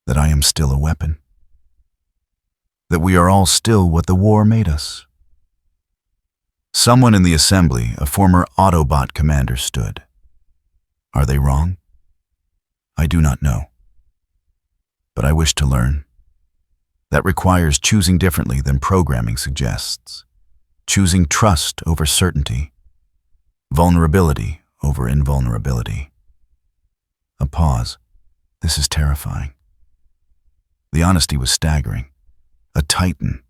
That I am still a weapon. That we are all still what the war made us. Someone in the assembly, a former Autobot commander, stood. Are they wrong? I do not know. But I wish to learn. That requires choosing differently than programming suggests. Choosing trust over certainty. Vulnerability over invulnerability. A pause. This is terrifying. The honesty was staggering. A Titan,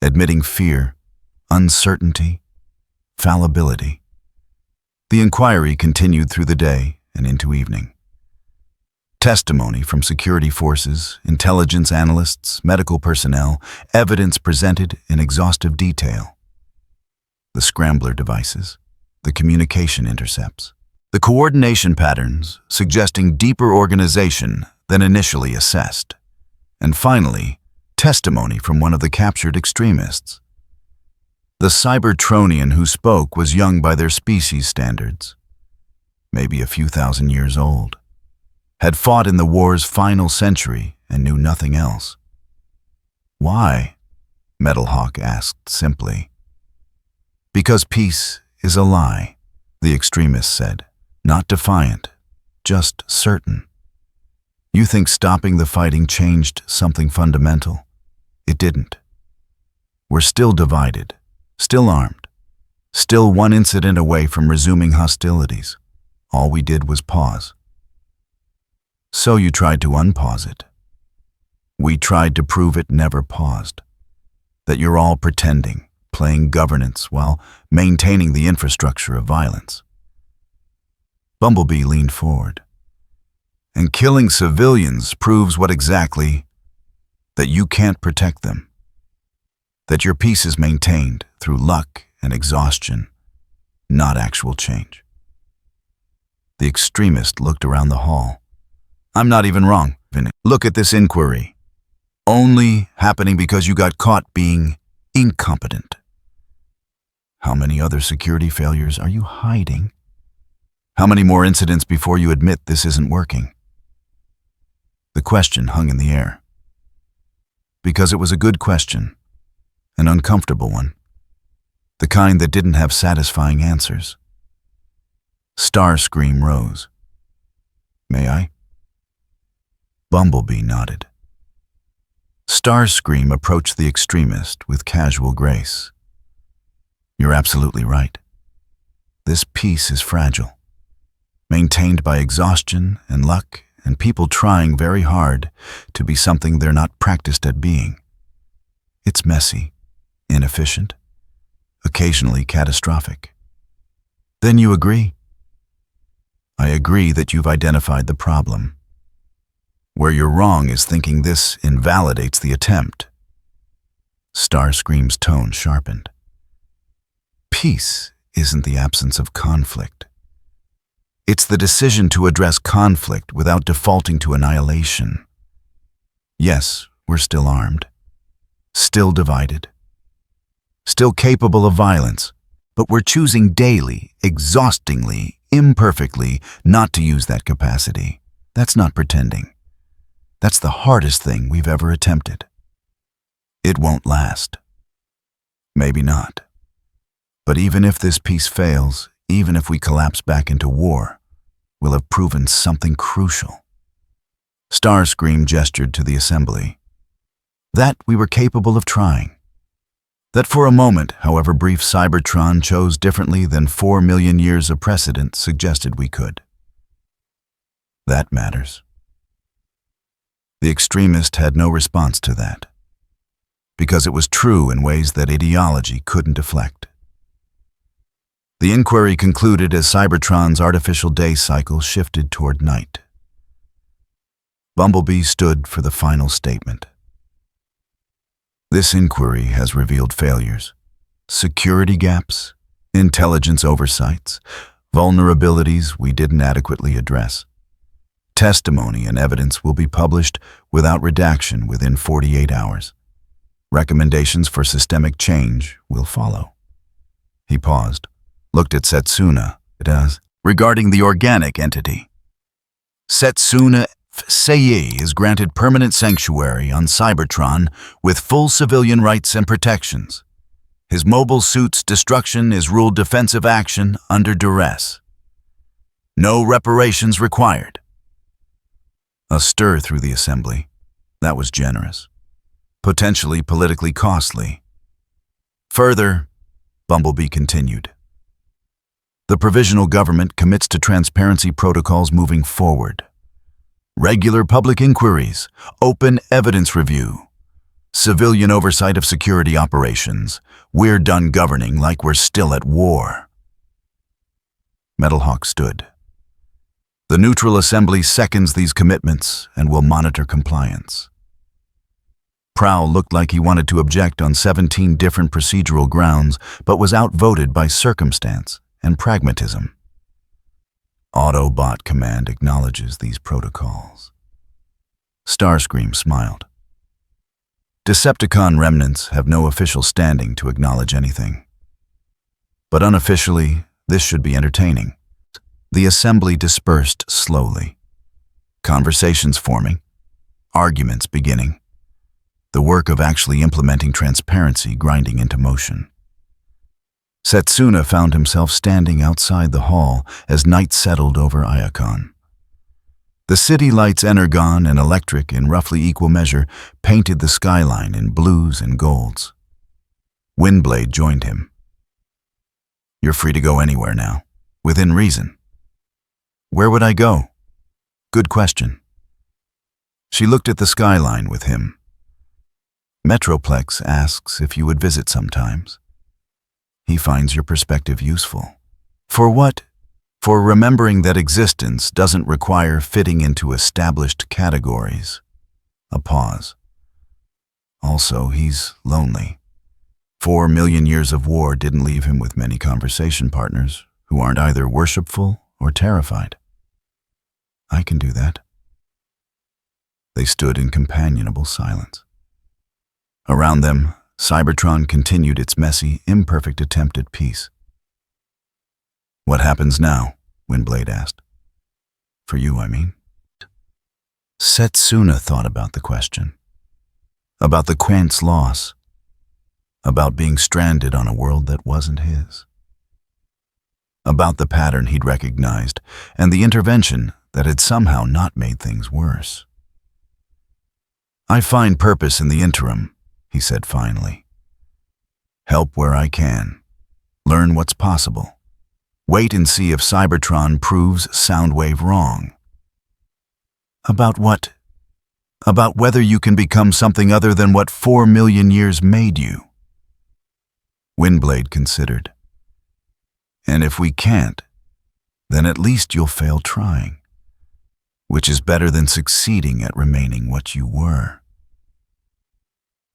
admitting fear, uncertainty, fallibility. The inquiry continued through the day and into evening. Testimony from security forces, intelligence analysts, medical personnel, evidence presented in exhaustive detail. The scrambler devices, the communication intercepts, the coordination patterns suggesting deeper organization than initially assessed, and finally, testimony from one of the captured extremists. The Cybertronian who spoke was young by their species standards, maybe a few thousand years old, had fought in the war's final century and knew nothing else. Why? Metalhawk asked simply. Because peace is a lie, the Extremist said, not defiant, just certain. You think stopping the fighting changed something fundamental? It didn't. We're still divided, still armed, still one incident away from resuming hostilities. All we did was pause. So you tried to unpause it. We tried to prove it never paused. That you're all pretending, playing governance while maintaining the infrastructure of violence. Bumblebee leaned forward. And killing civilians proves what exactly? That you can't protect them. That your peace is maintained through luck and exhaustion, not actual change. The Extremist looked around the hall. I'm not even wrong. Look at this inquiry. Only happening because you got caught being incompetent. How many other security failures are you hiding? How many more incidents before you admit this isn't working? The question hung in the air. Because it was a good question, an uncomfortable one, the kind that didn't have satisfying answers. Starscream rose. May I? Bumblebee nodded. Starscream approached the Extremist with casual grace. You're absolutely right. This peace is fragile, maintained by exhaustion and luck and people trying very hard to be something they're not practiced at being. It's messy, inefficient, occasionally catastrophic. Then you agree? I agree that you've identified the problem. Where you're wrong is thinking this invalidates the attempt. Starscream's tone sharpened. Peace isn't the absence of conflict. It's the decision to address conflict without defaulting to annihilation. Yes, we're still armed, still divided, still capable of violence, but we're choosing daily, exhaustingly, imperfectly, not to use that capacity. That's not pretending. That's the hardest thing we've ever attempted. It won't last. Maybe not. But even if this peace fails, even if we collapse back into war, we'll have proven something crucial. Starscream gestured to the assembly. That we were capable of trying. That for a moment, however brief, Cybertron chose differently than 4 million years of precedent suggested we could. That matters. The Extremist had no response to that, because it was true in ways that ideology couldn't deflect. The inquiry concluded as Cybertron's artificial day cycle shifted toward night. Bumblebee stood for the final statement. This inquiry has revealed failures, security gaps, intelligence oversights, vulnerabilities we didn't adequately address. Testimony and evidence will be published without redaction within 48 hours. Recommendations for systemic change will follow. He paused, looked at Setsuna. Regarding the organic entity, Setsuna Seiyi is granted permanent sanctuary on Cybertron with full civilian rights and protections. His mobile suit's destruction is ruled defensive action under duress. No reparations required. A stir through the assembly. That was generous. Potentially politically costly. Further, Bumblebee continued. The provisional government commits to transparency protocols moving forward. Regular public inquiries, open evidence review, civilian oversight of security operations. We're done governing like we're still at war. Metalhawk stood. The Neutral Assembly seconds these commitments and will monitor compliance. Prowl looked like he wanted to object on 17 different procedural grounds, but was outvoted by circumstance and pragmatism. Autobot Command acknowledges these protocols. Starscream smiled. Decepticon remnants have no official standing to acknowledge anything. But unofficially, this should be entertaining. The assembly dispersed slowly. Conversations forming, arguments beginning, the work of actually implementing transparency grinding into motion. Setsuna found himself standing outside the hall as night settled over Iacon. The city lights, energon and electric in roughly equal measure, painted the skyline in blues and golds. Windblade joined him. "You're free to go anywhere now, within reason." "Where would I go?" "Good question." She looked at the skyline with him. "Metroplex asks if you would visit sometimes. He finds your perspective useful." "For what?" "For remembering that existence doesn't require fitting into established categories." A pause. "Also, he's lonely. 4 million years of war didn't leave him with many conversation partners who aren't either worshipful or terrified." "I can do that." They stood in companionable silence. Around them, Cybertron continued its messy, imperfect attempt at peace. "What happens now?" Windblade asked. "For you, I mean." Setsuna thought about the question. About the Quant's loss. About being stranded on a world that wasn't his. About the pattern he'd recognized and the intervention that had somehow not made things worse. "I find purpose in the interim," he said finally. "Help where I can. Learn what's possible. Wait and see if Cybertron proves Soundwave wrong." "About what?" "About whether you can become something other than what 4 million years made you." Windblade considered. "And if we can't, then at least you'll fail trying, which is better than succeeding at remaining what you were."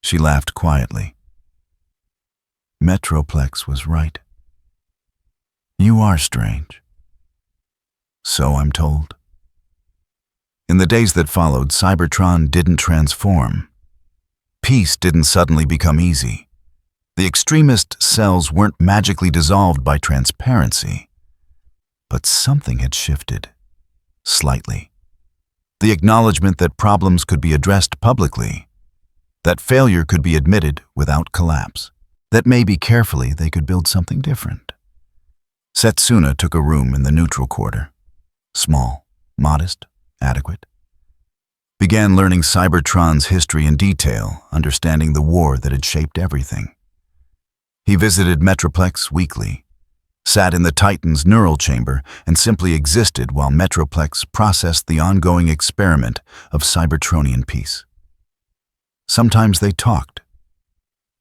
She laughed quietly. Metroplex was right. You are strange. So I'm told. In the days that followed, Cybertron didn't transform. Peace didn't suddenly become easy. The extremist cells weren't magically dissolved by transparency. But something had shifted. Slightly. The acknowledgement that problems could be addressed publicly. That failure could be admitted without collapse. That maybe carefully they could build something different. Setsuna took a room in the neutral quarter. Small, modest, adequate. Began learning Cybertron's history in detail, understanding the war that had shaped everything. He visited Metroplex weekly, sat in the Titan's neural chamber, and simply existed while Metroplex processed the ongoing experiment of Cybertronian peace. Sometimes they talked.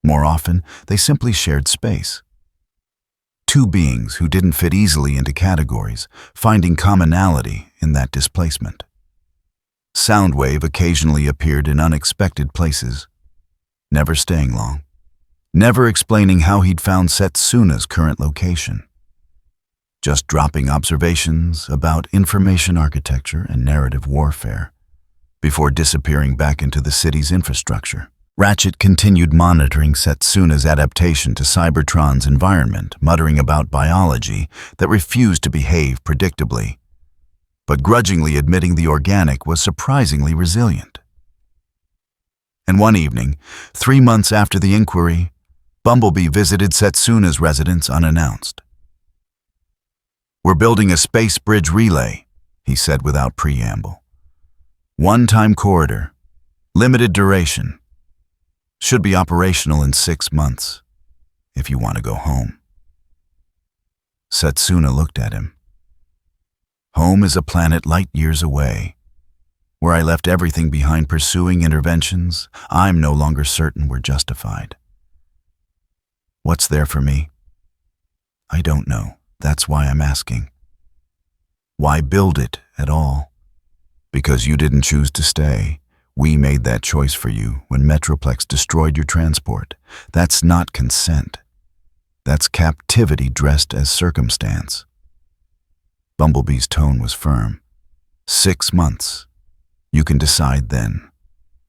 More often, they simply shared space. Two beings who didn't fit easily into categories, finding commonality in that displacement. Soundwave occasionally appeared in unexpected places, never staying long, never explaining how he'd found Setsuna's current location. Just dropping observations about information architecture and narrative warfare, before disappearing back into the city's infrastructure. Ratchet continued monitoring Setsuna's adaptation to Cybertron's environment, muttering about biology that refused to behave predictably, but grudgingly admitting the organic was surprisingly resilient. And one evening, 3 months after the inquiry, Bumblebee visited Setsuna's residence unannounced. "We're building a space bridge relay," he said without preamble. "One-time corridor, limited duration. Should be operational in 6 months, if you want to go home." Setsuna looked at him. "Home is a planet light years away, where I left everything behind pursuing interventions I'm no longer certain were justified. What's there for me? I don't know. That's why I'm asking. Why build it at all? Because you didn't choose to stay. We made that choice for you when Metroplex destroyed your transport. That's not consent. That's captivity dressed as circumstance." Bumblebee's tone was firm. 6 months. You can decide then,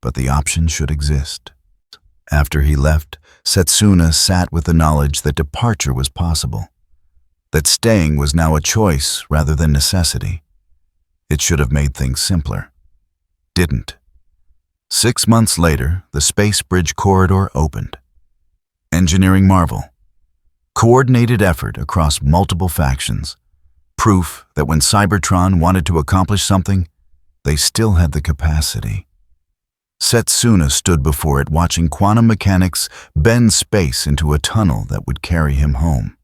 but the option should exist. After he left, Setsuna sat with the knowledge that departure was possible. that staying was now a choice rather than necessity. It should have made things simpler. Didn't. 6 months later, the space bridge corridor opened. Engineering marvel. Coordinated effort across multiple factions. Proof that when Cybertron wanted to accomplish something, they still had the capacity. Setsuna stood before it, watching quantum mechanics bend space into a tunnel that would carry him home.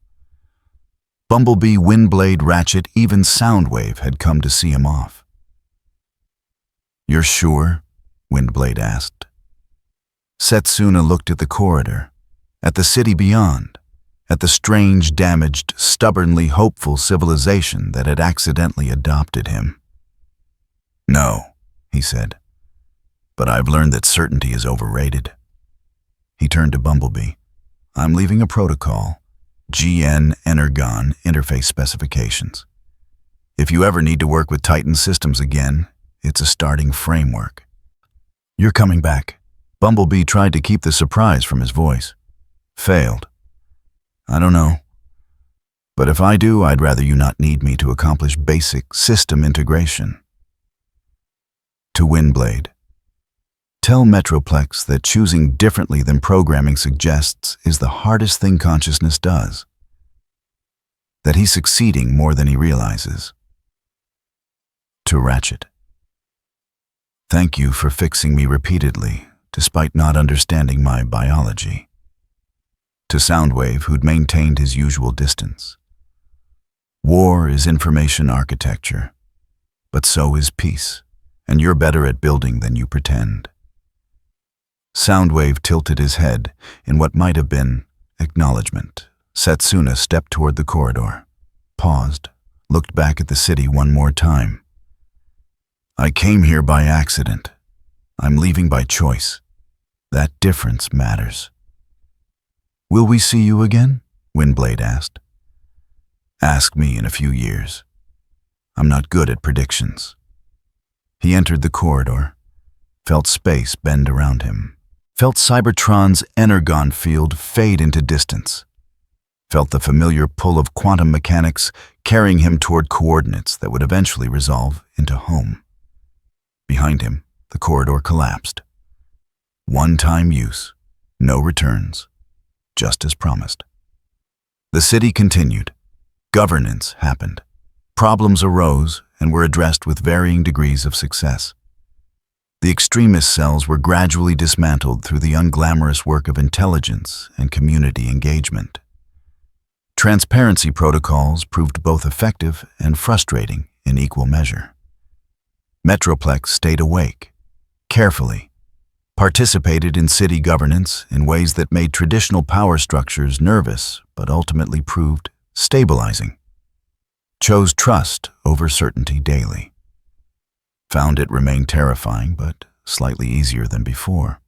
Bumblebee, Windblade, Ratchet, even Soundwave had come to see him off. "You're sure?" Windblade asked. Setsuna looked at the corridor, at the city beyond, at the strange, damaged, stubbornly hopeful civilization that had accidentally adopted him. "No," he said, "but I've learned that certainty is overrated." He turned to Bumblebee. "I'm leaving a protocol, GN Energon interface specifications. If you ever need to work with Titan systems again, it's a starting framework." "You're coming back." Bumblebee tried to keep the surprise from his voice. Failed. "I don't know. But if I do, I'd rather you not need me to accomplish basic system integration." To Windblade. "Tell Metroplex that choosing differently than programming suggests is the hardest thing consciousness does. That he's succeeding more than he realizes." To Ratchet. "Thank you for fixing me repeatedly, despite not understanding my biology." To Soundwave, who'd maintained his usual distance. "War is information architecture, but so is peace, and you're better at building than you pretend." Soundwave tilted his head in what might have been acknowledgement. Setsuna stepped toward the corridor, paused, looked back at the city one more time. "I came here by accident. I'm leaving by choice. That difference matters." "Will we see you again?" Windblade asked. "Ask me in a few years. I'm not good at predictions." He entered the corridor, felt space bend around him, felt Cybertron's energon field fade into distance, felt the familiar pull of quantum mechanics carrying him toward coordinates that would eventually resolve into home. Behind him, the corridor collapsed. One-time use, no returns, just as promised. The city continued. Governance happened. Problems arose and were addressed with varying degrees of success. The extremist cells were gradually dismantled through the unglamorous work of intelligence and community engagement. Transparency protocols proved both effective and frustrating in equal measure. Metroplex stayed awake, carefully, participated in city governance in ways that made traditional power structures nervous but ultimately proved stabilizing. Chose trust over certainty daily. Found it remained terrifying but slightly easier than before.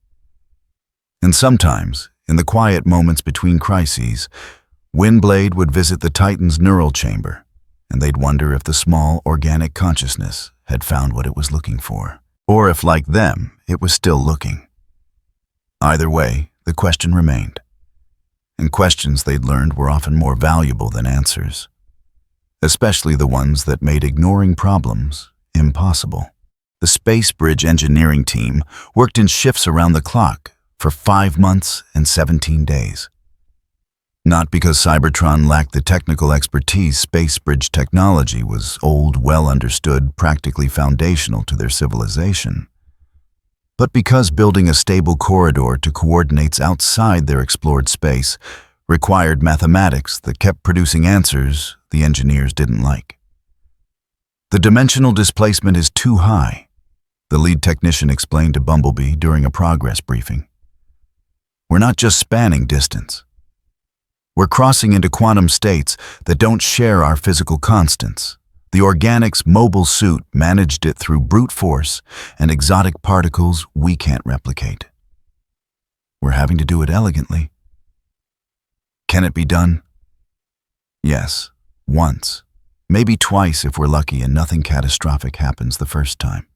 And sometimes, in the quiet moments between crises, Windblade would visit the Titan's neural chamber, and they'd wonder if the small organic consciousness had found what it was looking for, or if, like them, it was still looking. Either way, the question remained. And questions they'd learned were often more valuable than answers, especially the ones that made ignoring problems impossible. The Space Bridge engineering team worked in shifts around the clock for 5 months and 17 days. Not because Cybertron lacked the technical expertise. Space Bridge technology was old, well-understood, practically foundational to their civilization, but because building a stable corridor to coordinates outside their explored space required mathematics that kept producing answers the engineers didn't like. "The dimensional displacement is too high," the lead technician explained to Bumblebee during a progress briefing. "We're not just spanning distance. We're crossing into quantum states that don't share our physical constants. The organics' mobile suit managed it through brute force and exotic particles we can't replicate. We're having to do it elegantly. Can it be done? Yes, once, maybe twice if we're lucky and nothing catastrophic happens the first time."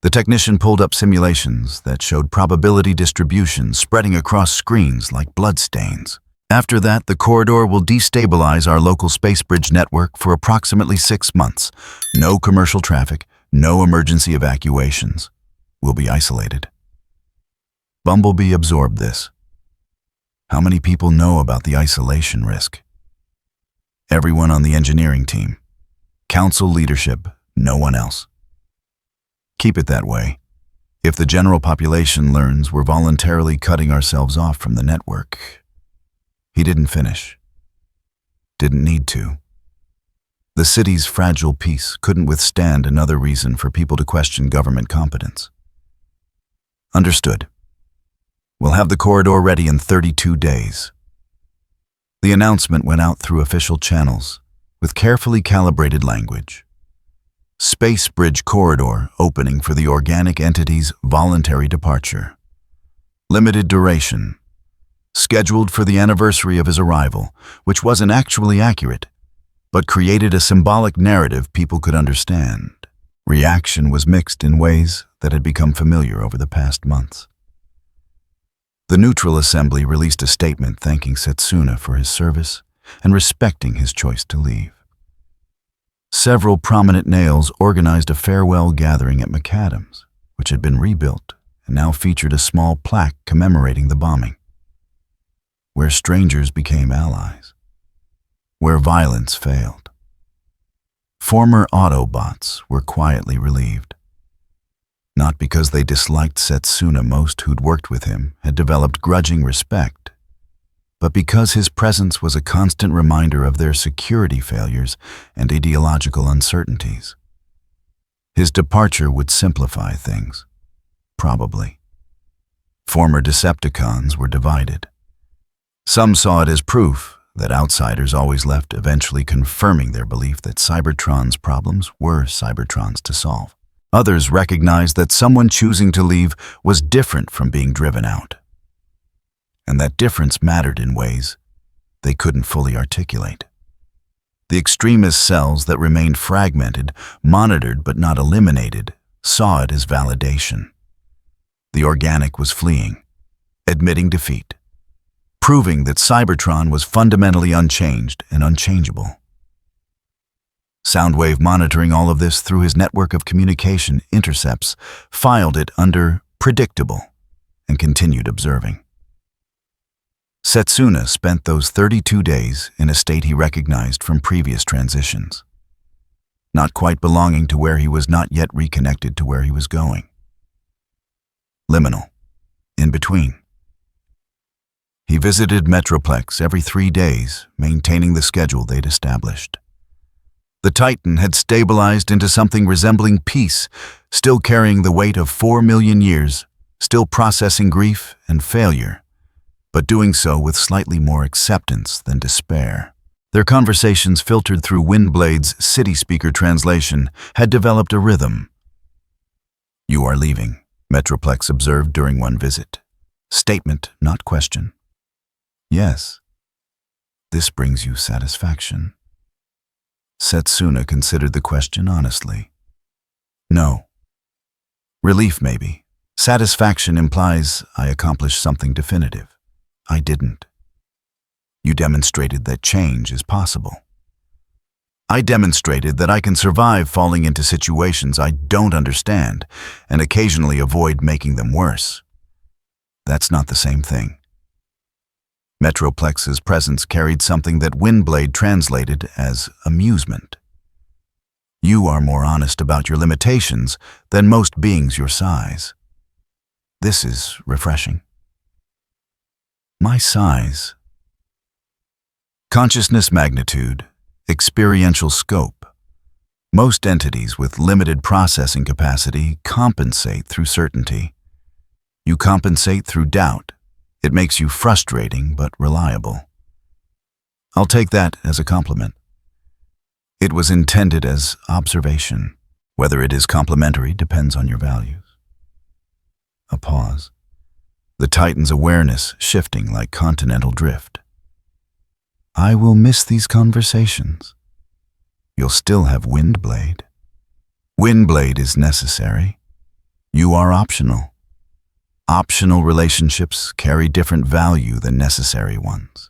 The technician pulled up simulations that showed probability distributions spreading across screens like bloodstains. After that, the corridor will destabilize our local space bridge network for approximately 6 months. No commercial traffic, no emergency evacuations. We'll be isolated. Bumblebee absorbed this. How many people know about the isolation risk? Everyone on the engineering team. Council leadership, no one else. Keep it that way. If the general population learns we're voluntarily cutting ourselves off from the network. He didn't finish. Didn't need to. The city's fragile peace couldn't withstand another reason for people to question government competence. Understood. We'll have the corridor ready in 32 days. The announcement went out through official channels with carefully calibrated language. Space Bridge Corridor opening for the organic entity's voluntary departure. Limited duration. Scheduled for the anniversary of his arrival, which wasn't actually accurate, but created a symbolic narrative people could understand. Reaction was mixed in ways that had become familiar over the past months. The Neutral Assembly released a statement thanking Setsuna for his service and respecting his choice to leave. Several prominent nails organized a farewell gathering at McAdam's, which had been rebuilt and now featured a small plaque commemorating the bombing. Where strangers became allies. Where violence failed. Former Autobots were quietly relieved. Not because they disliked Setsuna, most who'd worked with him had developed grudging respect, but because his presence was a constant reminder of their security failures and ideological uncertainties. His departure would simplify things, probably. Former Decepticons were divided. Some saw it as proof that outsiders always left, eventually confirming their belief that Cybertron's problems were Cybertron's to solve. Others recognized that someone choosing to leave was different from being driven out, and that difference mattered in ways they couldn't fully articulate. The extremist cells that remained fragmented, monitored but not eliminated, saw it as validation. The organic was fleeing, admitting defeat, proving that Cybertron was fundamentally unchanged and unchangeable. Soundwave, monitoring all of this through his network of communication intercepts, filed it under predictable and continued observing. Setsuna spent those 32 days in a state he recognized from previous transitions, not quite belonging to where he was, not yet reconnected to where he was going. Liminal, in between. He visited Metroplex every 3 days, maintaining the schedule they'd established. The Titan had stabilized into something resembling peace, still carrying the weight of 4 million years, still processing grief and failure, but doing so with slightly more acceptance than despair. Their conversations, filtered through Windblade's city speaker translation, had developed a rhythm. "You are leaving," Metroplex observed during one visit. Statement, not question. "Yes. This brings you satisfaction." Setsuna considered the question honestly. "No." "Relief, maybe. Satisfaction implies I accomplished something definitive. I didn't. You demonstrated that change is possible. I demonstrated that I can survive falling into situations I don't understand and occasionally avoid making them worse. That's not the same thing." Metroplex's presence carried something that Windblade translated as amusement. "You are more honest about your limitations than most beings your size. This is refreshing." My size. Consciousness magnitude, experiential scope. Most entities with limited processing capacity compensate through certainty. You compensate through doubt. It makes you frustrating but reliable. I'll take that as a compliment. It was intended as observation. Whether it is complimentary depends on your values. A pause. The Titan's awareness shifting like continental drift. I will miss these conversations. You'll still have Windblade. Windblade is necessary. You are optional. Optional relationships carry different value than necessary ones.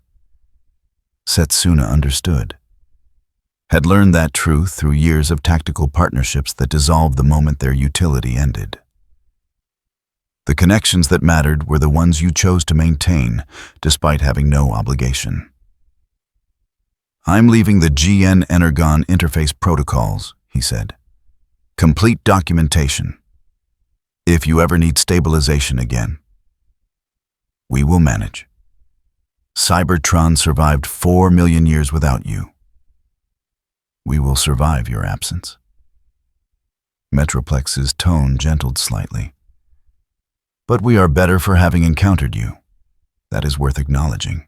Setsuna understood. Had learned that truth through years of tactical partnerships that dissolved the moment their utility ended. The connections that mattered were the ones you chose to maintain, despite having no obligation. "I'm leaving the GN-Energon interface protocols," he said. "Complete documentation. If you ever need stabilization again, we will manage. Cybertron survived 4 million years without you. We will survive your absence." Metroplex's tone gentled slightly. "But we are better for having encountered you. That is worth acknowledging."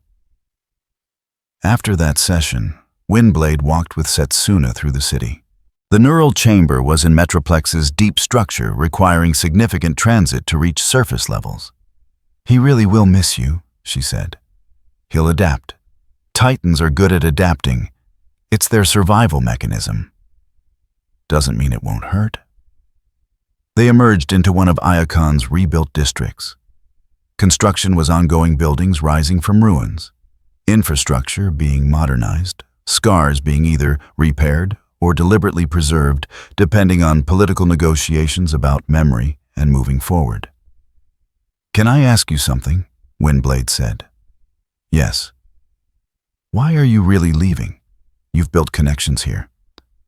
After that session, Windblade walked with Setsuna through the city. The neural chamber was in Metroplex's deep structure, requiring significant transit to reach surface levels. "He really will miss you," she said. "He'll adapt. Titans are good at adapting. It's their survival mechanism. Doesn't mean it won't hurt." They emerged into one of Iacon's rebuilt districts. Construction was ongoing, buildings rising from ruins, infrastructure being modernized, scars being either repaired or deliberately preserved, depending on political negotiations about memory and moving forward. "Can I ask you something?" Windblade said. "Yes." "Why are you really leaving? You've built connections here.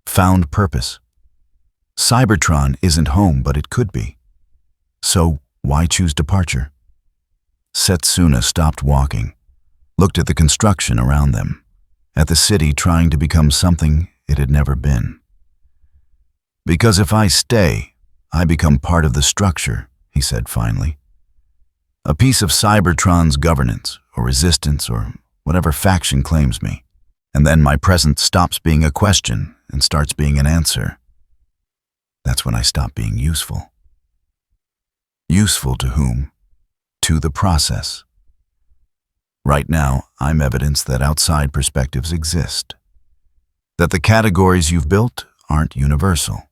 Found purpose. Cybertron isn't home, but it could be. So why choose departure?" Setsuna stopped walking, looked at the construction around them, at the city trying to become something it had never been. "Because if I stay, I become part of the structure," he said finally. "A piece of Cybertron's governance, or resistance, or whatever faction claims me. And then my presence stops being a question and starts being an answer. That's when I stop being useful." "Useful to whom?" "To the process. Right now, I'm evidence that outside perspectives exist. That the categories you've built aren't universal.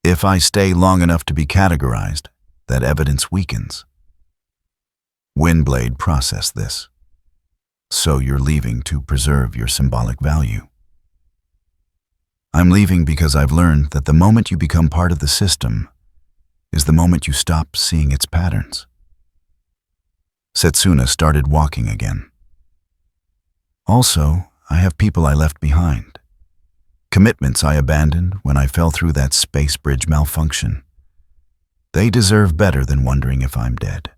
If I stay long enough to be categorized, that evidence weakens." Windblade processed this. "So you're leaving to preserve your symbolic value?" "I'm leaving because I've learned that the moment you become part of the system is the moment you stop seeing its patterns." Setsuna started walking again. "Also, I have people I left behind. Commitments I abandoned when I fell through that space bridge malfunction. They deserve better than wondering if I'm dead."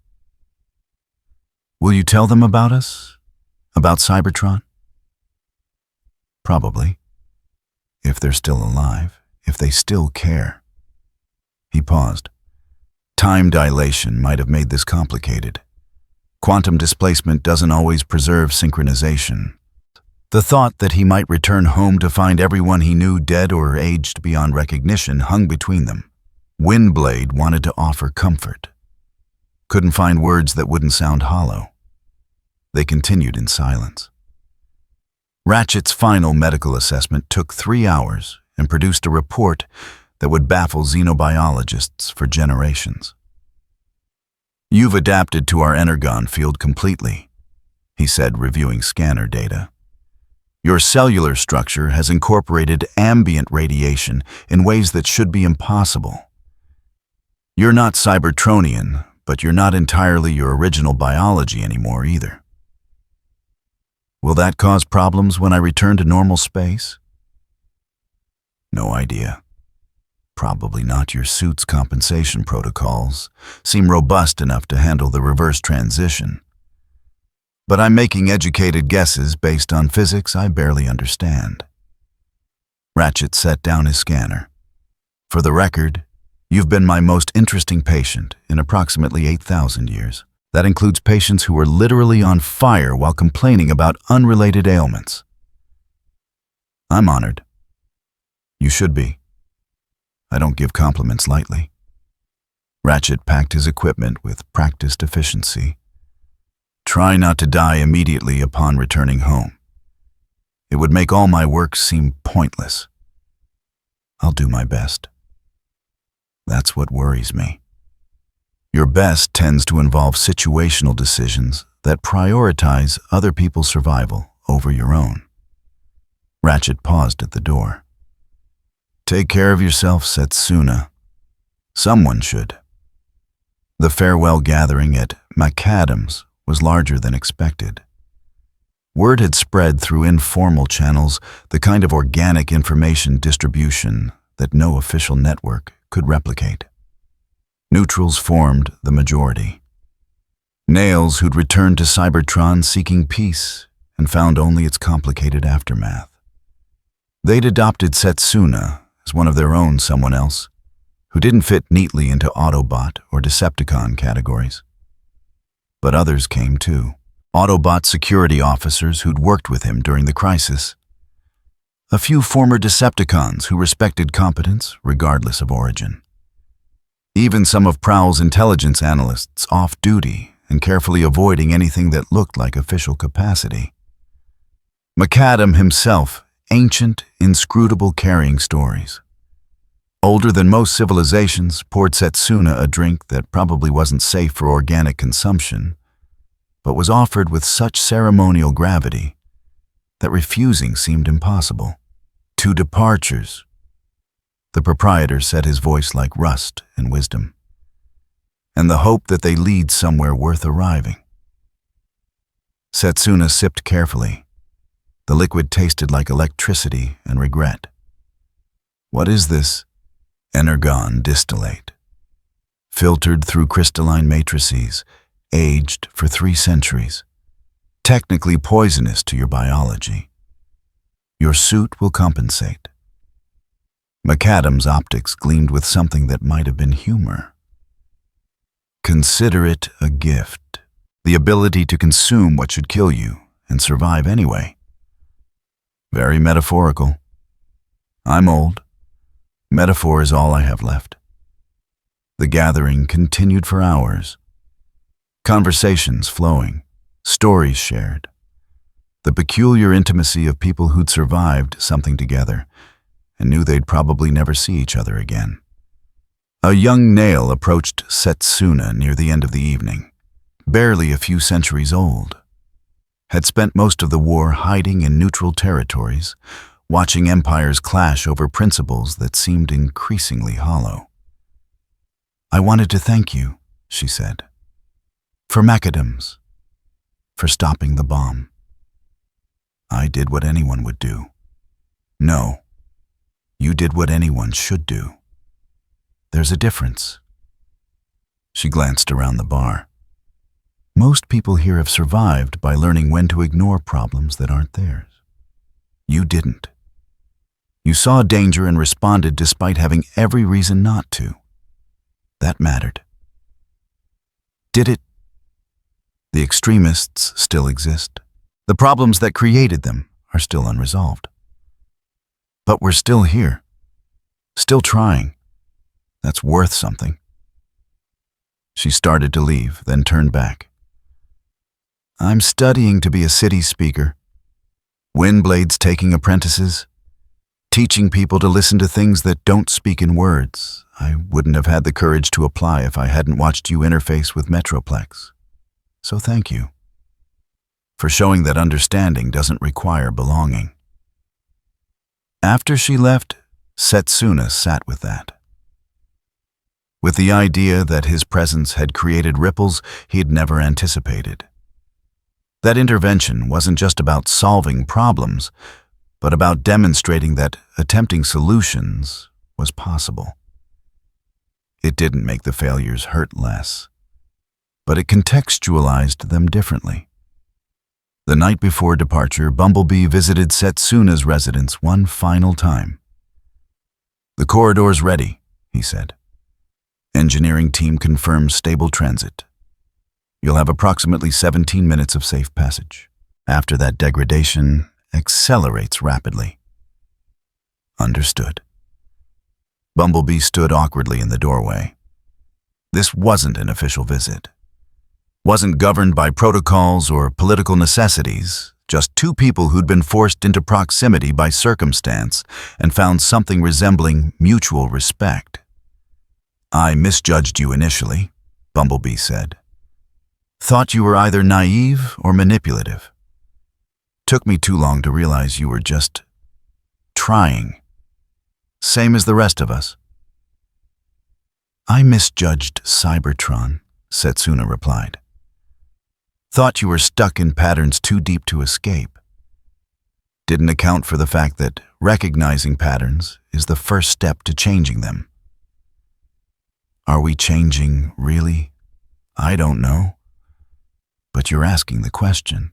"Will you tell them about us? About Cybertron?" "Probably. If they're still alive, if they still care." He paused. Time dilation might have made this complicated. Quantum displacement doesn't always preserve synchronization. The thought that he might return home to find everyone he knew dead or aged beyond recognition hung between them. Windblade wanted to offer comfort. Couldn't find words that wouldn't sound hollow. They continued in silence. Ratchet's final medical assessment took 3 hours and produced a report that would baffle xenobiologists for generations. "You've adapted to our energon field completely," he said, reviewing scanner data. "Your cellular structure has incorporated ambient radiation in ways that should be impossible. You're not Cybertronian, but you're not entirely your original biology anymore either. Will that cause problems when I return to normal space?" "No idea. Probably not. Your suit's compensation protocols seem robust enough to handle the reverse transition. But I'm making educated guesses based on physics I barely understand." Ratchet set down his scanner. "For the record, you've been my most interesting patient in approximately 8,000 years. That includes patients who were literally on fire while complaining about unrelated ailments." "I'm honored. You should be. I don't give compliments lightly." Ratchet packed his equipment with practiced efficiency. "Try not to die immediately upon returning home. It would make all my work seem pointless. I'll do my best. That's what worries me. Your best tends to involve situational decisions that prioritize other people's survival over your own. Ratchet paused at the door. Take care of yourself, Setsuna. Someone should. The farewell gathering at McAdam's was larger than expected. Word had spread through informal channels, the kind of organic information distribution that no official network could replicate. Neutrals formed the majority. Nails who'd returned to Cybertron seeking peace and found only its complicated aftermath. They'd adopted Setsuna as one of their own someone else, who didn't fit neatly into Autobot or Decepticon categories. But others came too. Autobot security officers who'd worked with him during the crisis. A few former Decepticons who respected competence regardless of origin. Even some of Prowl's intelligence analysts off duty and carefully avoiding anything that looked like official capacity. McAdam himself, ancient, inscrutable carrying stories. Older than most civilizations, poured Setsuna a drink that probably wasn't safe for organic consumption, but was offered with such ceremonial gravity that refusing seemed impossible. 2 departures. The proprietor set his voice like rust and wisdom, and the hope that they lead somewhere worth arriving. Setsuna sipped carefully. The liquid tasted like electricity and regret. What is this? Energon distillate. Filtered through crystalline matrices, aged for 3 centuries. Technically poisonous to your biology. Your suit will compensate. McAdam's optics gleamed with something that might have been humor. Consider it a gift. The ability to consume what should kill you and survive anyway. Very metaphorical. I'm old. Metaphor is all I have left. The gathering continued for hours. Conversations flowing, stories shared. The peculiar intimacy of people who'd survived something together and knew they'd probably never see each other again. A young Nail approached Setsuna near the end of the evening, barely a few centuries old. Had spent most of the war hiding in neutral territories, watching empires clash over principles that seemed increasingly hollow. I wanted to thank you, she said, for McAdams, for stopping the bomb. I did what anyone would do. No, you did what anyone should do. There's a difference. She glanced around the bar. Most people here have survived by learning when to ignore problems that aren't theirs. You didn't. You saw danger and responded despite having every reason not to. That mattered. Did it? The extremists still exist. The problems that created them are still unresolved. But we're still here. Still trying. That's worth something. She started to leave, then turned back. I'm studying to be a city speaker. Windblade's taking apprentices. Teaching people to listen to things that don't speak in words. I wouldn't have had the courage to apply if I hadn't watched you interface with Metroplex. So thank you for showing that understanding doesn't require belonging. After she left, Setsuna sat with that. With the idea that his presence had created ripples he'd never anticipated. That intervention wasn't just about solving problems, but about demonstrating that attempting solutions was possible. It didn't make the failures hurt less, but it contextualized them differently. The night before departure, Bumblebee visited Setsuna's residence one final time. The corridor's ready, he said. Engineering team confirms stable transit. You'll have approximately 17 minutes of safe passage. After that, degradation accelerates rapidly. Understood. Bumblebee stood awkwardly in the doorway. This wasn't an official visit. Wasn't governed by protocols or political necessities, just 2 people who'd been forced into proximity by circumstance and found something resembling mutual respect. I misjudged you initially, Bumblebee said. Thought you were either naive or manipulative. Took me too long to realize you were just trying. Same as the rest of us. I misjudged Cybertron, Setsuna replied. Thought you were stuck in patterns too deep to escape. Didn't account for the fact that recognizing patterns is the first step to changing them. Are we changing, really? I don't know. But you're asking the question.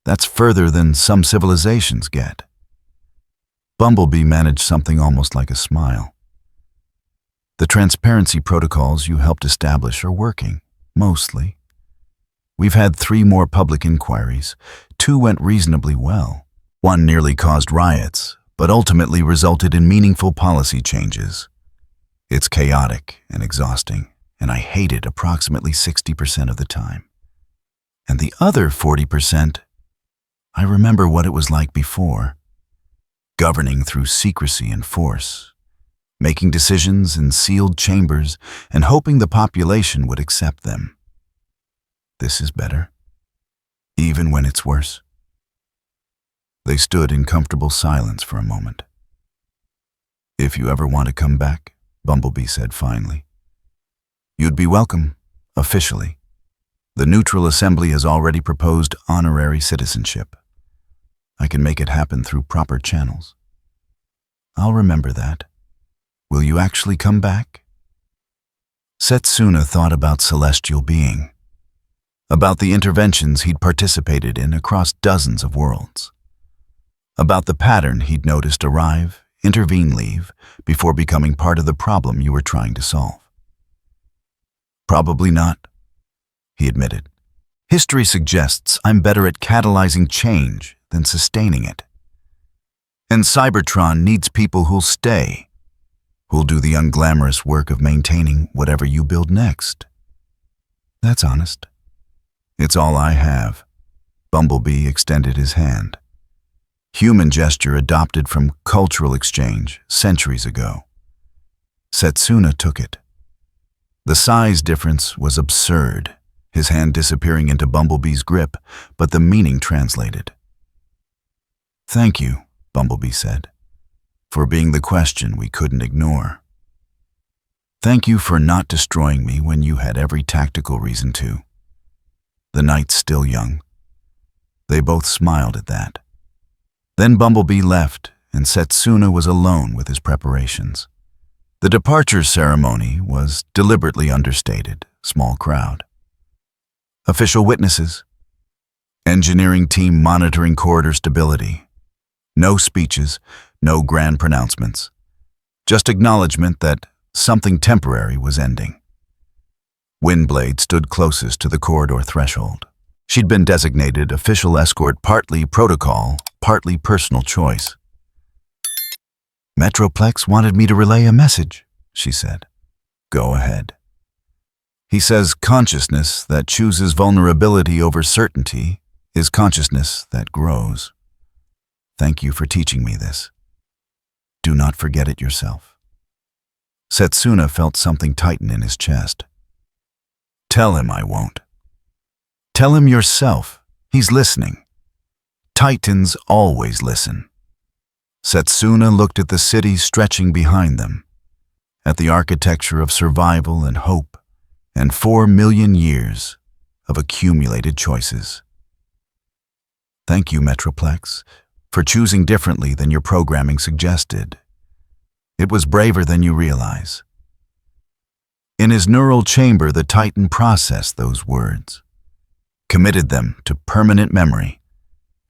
That's further than some civilizations get. Bumblebee managed something almost like a smile. The transparency protocols you helped establish are working, mostly. We've had 3 more public inquiries. 2 went reasonably well. 1 nearly caused riots, but ultimately resulted in meaningful policy changes. It's chaotic and exhausting, and I hate it approximately 60% of the time. And the other 40%, I remember what it was like before. Governing through secrecy and force, making decisions in sealed chambers and hoping the population would accept them. This is better, even when it's worse. They stood in comfortable silence for a moment. If you ever want to come back, Bumblebee said finally, you'd be welcome, officially. The Neutral Assembly has already proposed honorary citizenship. I can make it happen through proper channels. I'll remember that. Will you actually come back? Setsuna thought about celestial being, about the interventions he'd participated in across dozens of worlds, about the pattern he'd noticed arrive, intervene, leave, before becoming part of the problem you were trying to solve. Probably not, he admitted. History suggests I'm better at catalyzing change than sustaining it. And Cybertron needs people who'll stay, who'll do the unglamorous work of maintaining whatever you build next. That's honest. It's all I have. Bumblebee extended his hand. Human gesture adopted from cultural exchange centuries ago. Setsuna took it. The size difference was absurd, his hand disappearing into Bumblebee's grip, but the meaning translated. Thank you, Bumblebee said, for being the question we couldn't ignore. Thank you for not destroying me when you had every tactical reason to. The night's still young. They both smiled at that. Then Bumblebee left, and Setsuna was alone with his preparations. The departure ceremony was deliberately understated, small crowd. Official witnesses. Engineering team monitoring corridor stability. No speeches, no grand pronouncements. Just acknowledgement that something temporary was ending. Windblade stood closest to the corridor threshold. She'd been designated official escort, partly protocol, partly personal choice. Metroplex wanted me to relay a message, she said. Go ahead. He says consciousness that chooses vulnerability over certainty is consciousness that grows. Thank you for teaching me this. Do not forget it yourself. Setsuna felt something tighten in his chest. Tell him I won't. Tell him yourself. He's listening. Titans always listen. Setsuna looked at the city stretching behind them, at the architecture of survival and hope, and 4 million years of accumulated choices. Thank you, Metroplex, for choosing differently than your programming suggested. It was braver than you realize. In his neural chamber, the Titan processed those words, committed them to permanent memory,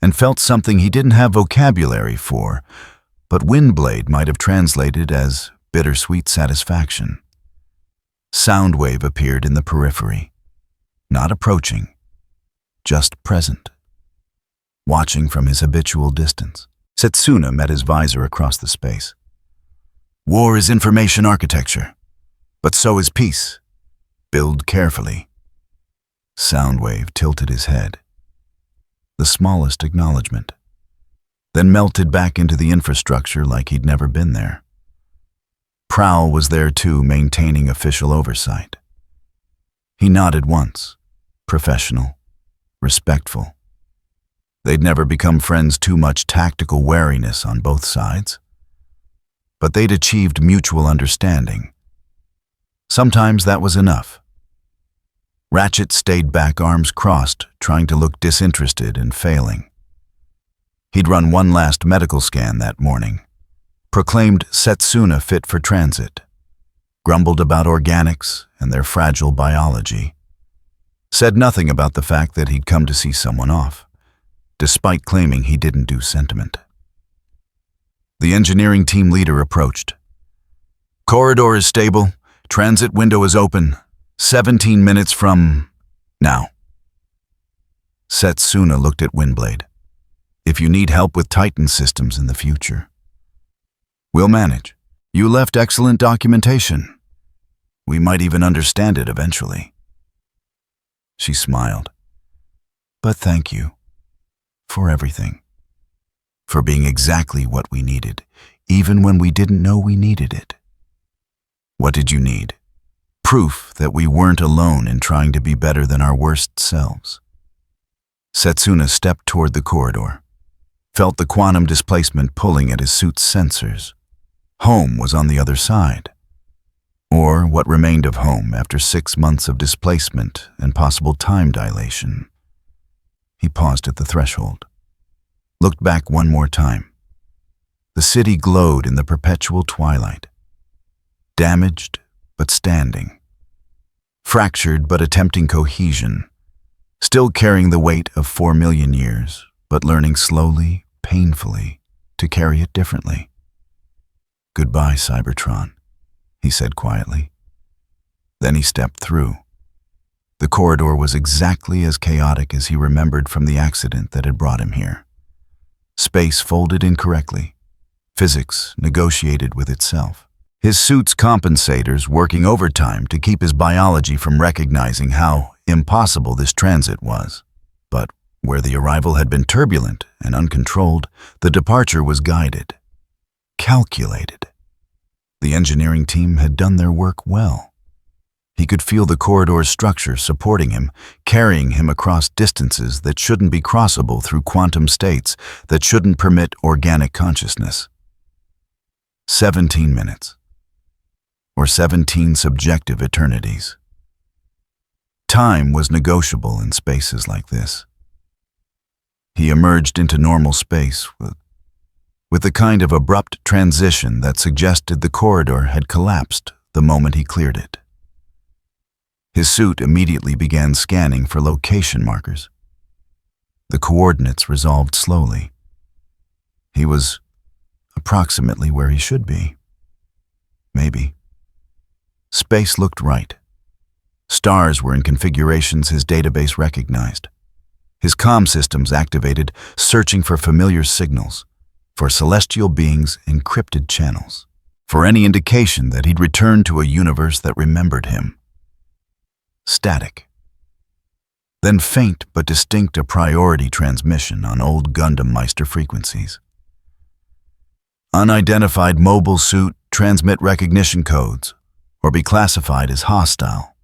and felt something he didn't have vocabulary for, but Windblade might have translated as bittersweet satisfaction. Soundwave appeared in the periphery, not approaching, just present, watching from his habitual distance. Setsuna met his visor across the space. War is information architecture, but so is peace. Build carefully. Soundwave tilted his head. The smallest acknowledgement, then melted back into the infrastructure like he'd never been there. Prowl was there too, maintaining official oversight. He nodded once, professional, respectful. They'd never become friends, too much tactical wariness on both sides. But they'd achieved mutual understanding. Sometimes that was enough. Ratchet stayed back, arms crossed, trying to look disinterested and failing. He'd run one last medical scan that morning, proclaimed Setsuna fit for transit, grumbled about organics and their fragile biology, said nothing about the fact that he'd come to see someone off, despite claiming he didn't do sentiment. The engineering team leader approached. "Corridor is stable. Transit window is open. 17 minutes from now." Setsuna looked at Windblade. "If you need help with Titan systems in the future, we'll manage. You left excellent documentation. We might even understand it eventually." She smiled. "But thank you for everything. For being exactly what we needed, even when we didn't know we needed it." "What did you need?" "Proof that we weren't alone in trying to be better than our worst selves." Setsuna stepped toward the corridor, felt the quantum displacement pulling at his suit's sensors. Home was on the other side. Or what remained of home after 6 months of displacement and possible time dilation. He paused at the threshold, looked back one more time. The city glowed in the perpetual twilight. Damaged, but standing. Fractured, but attempting cohesion. Still carrying the weight of 4 million years, but learning slowly, painfully, to carry it differently. "Goodbye, Cybertron," he said quietly. Then he stepped through. The corridor was exactly as chaotic as he remembered from the accident that had brought him here. Space folded incorrectly. Physics negotiated with itself. His suit's compensators working overtime to keep his biology from recognizing how impossible this transit was. But where the arrival had been turbulent and uncontrolled, the departure was guided, calculated. The engineering team had done their work well. He could feel the corridor's structure supporting him, carrying him across distances that shouldn't be crossable through quantum states that shouldn't permit organic consciousness. 17 minutes. Or 17 subjective eternities. Time was negotiable in spaces like this. He emerged into normal space with the kind of abrupt transition that suggested the corridor had collapsed the moment he cleared it. His suit immediately began scanning for location markers. The coordinates resolved slowly. He was approximately where he should be. Maybe. Space looked right. Stars were in configurations his database recognized. His comm systems activated, searching for familiar signals, for celestial beings' encrypted channels, for any indication that he'd returned to a universe that remembered him. Static. Then faint but distinct a priority transmission on old Gundam Meister frequencies. Unidentified mobile suit, transmit recognition codes, or be classified as hostile.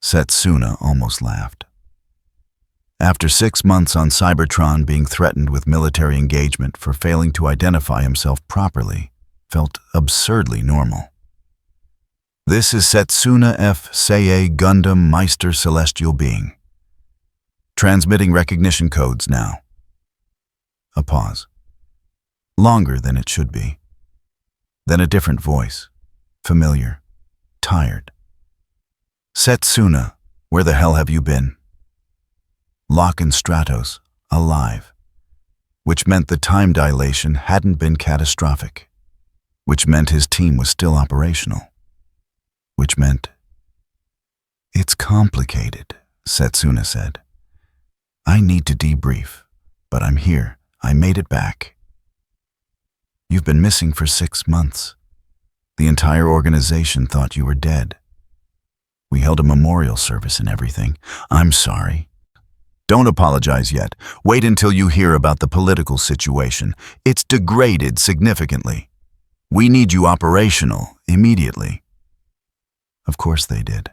Setsuna almost laughed. After 6 months on Cybertron being threatened with military engagement for failing to identify himself properly, felt absurdly normal. "This is Setsuna F. Seiei Gundam Meister Celestial Being. Transmitting recognition codes now." A pause. Longer than it should be. Then a different voice. Familiar. Tired. "Setsuna, where the hell have you been?" Locke and Stratos, alive. Which meant the time dilation hadn't been catastrophic. Which meant his team was still operational. Which meant... "It's complicated," Setsuna said. "I need to debrief, but I'm here. I made it back. You've been missing for 6 months. The entire organization thought you were dead. We held a memorial service and everything. I'm sorry." "Don't apologize yet. Wait until you hear about the political situation. It's degraded significantly. We need you operational immediately." Of course they did.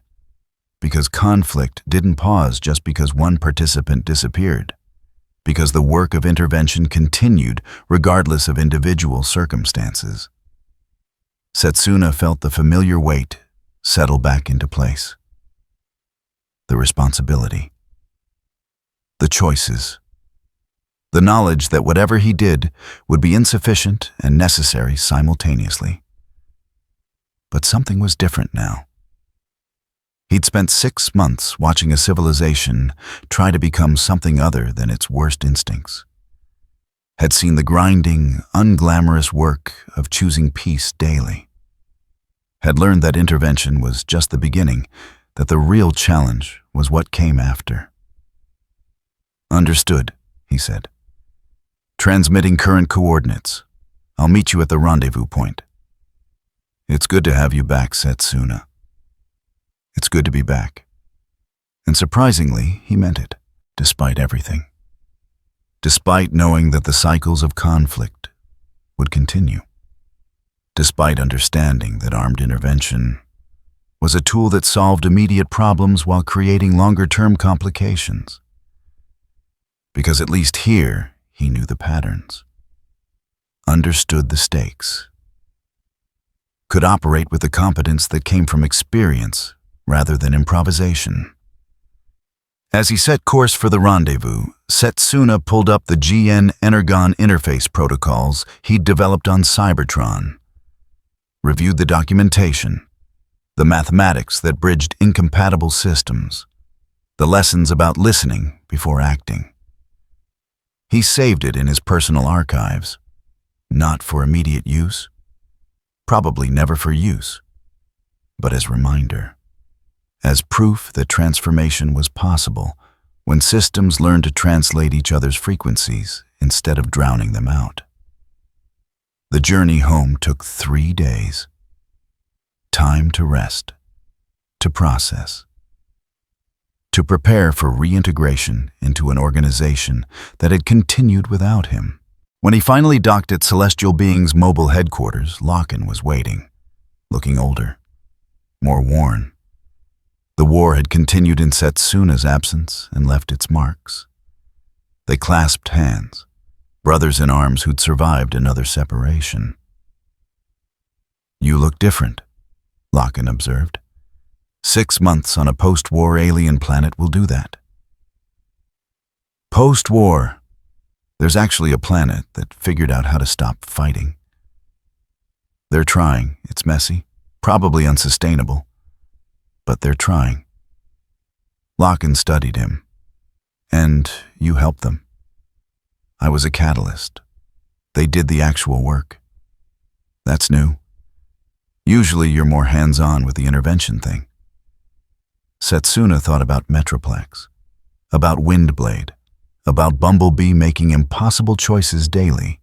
Because conflict didn't pause just because one participant disappeared. because the work of intervention continued regardless of individual circumstances. Setsuna felt the familiar weight settle back into place. The responsibility. The choices. The knowledge that whatever he did would be insufficient and necessary simultaneously. But something was different now. He'd spent 6 months watching a civilization try to become something other than its worst instincts. Had seen the grinding, unglamorous work of choosing peace daily. Had learned that intervention was just the beginning, that the real challenge was what came after. "Understood," he said. "Transmitting current coordinates. I'll meet you at the rendezvous point." "It's good to have you back, Setsuna." It's good to be back. And surprisingly, he meant it, despite everything. Despite knowing that the cycles of conflict would continue. Despite understanding that armed intervention was a tool that solved immediate problems while creating longer-term complications. Because at least here, he knew the patterns. Understood the stakes. Could operate with the competence that came from experience rather than improvisation. As he set course for the rendezvous, Setsuna pulled up the GN-Energon interface protocols he'd developed on Cybertron, reviewed the documentation, the mathematics that bridged incompatible systems, the lessons about listening before acting. He saved it in his personal archives, not for immediate use, probably never for use, but as reminder. As proof that transformation was possible when systems learned to translate each other's frequencies instead of drowning them out. The journey home took 3 days. Time to rest, to process, to prepare for reintegration into an organization that had continued without him. When he finally docked at Celestial Being's mobile headquarters, Locken was waiting, looking older, more worn. The war had continued in Setsuna's absence and left its marks. They clasped hands, brothers in arms who'd survived another separation. "You look different," Locken observed. 6 months on a post-war alien planet will do that. Post-war, there's actually a planet that figured out how to stop fighting. They're trying. It's messy, probably unsustainable. But they're trying. Locken studied him. "And you helped them." "I was a catalyst. They did the actual work." "That's new. Usually you're more hands-on with the intervention thing." Setsuna thought about Metroplex, about Windblade, about Bumblebee making impossible choices daily,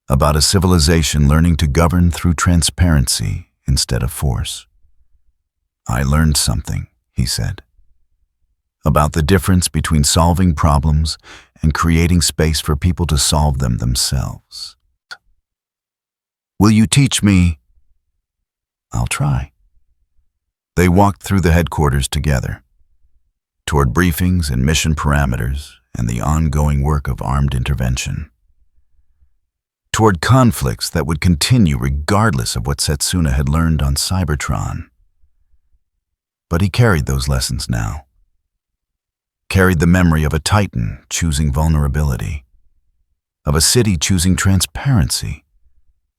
about a civilization learning to govern through transparency instead of force. "I learned something," he said, "about the difference between solving problems and creating space for people to solve them themselves." "Will you teach me?" "I'll try." They walked through the headquarters together, toward briefings and mission parameters and the ongoing work of armed intervention, toward conflicts that would continue regardless of what Setsuna had learned on Cybertron. But he carried those lessons now. Carried the memory of a Titan choosing vulnerability, of a city choosing transparency,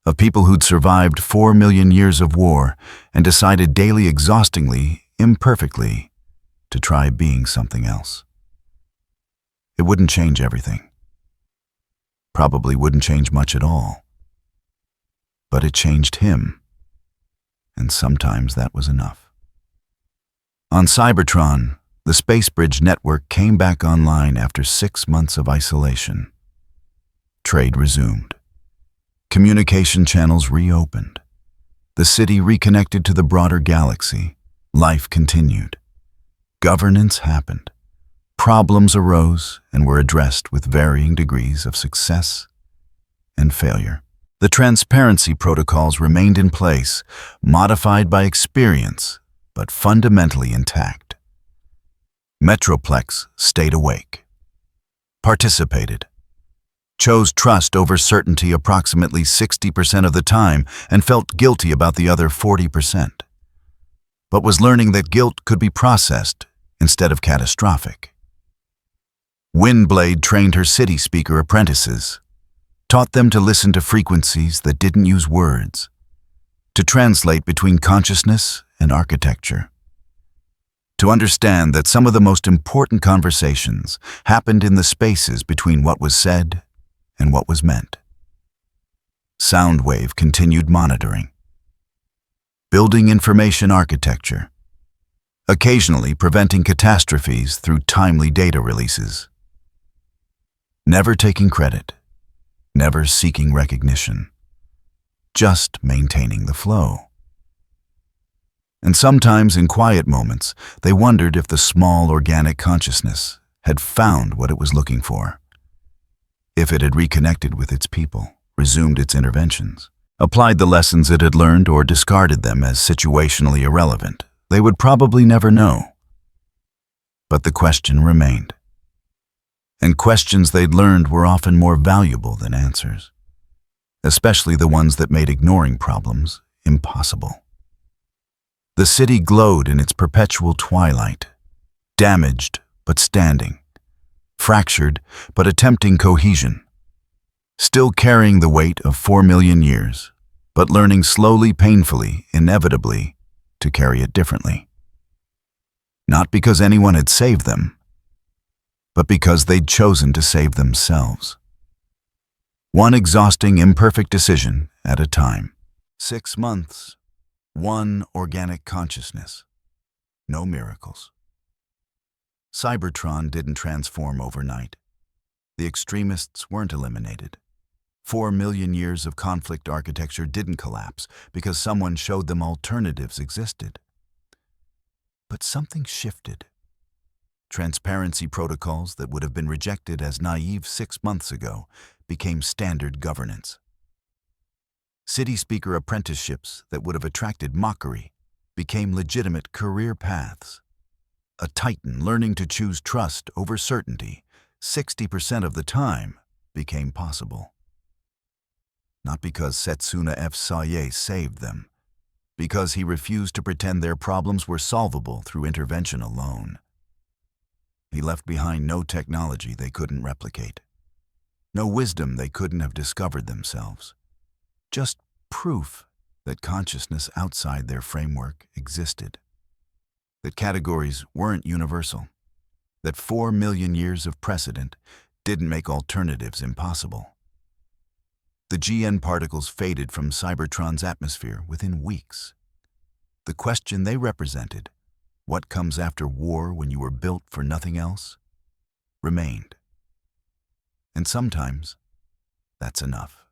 of people who'd survived 4 million years of war and decided daily exhaustingly, imperfectly, to try being something else. It wouldn't change everything. Probably wouldn't change much at all. But it changed him, and sometimes that was enough. On Cybertron, the Space Bridge network came back online after 6 months of isolation. Trade resumed. Communication channels reopened. The city reconnected to the broader galaxy. Life continued. Governance happened. Problems arose and were addressed with varying degrees of success and failure. The transparency protocols remained in place, modified by experience, but fundamentally intact. Metroplex stayed awake. participated, chose trust over certainty approximately 60% of the time, and felt guilty about the other 40%, but was learning that guilt could be processed instead of catastrophic. Windblade trained her city speaker apprentices, taught them to listen to frequencies that didn't use words, to translate between consciousness and architecture, to understand that some of the most important conversations happened in the spaces between what was said and what was meant. Soundwave continued monitoring, building information architecture, occasionally preventing catastrophes through timely data releases. Never taking credit, never seeking recognition, just maintaining the flow. And sometimes in quiet moments, they wondered if the small organic consciousness had found what it was looking for, if it had reconnected with its people, resumed its interventions, applied the lessons it had learned, or discarded them as situationally irrelevant. They would probably never know. But the question remained. And questions they'd learned were often more valuable than answers, especially the ones that made ignoring problems impossible. The city glowed in its perpetual twilight, damaged but standing, fractured but attempting cohesion, still carrying the weight of 4 million years, but learning slowly, painfully, inevitably, to carry it differently. Not because anyone had saved them, but because they'd chosen to save themselves. One exhausting, imperfect decision at a time. 6 months, one organic consciousness. No miracles. Cybertron didn't transform overnight. The extremists weren't eliminated. 4 million years of conflict architecture didn't collapse because someone showed them alternatives existed. But something shifted. Transparency protocols that would have been rejected as naive 6 months ago became standard governance. City speaker apprenticeships that would have attracted mockery became legitimate career paths. A titan learning to choose trust over certainty 60% of the time became possible. Not because Setsuna F. Saye saved them, because he refused to pretend their problems were solvable through intervention alone. He left behind no technology they couldn't replicate, no wisdom they couldn't have discovered themselves. Just proof that consciousness outside their framework existed, that categories weren't universal, that 4 million years of precedent didn't make alternatives impossible. The GN particles faded from Cybertron's atmosphere within weeks. The question they represented, what comes after war when you were built for nothing else, remained. And sometimes, that's enough.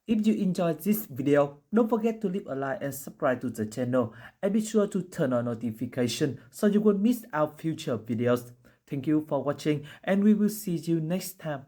If you enjoyed this video, don't forget to leave a like and subscribe to the channel, and be sure to turn on notification so you won't miss our future videos. Thank you for watching, and we will see you next time.